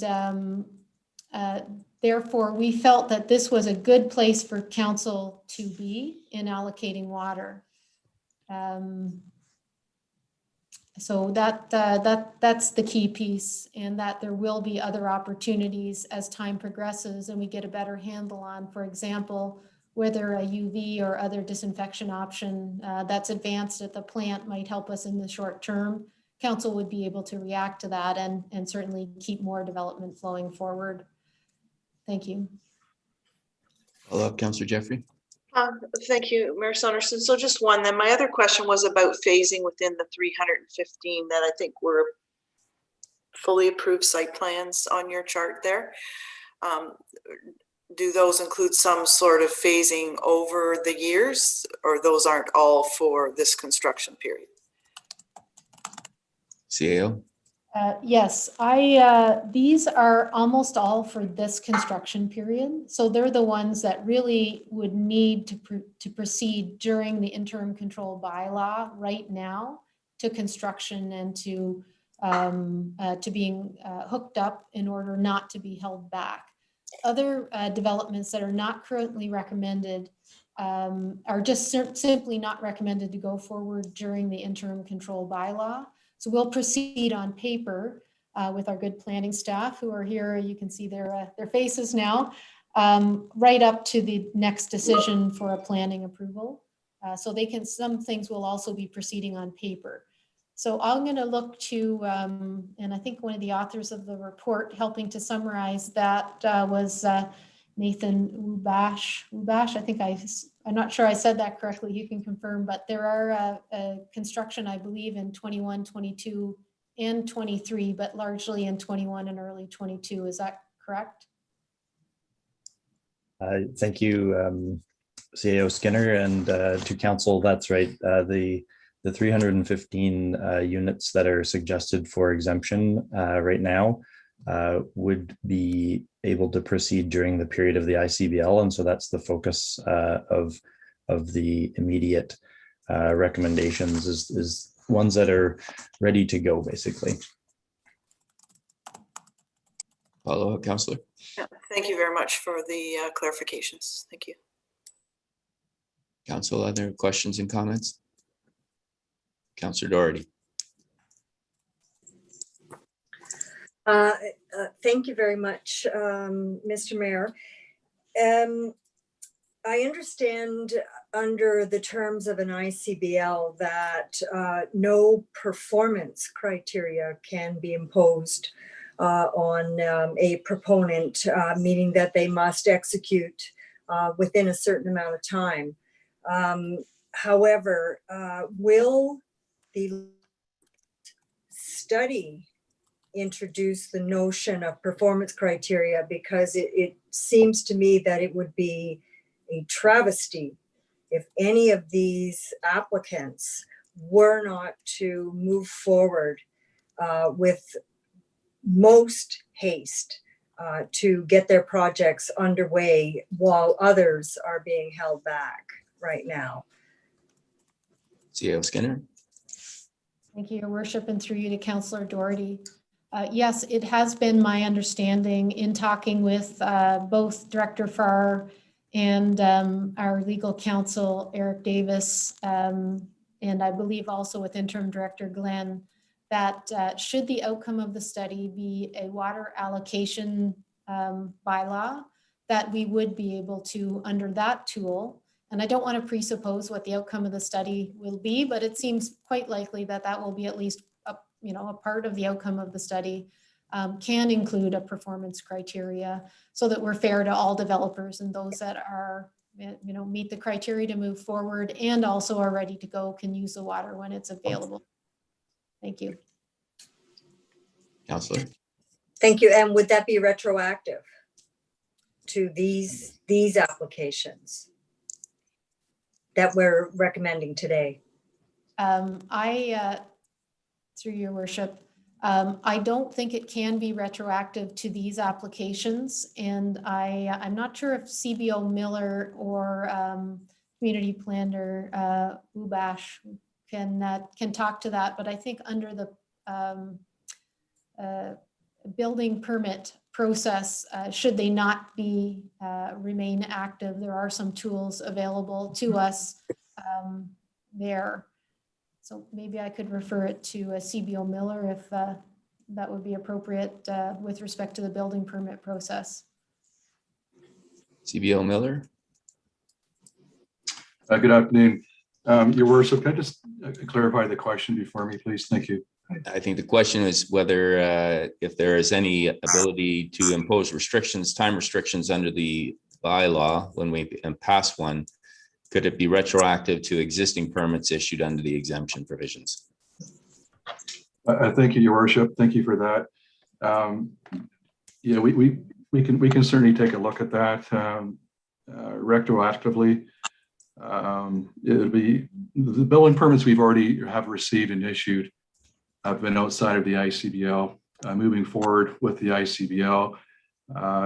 therefore, we felt that this was a good place for council to be in allocating water. So that's the key piece, and that there will be other opportunities as time progresses and we get a better handle on, for example, whether a UV or other disinfection option that's advanced at the plant might help us in the short term. Council would be able to react to that and certainly keep more development flowing forward. Thank you. Hello, Councillor Jeffrey. Thank you, Mayor Saunderson. So just one, then my other question was about phasing within the 315 that I think were fully approved site plans on your chart there. Do those include some sort of phasing over the years, or those aren't all for this construction period? CAO? Yes, these are almost all for this construction period. So they're the ones that really would need to proceed during the interim control bylaw right now to construction and to being hooked up in order not to be held back. Other developments that are not currently recommended are just simply not recommended to go forward during the interim control bylaw. So we'll proceed on paper with our good planning staff who are here. You can see their faces now, right up to the next decision for a planning approval. So some things will also be proceeding on paper. So I'm going to look to, and I think one of the authors of the report helping to summarize that was Nathan Ubash. I think I'm not sure I said that correctly. You can confirm, but there are construction, I believe, in 21, 22, and 23, but largely in 21 and early 22. Is that correct? Thank you, CAO Skinner, and to council. That's right. The 315 units that are suggested for exemption right now would be able to proceed during the period of the ICBL. And so that's the focus of the immediate recommendations is ones that are ready to go, basically. Follow-up, Councillor. Yeah, thank you very much for the clarifications. Thank you. Council, other questions and comments? Councillor Doherty. Thank you very much, Mr. Mayor. I understand under the terms of an ICBL that no performance criteria can be imposed on a proponent, meaning that they must execute within a certain amount of time. However, will the study introduce the notion of performance criteria? Because it seems to me that it would be a travesty if any of these applicants were not to move forward with most haste to get their projects underway while others are being held back right now. CAO Skinner. Thank you, Your Worship, and through you to Councillor Doherty. Yes, it has been my understanding in talking with both Director Farr and our legal counsel, Eric Davis, and I believe also with Interim Director Glenn, that should the outcome of the study be a water allocation bylaw, that we would be able to, under that tool, and I don't want to presuppose what the outcome of the study will be, but it seems quite likely that that will be at least a part of the outcome of the study, can include a performance criteria so that we're fair to all developers and those that are, meet the criteria to move forward and also are ready to go, can use the water when it's available. Thank you. Councillor. Thank you. And would that be retroactive to these applications that we're recommending today? Through your worship, I don't think it can be retroactive to these applications, and I'm not sure if CBO Miller or community planner Ubash can talk to that, but I think under the building permit process, should they not be remain active, there are some tools available to us there. So maybe I could refer it to CBO Miller if that would be appropriate with respect to the building permit process. CBO Miller. Good afternoon. Your Worship, can I just clarify the question before me, please? Thank you. I think the question is whether if there is any ability to impose restrictions, time restrictions under the bylaw when we pass one, could it be retroactive to existing permits issued under the exemption provisions? Thank you, Your Worship. Thank you for that. Yeah, we can certainly take a look at that retroactively. It would be the building permits we've already have received and issued have been outside of the ICBL. Moving forward with the ICBL,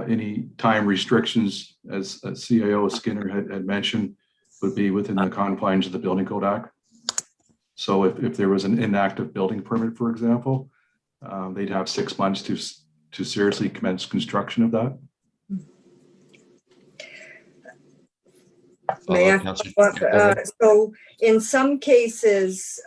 any time restrictions, as CIO Skinner had mentioned, would be within the confines of the Building Code Act. So if there was an inactive building permit, for example, they'd have 6 months to seriously commence construction of that. May I, so in some cases,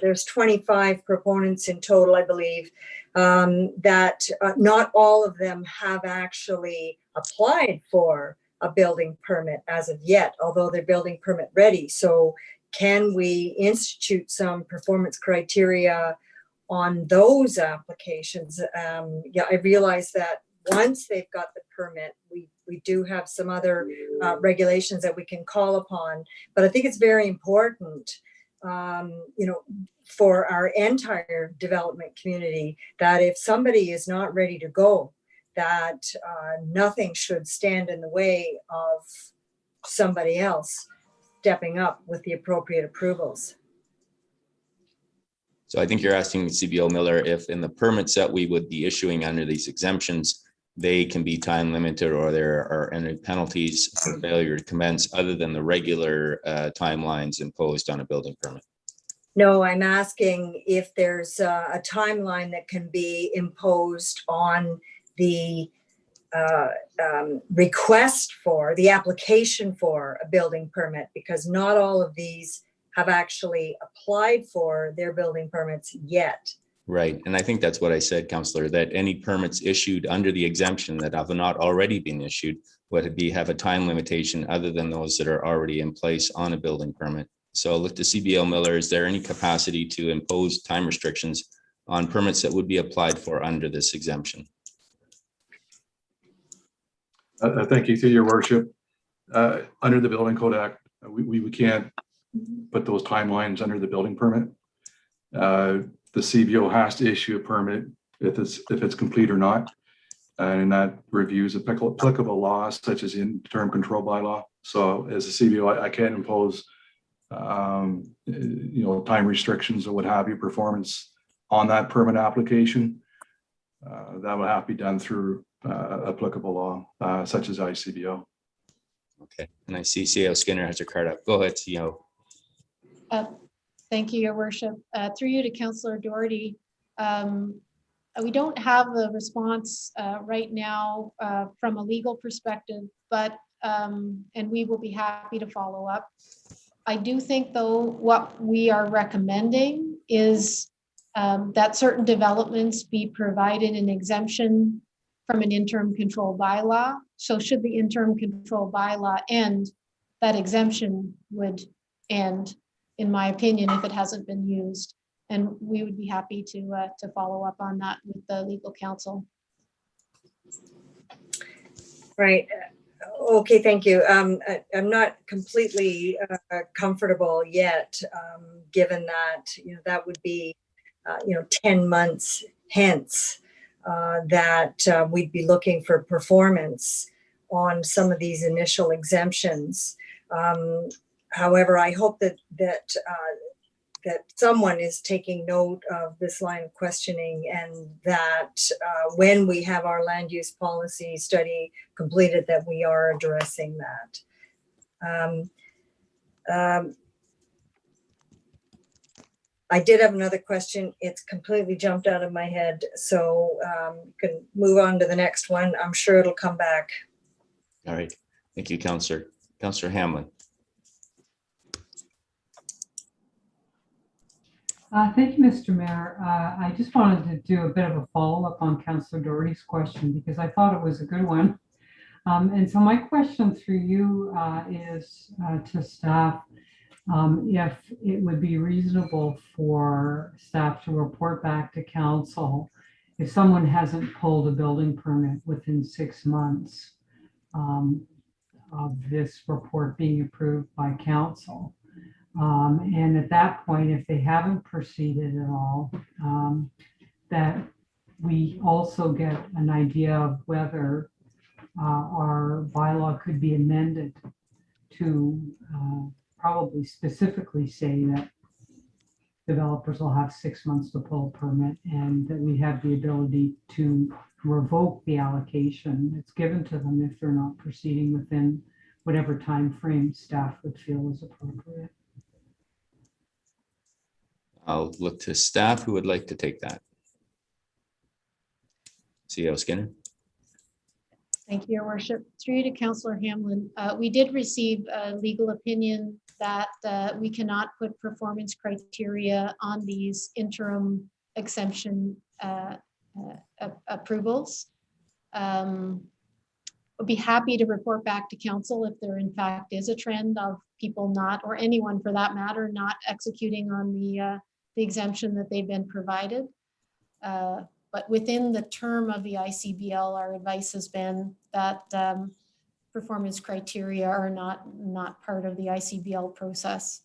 there's 25 proponents in total, I believe, that not all of them have actually applied for a building permit as of yet, although they're building permit ready. So can we institute some performance criteria on those applications? Yeah, I realize that once they've got the permit, we do have some other regulations that we can call upon, but I think it's very important, for our entire development community, that if somebody is not ready to go, that nothing should stand in the way of somebody else stepping up with the appropriate approvals. So I think you're asking CBO Miller if in the permits that we would be issuing under these exemptions, they can be time limited or there are any penalties for failure to commence other than the regular timelines imposed on a building permit. No, I'm asking if there's a timeline that can be imposed on the request for the application for a building permit, because not all of these have actually applied for their building permits yet. Right. And I think that's what I said, Councillor, that any permits issued under the exemption that have not already been issued would have a time limitation other than those that are already in place on a building permit. So I'll look to CBO Miller. Is there any capacity to impose time restrictions on permits that would be applied for under this exemption? Thank you, through your worship. Under the Building Code Act, we can't put those timelines under the building permit. The CBO has to issue a permit if it's complete or not, and that reviews applicable laws such as interim control bylaw. So as a CBO, I can't impose time restrictions or what have you, performance on that permit application. That will have to be done through applicable law such as ICBO. Okay, and I see CEO Skinner has her card up. Go ahead, CEO. Thank you, Your Worship. Through you to Councillor Doherty. We don't have the response right now from a legal perspective, but and we will be happy to follow up. I do think, though, what we are recommending is that certain developments be provided an exemption from an interim control bylaw. So should the interim control bylaw end, that exemption would end, in my opinion, if it hasn't been used. And we would be happy to follow up on that with the legal counsel. Right. Okay, thank you. I'm not completely comfortable yet, given that, that would be, 10 months hence that we'd be looking for performance on some of these initial exemptions. However, I hope that someone is taking note of this line of questioning, and that when we have our land use policy study completed, that we are addressing that. I did have another question. It's completely jumped out of my head, so you can move on to the next one. I'm sure it'll come back. All right. Thank you, Councillor. Councillor Hamlin. Thank you, Mr. Mayor. I just wanted to do a bit of a follow-up on Councillor Doherty's question, because I thought it was a good one. And so my question through you is to staff, if it would be reasonable for staff to report back to council if someone hasn't pulled a building permit within 6 months of this report being approved by council. And at that point, if they haven't proceeded at all, that we also get an idea of whether our bylaw could be amended to probably specifically say that developers will have 6 months to pull a permit, and that we have the ability to revoke the allocation that's given to them if they're not proceeding within whatever time frame staff would feel is appropriate. I'll look to staff who would like to take that. CEO Skinner. Thank you, Your Worship. Through you to Councillor Hamlin. We did receive a legal opinion that we cannot put performance criteria on these interim exemption approvals. I'd be happy to report back to council if there in fact is a trend of people not, or anyone for that matter, not executing on the exemption that they've been provided. But within the term of the ICBL, our advice has been that performance criteria are not part of the ICBL process.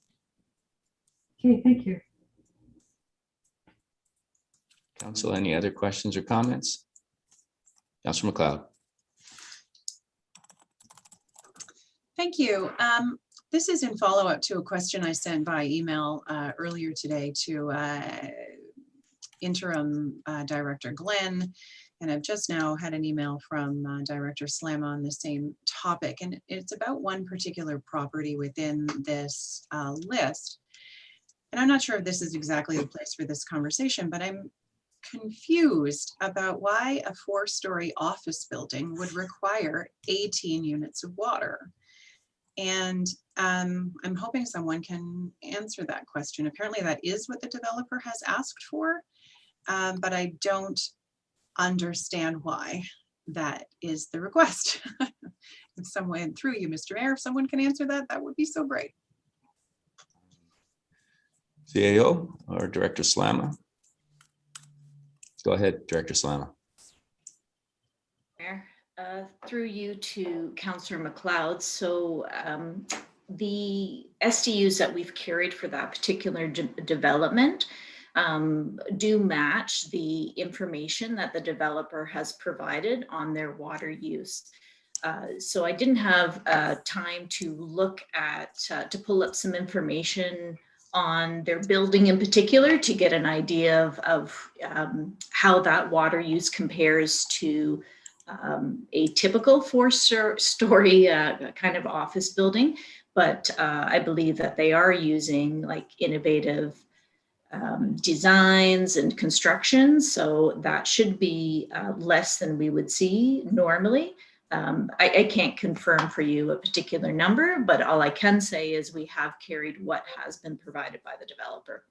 Okay, thank you. Council, any other questions or comments? Councillor MacLeod. Thank you. This is in follow-up to a question I sent by email earlier today to interim director Glenn, and I've just now had an email from Director Slam on the same topic, and it's about one particular property within this list. And I'm not sure if this is exactly the place for this conversation, but I'm confused about why a 4-story office building would require 18 units of water. And I'm hoping someone can answer that question. Apparently that is what the developer has asked for, but I don't understand why that is the request. If someone, through you, Mr. Mayor, if someone can answer that, that would be so great. CAO or Director Slama? Go ahead, Director Slama. Mayor, through you to Councillor McLeod. So the SDUs that we've carried for that particular development do match the information that the developer has provided on their water use. So I didn't have time to look at, to pull up some information on their building in particular to get an idea of how that water use compares to a typical 4-story kind of office building. But I believe that they are using like innovative designs and construction. So that should be less than we would see normally. I can't confirm for you a particular number, but all I can say is we have carried what has been provided by the developer.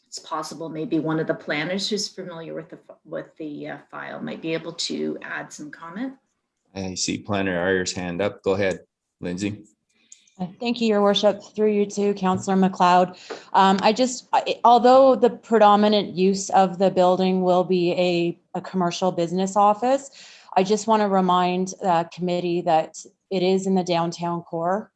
It's possible maybe one of the planners who's familiar with the file might be able to add some comment. I see Planner Ayer's hand up. Go ahead, Lindsay. Thank you, Your Worship. Through you to Councillor McLeod. Although the predominant use of the building will be a commercial business office, I just want to remind the committee that it is in the downtown core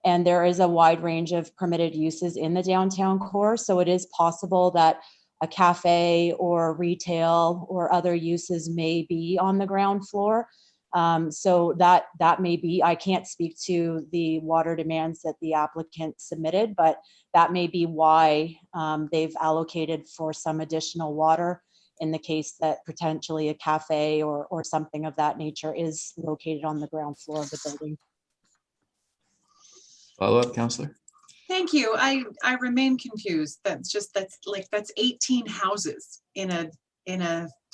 and there is a wide range of permitted uses in the downtown core. So it is possible that a cafe or retail or other uses may be on the ground floor. So that may be, I can't speak to the water demands that the applicant submitted, but that may be why they've allocated for some additional water in the case that potentially a cafe or something of that nature is located on the ground floor of the building. Follow up, Councillor. Thank you. I remain confused. That's 18 houses in a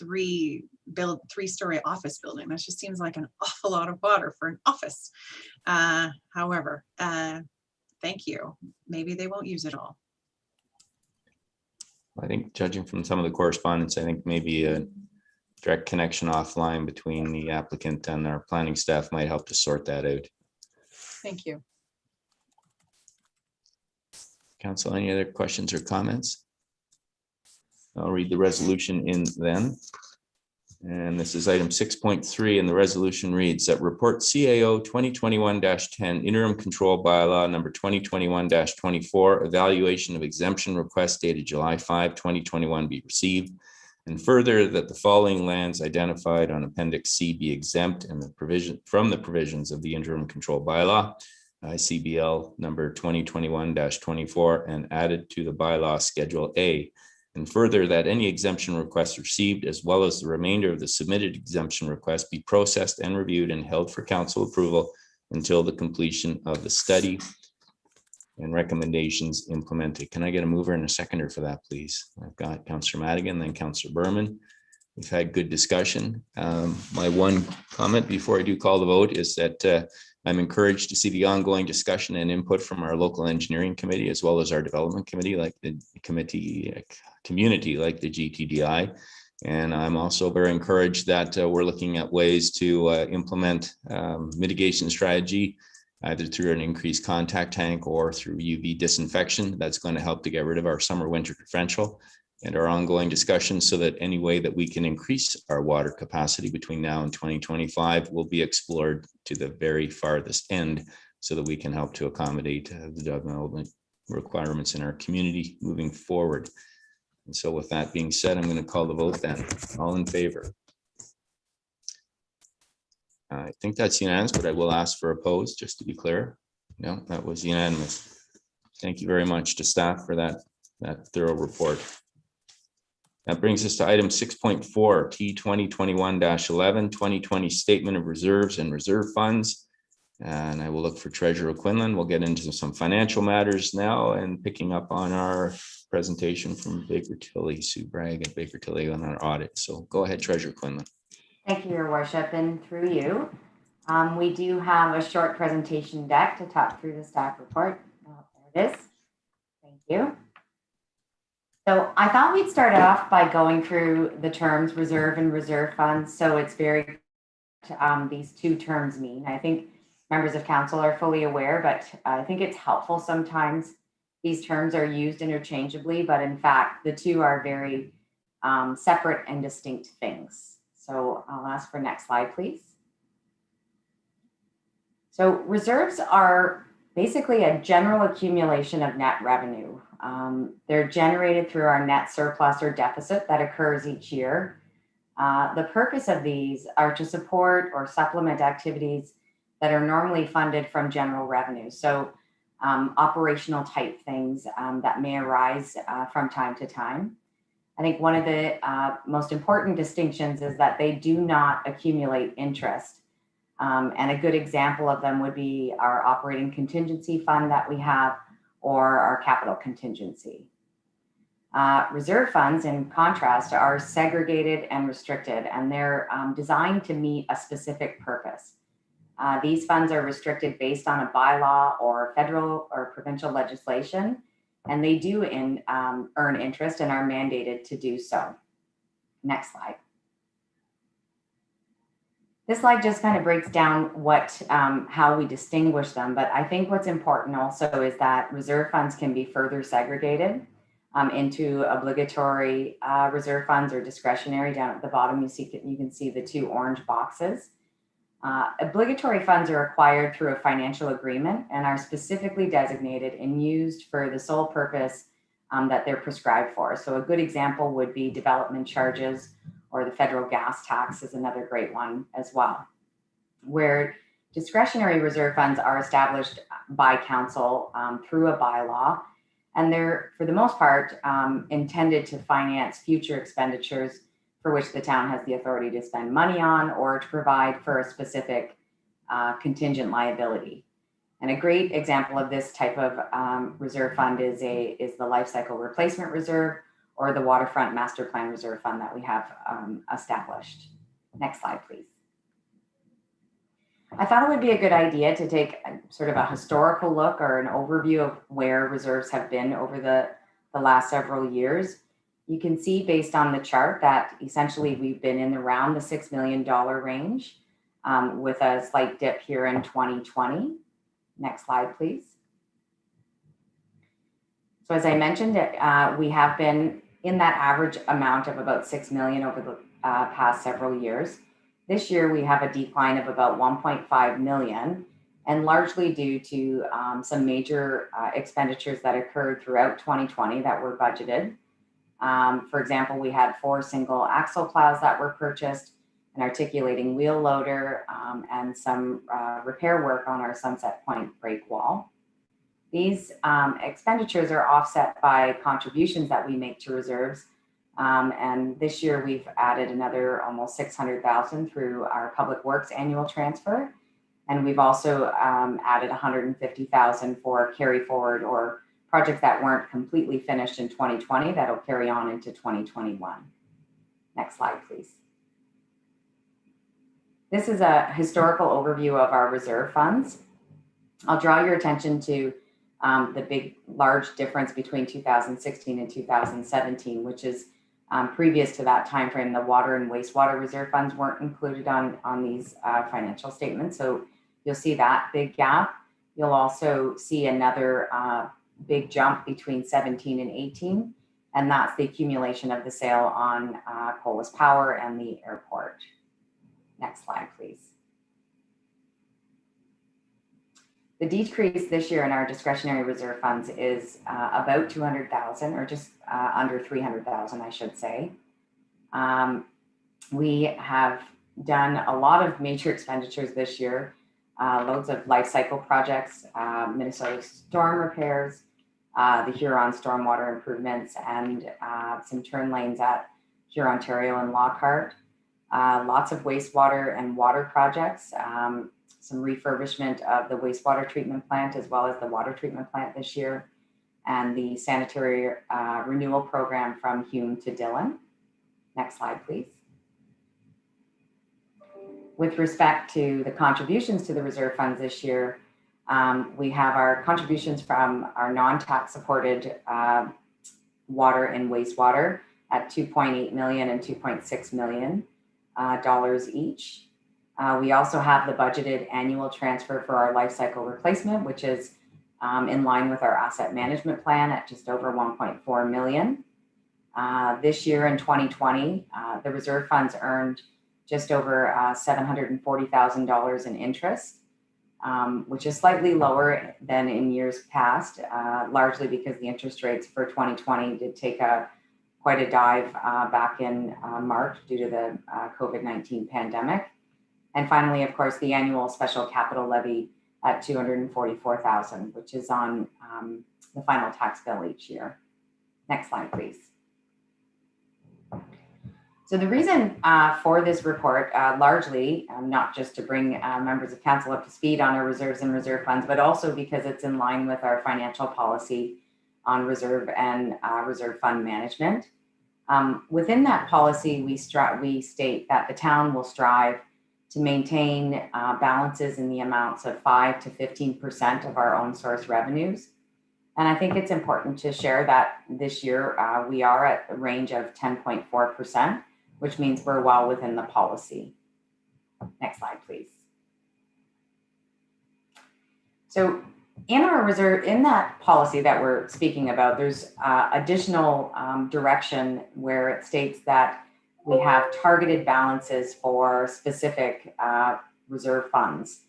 3-story office building. That just seems like an awful lot of water for an office. However, thank you. Maybe they won't use it all. I think judging from some of the correspondence, I think maybe a direct connection offline between the applicant and our planning staff might help to sort that out. Thank you. Council, any other questions or comments? I'll read the resolution in then. And this is item 6.3, and the resolution reads that report CAO 2021-10 interim control bylaw number 2021-24 evaluation of exemption request dated July 5, 2021 be received. And further, that the following lands identified on Appendix C be exempt and from the provisions of the interim control bylaw, ICBL number 2021-24, and added to the bylaw Schedule A. And further, that any exemption request received, as well as the remainder of the submitted exemption request, be processed and reviewed and held for council approval until the completion of the study and recommendations implemented. Can I get a mover and a seconder for that, please? I've got Councillor Madigan, then Councillor Berman. We've had good discussion. My one comment before I do call the vote is that I'm encouraged to see the ongoing discussion and input from our local engineering committee, as well as our development committee, like the community, like the GTDI. And I'm also very encouraged that we're looking at ways to implement mitigation strategy, either through an increased contact tank or through UV disinfection. That's going to help to get rid of our summer-winter differential, and our ongoing discussions so that any way that we can increase our water capacity between now and 2025 will be explored to the very farthest end so that we can help to accommodate the development requirements in our community moving forward. And so with that being said, I'm going to call the vote then. All in favor? I think that's unanimous, but I will ask for opposed, just to be clear. No, that was unanimous. Thank you very much to staff for that thorough report. That brings us to item 6.4, T 2021-11, 2020 Statement of Reserves and Reserve Funds. And I will look for Treasurer Quinlan. We'll get into some financial matters now and picking up on our presentation from Baker Tilly, Sue Bragg at Baker Tilly on our audit. So go ahead, Treasurer Quinlan. Thank you, Your Worship, and through you. We do have a short presentation deck to talk through the staff report. There it is. Thank you. So I thought we'd start off by going through the terms reserve and reserve funds. So it's very these two terms mean. I think members of council are fully aware, but I think it's helpful sometimes these terms are used interchangeably, but in fact, the two are very separate and distinct things. So I'll ask for next slide, please. So reserves are basically a general accumulation of net revenue. They're generated through our net surplus or deficit that occurs each year. The purpose of these are to support or supplement activities that are normally funded from general revenue. So operational type things that may arise from time to time. I think one of the most important distinctions is that they do not accumulate interest. And a good example of them would be our operating contingency fund that we have or our capital contingency. Reserve funds, in contrast, are segregated and restricted, and they're designed to meet a specific purpose. These funds are restricted based on a bylaw or federal or provincial legislation, and they do earn interest and are mandated to do so. Next slide. This slide just kind of breaks down how we distinguish them, but I think what's important also is that reserve funds can be further segregated into obligatory reserve funds or discretionary. Down at the bottom, you can see the two orange boxes. Obligatory funds are acquired through a financial agreement and are specifically designated and used for the sole purpose that they're prescribed for. So a good example would be development charges, or the federal gas tax is another great one as well. Where discretionary reserve funds are established by council through a bylaw, and they're, for the most part, intended to finance future expenditures for which the town has the authority to spend money on or to provide for a specific contingent liability. And a great example of this type of reserve fund is the life cycle replacement reserve or the waterfront master plan reserve fund that we have established. Next slide, please. I thought it would be a good idea to take sort of a historical look or an overview of where reserves have been over the last several years. You can see based on the chart that essentially we've been in around the $6 million range with a slight dip here in 2020. Next slide, please. So as I mentioned, we have been in that average amount of about 6 million over the past several years. This year, we have a decline of about 1.5 million, and largely due to some major expenditures that occurred throughout 2020 that were budgeted. For example, we had 4 single axle plows that were purchased, an articulating wheel loader, and some repair work on our Sunset Point break wall. These expenditures are offset by contributions that we make to reserves. And this year we've added another almost 600,000 through our Public Works annual transfer. And we've also added 150,000 for carry forward or projects that weren't completely finished in 2020 that'll carry on into 2021. Next slide, please. This is a historical overview of our reserve funds. I'll draw your attention to the large difference between 2016 and 2017, which is previous to that time frame. The water and wastewater reserve funds weren't included on these financial statements. So you'll see that big gap. You'll also see another big jump between 17 and 18, and that's the accumulation of the sale on Colas Power and the airport. Next slide, please. The decrease this year in our discretionary reserve funds is about 200,000, or just under 300,000, I should say. We have done a lot of major expenditures this year, loads of life cycle projects, Minnesota storm repairs, the Huron stormwater improvements, and some turn lanes at Ontario and Lockhart. Lots of wastewater and water projects, some refurbishment of the wastewater treatment plant as well as the water treatment plant this year, and the sanitary renewal program from Hume to Dillon. Next slide, please. With respect to the contributions to the reserve funds this year, we have our contributions from our non-tax supported water and wastewater at 2.8 million and 2.6 million dollars each. We also have the budgeted annual transfer for our life cycle replacement, which is in line with our asset management plan at just over 1.4 million. This year in 2020, the reserve funds earned just over $740,000 in interest, which is slightly lower than in years past, largely because the interest rates for 2020 did take quite a dive back in March due to the COVID-19 pandemic. And finally, of course, the annual special capital levy at $244,000, which is on the final tax bill each year. Next slide, please. So the reason for this report, largely, not just to bring members of council up to speed on our reserves and reserve funds, but also because it's in line with our financial policy on reserve and reserve fund management. Within that policy, we state that the town will strive to maintain balances in the amounts of 5 to 15% of our own source revenues. And I think it's important to share that this year we are at a range of 10.4%, which means we're well within the policy. Next slide, please. So in our reserve, in that policy that we're speaking about, there's additional direction where it states that we have targeted balances for specific reserve funds.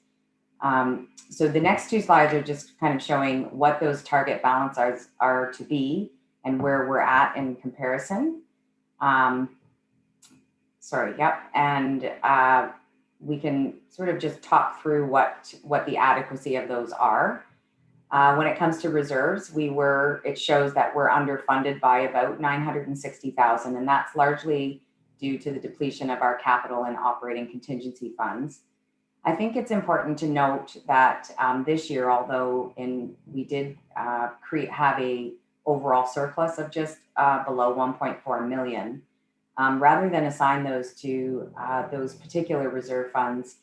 So the next two slides are just kind of showing what those target balances are to be and where we're at in comparison. And we can sort of just talk through what the adequacy of those are. When it comes to reserves, it shows that we're underfunded by about 960,000, and that's largely due to the depletion of our capital and operating contingency funds. I think it's important to note that this year, although we did have a overall surplus of just below 1.4 million, rather than assign those to those particular reserve funds,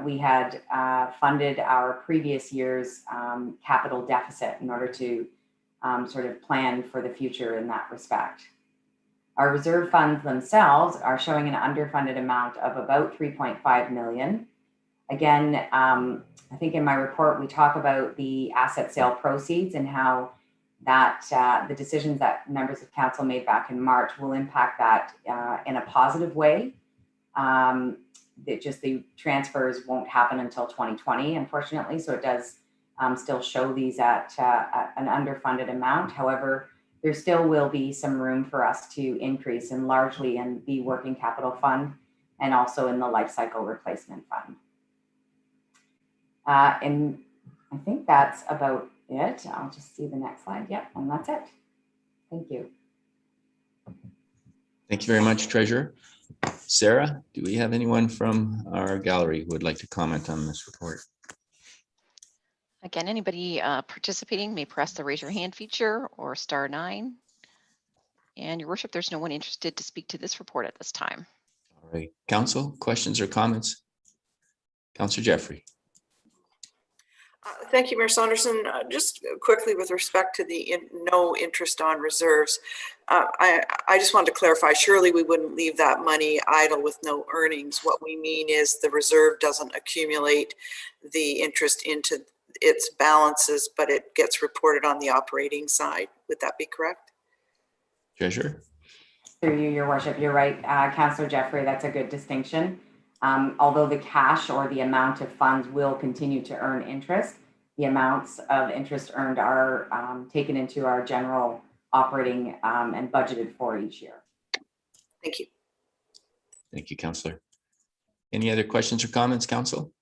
we had funded our previous year's capital deficit in order to sort of plan for the future in that respect. Our reserve funds themselves are showing an underfunded amount of about 3.5 million. Again, I think in my report, we talk about the asset sale proceeds and how that the decisions that members of council made back in March will impact that in a positive way. The transfers won't happen until 2020, unfortunately. So it does still show these at an underfunded amount. However, there still will be some room for us to increase, and largely in the working capital fund and also in the life cycle replacement fund. And I think that's about it. I'll just see the next slide. Yep, and that's it. Thank you. Thank you very much, Treasurer. Sarah, do we have anyone from our gallery who would like to comment on this report? Again, anybody participating may press the raise your hand feature or *9. And Your Worship, there's no one interested to speak to this report at this time. All right, Council, questions or comments? Councillor Jeffrey. Thank you, Mayor Saunderson. Just quickly with respect to the no interest on reserves, I just wanted to clarify, surely we wouldn't leave that money idle with no earnings. What we mean is the reserve doesn't accumulate the interest into its balances, but it gets reported on the operating side. Would that be correct? Treasurer. Through you, Your Worship, you're right, Councillor Jeffrey, that's a good distinction. Although the cash or the amount of funds will continue to earn interest, the amounts of interest earned are taken into our general operating and budgeted for each year. Thank you. Thank you, Councillor. Any other questions or comments, Council?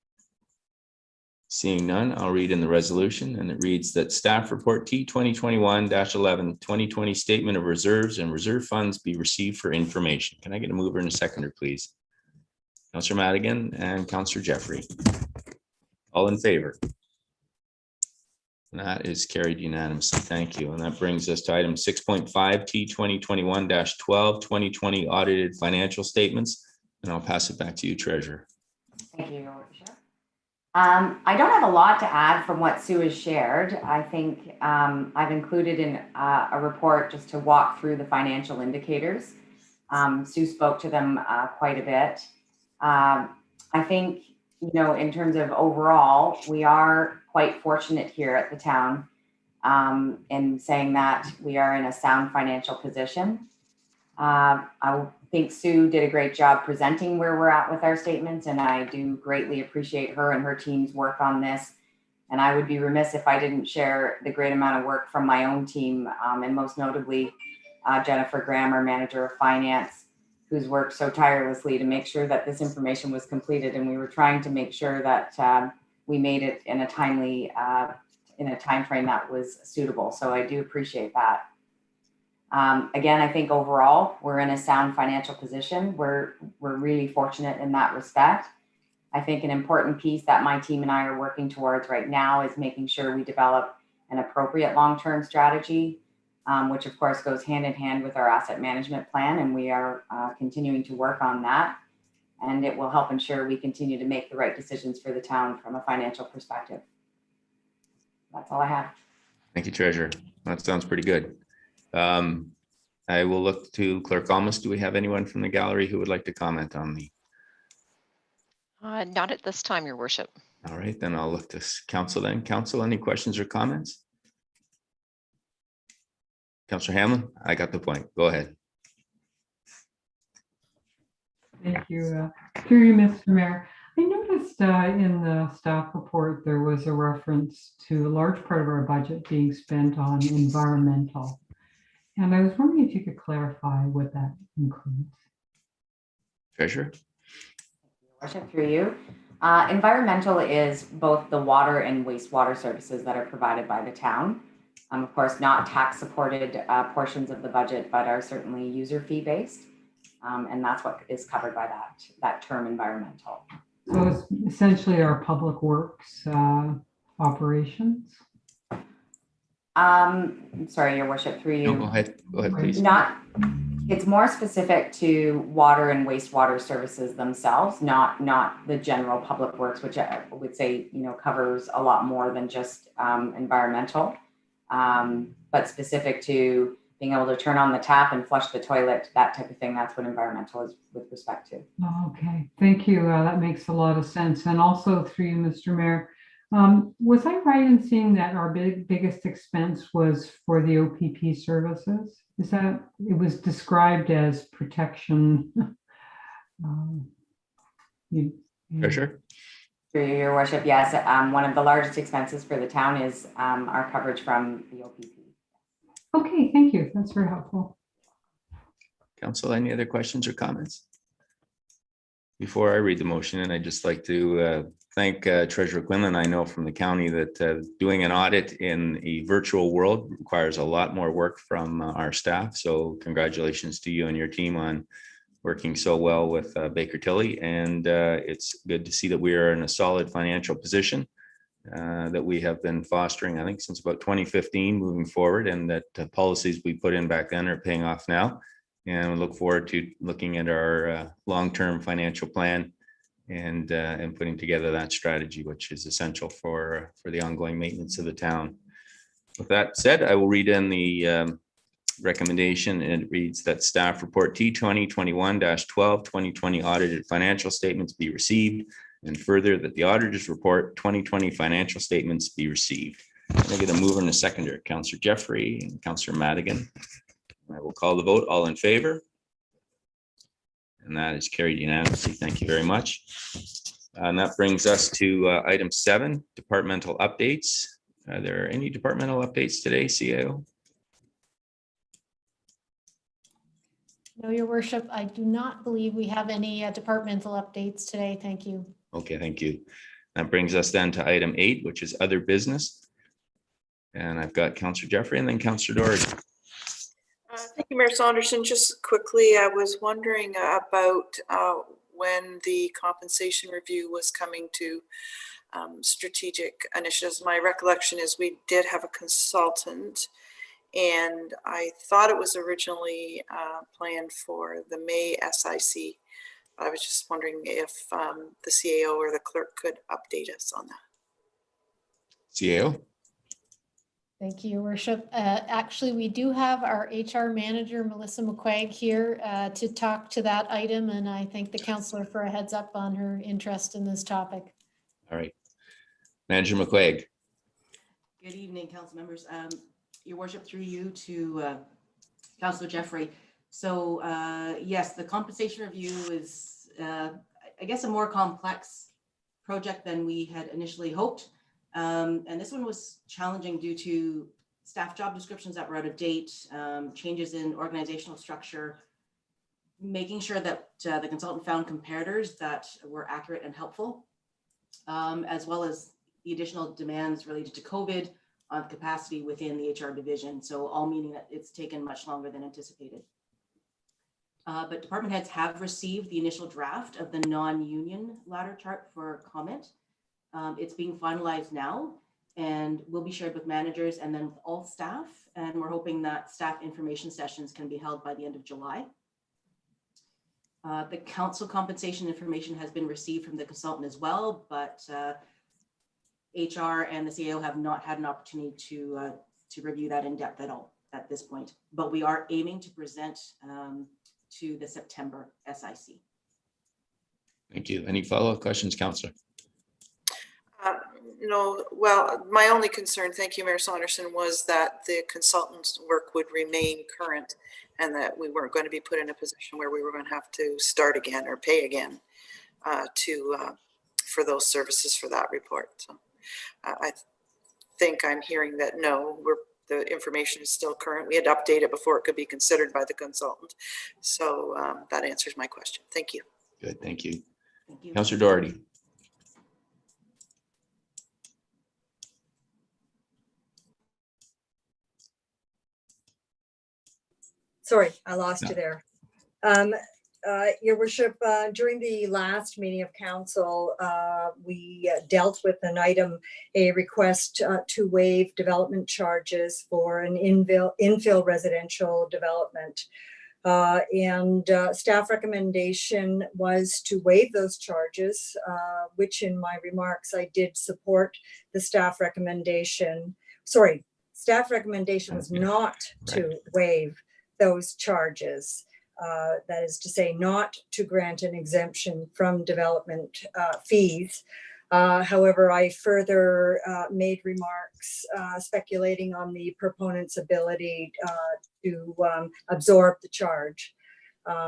Seeing none, I'll read in the resolution, and it reads that staff report T 2021-11 2020 statement of reserves and reserve funds be received for information. Can I get a mover and a seconder, please? Councillor Madigan and Councillor Jeffrey. All in favor? And that is carried unanimously. Thank you. And that brings us to item 6.5 T 2021-12 2020 audited financial statements. And I'll pass it back to you, Treasurer. Thank you, Your Worship. I don't have a lot to add from what Sue has shared. I think I've included in a report just to walk through the financial indicators. Sue spoke to them quite a bit. I think, you know, in terms of overall, we are quite fortunate here at the town in saying that we are in a sound financial position. I think Sue did a great job presenting where we're at with our statements, and I do greatly appreciate her and her team's work on this. And I would be remiss if I didn't share the great amount of work from my own team, and most notably Jennifer Graham, our Manager of Finance, who's worked so tirelessly to make sure that this information was completed. And we were trying to make sure that we made it in a timely, in a time frame that was suitable. So I do appreciate that. Again, I think overall, we're in a sound financial position. We're really fortunate in that respect. I think an important piece that my team and I are working towards right now is making sure we develop an appropriate long-term strategy, which of course goes hand in hand with our asset management plan. And we are continuing to work on that. And it will help ensure we continue to make the right decisions for the town from a financial perspective. That's all I have. Thank you, Treasurer. That sounds pretty good. I will look to Clerk Almus. Do we have anyone from the gallery who would like to comment on the? Not at this time, Your Worship. All right, then I'll look to Council then. Council, any questions or comments? Councillor Hamlin, I got the point. Go ahead. Thank you. Through you, Mr. Mayor. I noticed in the staff report there was a reference to a large part of our budget being spent on environmental. And I was wondering if you could clarify what that includes. Treasurer. Worship, through you. Environmental is both the water and wastewater services that are provided by the town. Of course, not tax supported portions of the budget, but are certainly user fee based. And that's what is covered by that term environmental. So it's essentially our public works operations. Sorry, Your Worship, through you. No, go ahead, please. It's more specific to water and wastewater services themselves, not the general public works, which I would say, you know, covers a lot more than just environmental, but specific to being able to turn on the tap and flush the toilet, that type of thing. That's what environmental is with respect to. Okay, thank you. That makes a lot of sense. And also through you, Mr. Mayor, was I right in seeing that our biggest expense was for the OPP services? Is that, it was described as protection? Treasurer. Through Your Worship, yes. One of the largest expenses for the town is our coverage from the OPP. Okay, thank you. That's very helpful. Council, any other questions or comments? Before I read the motion, and I'd just like to thank Treasurer Quinlan. I know from the county that doing an audit in a virtual world requires a lot more work from our staff. So congratulations to you and your team on working so well with Baker Tilly. And it's good to see that we are in a solid financial position that we have been fostering, I think, since about 2015 moving forward, and that policies we put in back then are paying off now. And we look forward to looking at our long-term financial plan and putting together that strategy, which is essential for the ongoing maintenance of the town. With that said, I will read in the recommendation, and it reads that staff report T 2021-12 2020 audited financial statements be received, and further that the auditor's report 2020 financial statements be received. Can I get a mover and a seconder? Councillor Jeffrey and Councillor Madigan. I will call the vote. All in favor? And that is carried unanimously. Thank you very much. And that brings us to item 7, departmental updates. Are there any departmental updates today, CAO? No, Your Worship, I do not believe we have any departmental updates today. Thank you. Okay, thank you. That brings us then to item 8, which is other business. And I've got Councillor Jeffrey and then Councillor Doherty. Thank you, Mayor Saunderson. Just quickly, I was wondering about when the compensation review was coming to strategic initiatives. My recollection is we did have a consultant, and I thought it was originally planned for the May SIC. I was just wondering if the CAO or the clerk could update us on that. CAO. Thank you, Your Worship. Actually, we do have our HR manager, Melissa McQuaig, here to talk to that item, and I thank the councillor for a heads up on her interest in this topic. All right. Manager McQuaig. Good evening, council members. Your Worship, through you to Councillor Jeffrey. So yes, the compensation review is, I guess, a more complex project than we had initially hoped. And this one was challenging due to staff job descriptions that were out of date, changes in organizational structure, making sure that the consultant found comparators that were accurate and helpful, as well as the additional demands related to COVID on capacity within the HR division. So all meaning that it's taken much longer than anticipated. But department heads have received the initial draft of the non-union ladder chart for comment. It's being finalized now and will be shared with managers and then with all staff. And we're hoping that staff information sessions can be held by the end of July. The council compensation information has been received from the consultant as well, but HR and the CAO have not had an opportunity to review that in depth at all at this point. But we are aiming to present to the September SIC. Thank you. Any follow-up questions, Councillor? No, well, my only concern, thank you, Mayor Saunderson, was that the consultant's work would remain current and that we weren't going to be put in a position where we were going to have to start again or pay again for those services for that report. So I think I'm hearing that no, the information is still current. We had to update it before it could be considered by the consultant. So that answers my question. Thank you. Good, thank you. Thank you. Councillor Doherty. Sorry, I lost you there. Your Worship, during the last meeting of council, we dealt with an item, a request to waive development charges for an infill residential development. Staff recommendation was to waive those charges, which in my remarks, I did support the staff recommendation. Sorry, staff recommendation was not to waive those charges. That is to say, not to grant an exemption from development fees. However, I further made remarks speculating on the proponent's ability to absorb the charge,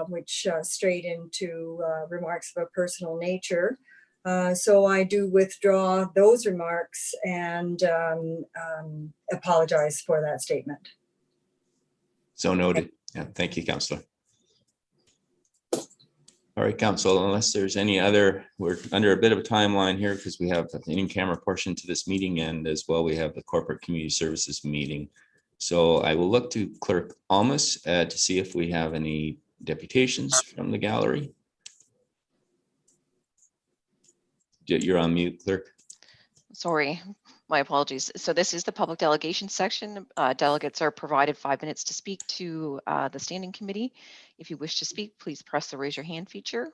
which strayed into remarks of a personal nature. So I do withdraw those remarks and apologize for that statement. So noted. Yeah, thank you, Councillor. All right, Council, unless there's any other, we're under a bit of a timeline here because we have an in-camera portion to this meeting and as well we have the corporate community services meeting. So I will look to Clerk Almus to see if we have any deputations from the gallery. You're on mute, Clerk. Sorry, my apologies. So this is the public delegation section. Delegates are provided 5 minutes to speak to the standing committee. If you wish to speak, please press the raise your hand feature.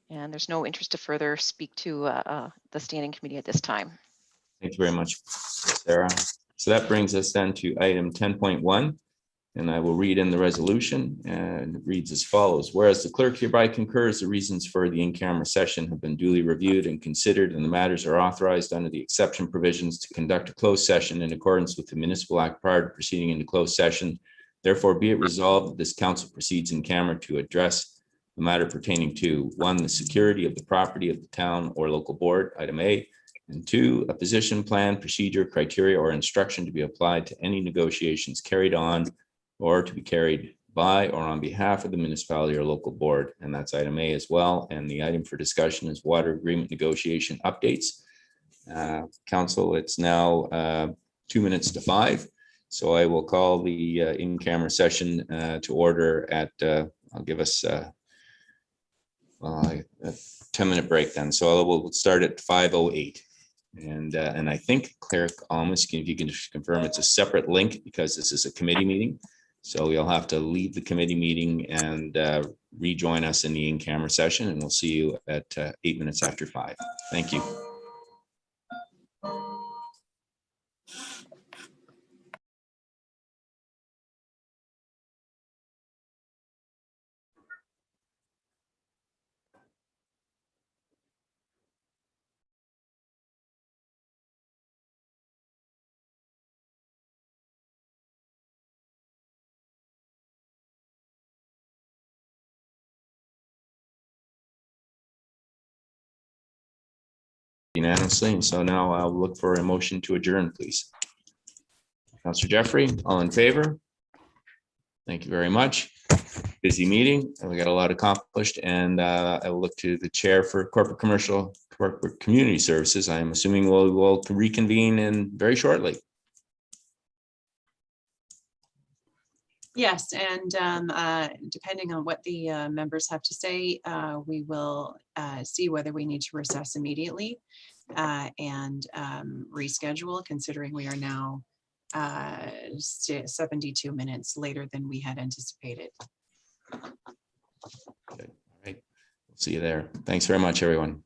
And there's no interest to further speak to the standing committee at this time. Thank you very much, Sarah. So that brings us then to item 10.1. And I will read in the resolution, and it reads as follows. Whereas the clerk hereby concurs the reasons for the in-camera session have been duly reviewed and considered, and the matters are authorized under the exception provisions to conduct a closed session in accordance with the Municipal Act prior to proceeding into closed session. Therefore, be it resolved that this council proceeds in camera to address the matter pertaining to 1, the security of the property of the town or local board, item A, and 2, a position, plan, procedure, criteria, or instruction to be applied to any negotiations carried on or to be carried by or on behalf of the municipality or local board. And that's item A as well. And the item for discussion is water agreement negotiation updates. Council, it's now 2 minutes to 5. So I will call the in-camera session to order at, I'll give us a 10-minute break then. So we'll start at 5:08. And I think Clerk Almas, if you can just confirm it's a separate link because this is a committee meeting. So you'll have to leave the committee meeting and rejoin us in the in-camera session, and we'll see you at 8 minutes after 5. Thank you. Unanimously, and so now I'll look for a motion to adjourn, please. Councillor Jeffrey, all in favor? Thank you very much. Busy meeting, and we got a lot accomplished, and I will look to the chair for corporate community services. I am assuming we'll reconvene in very shortly. Yes, and depending on what the members have to say, we will see whether we need to recess immediately and reschedule, considering we are now 72 minutes later than we had anticipated. Okay. All right. See you there. Thanks very much, everyone.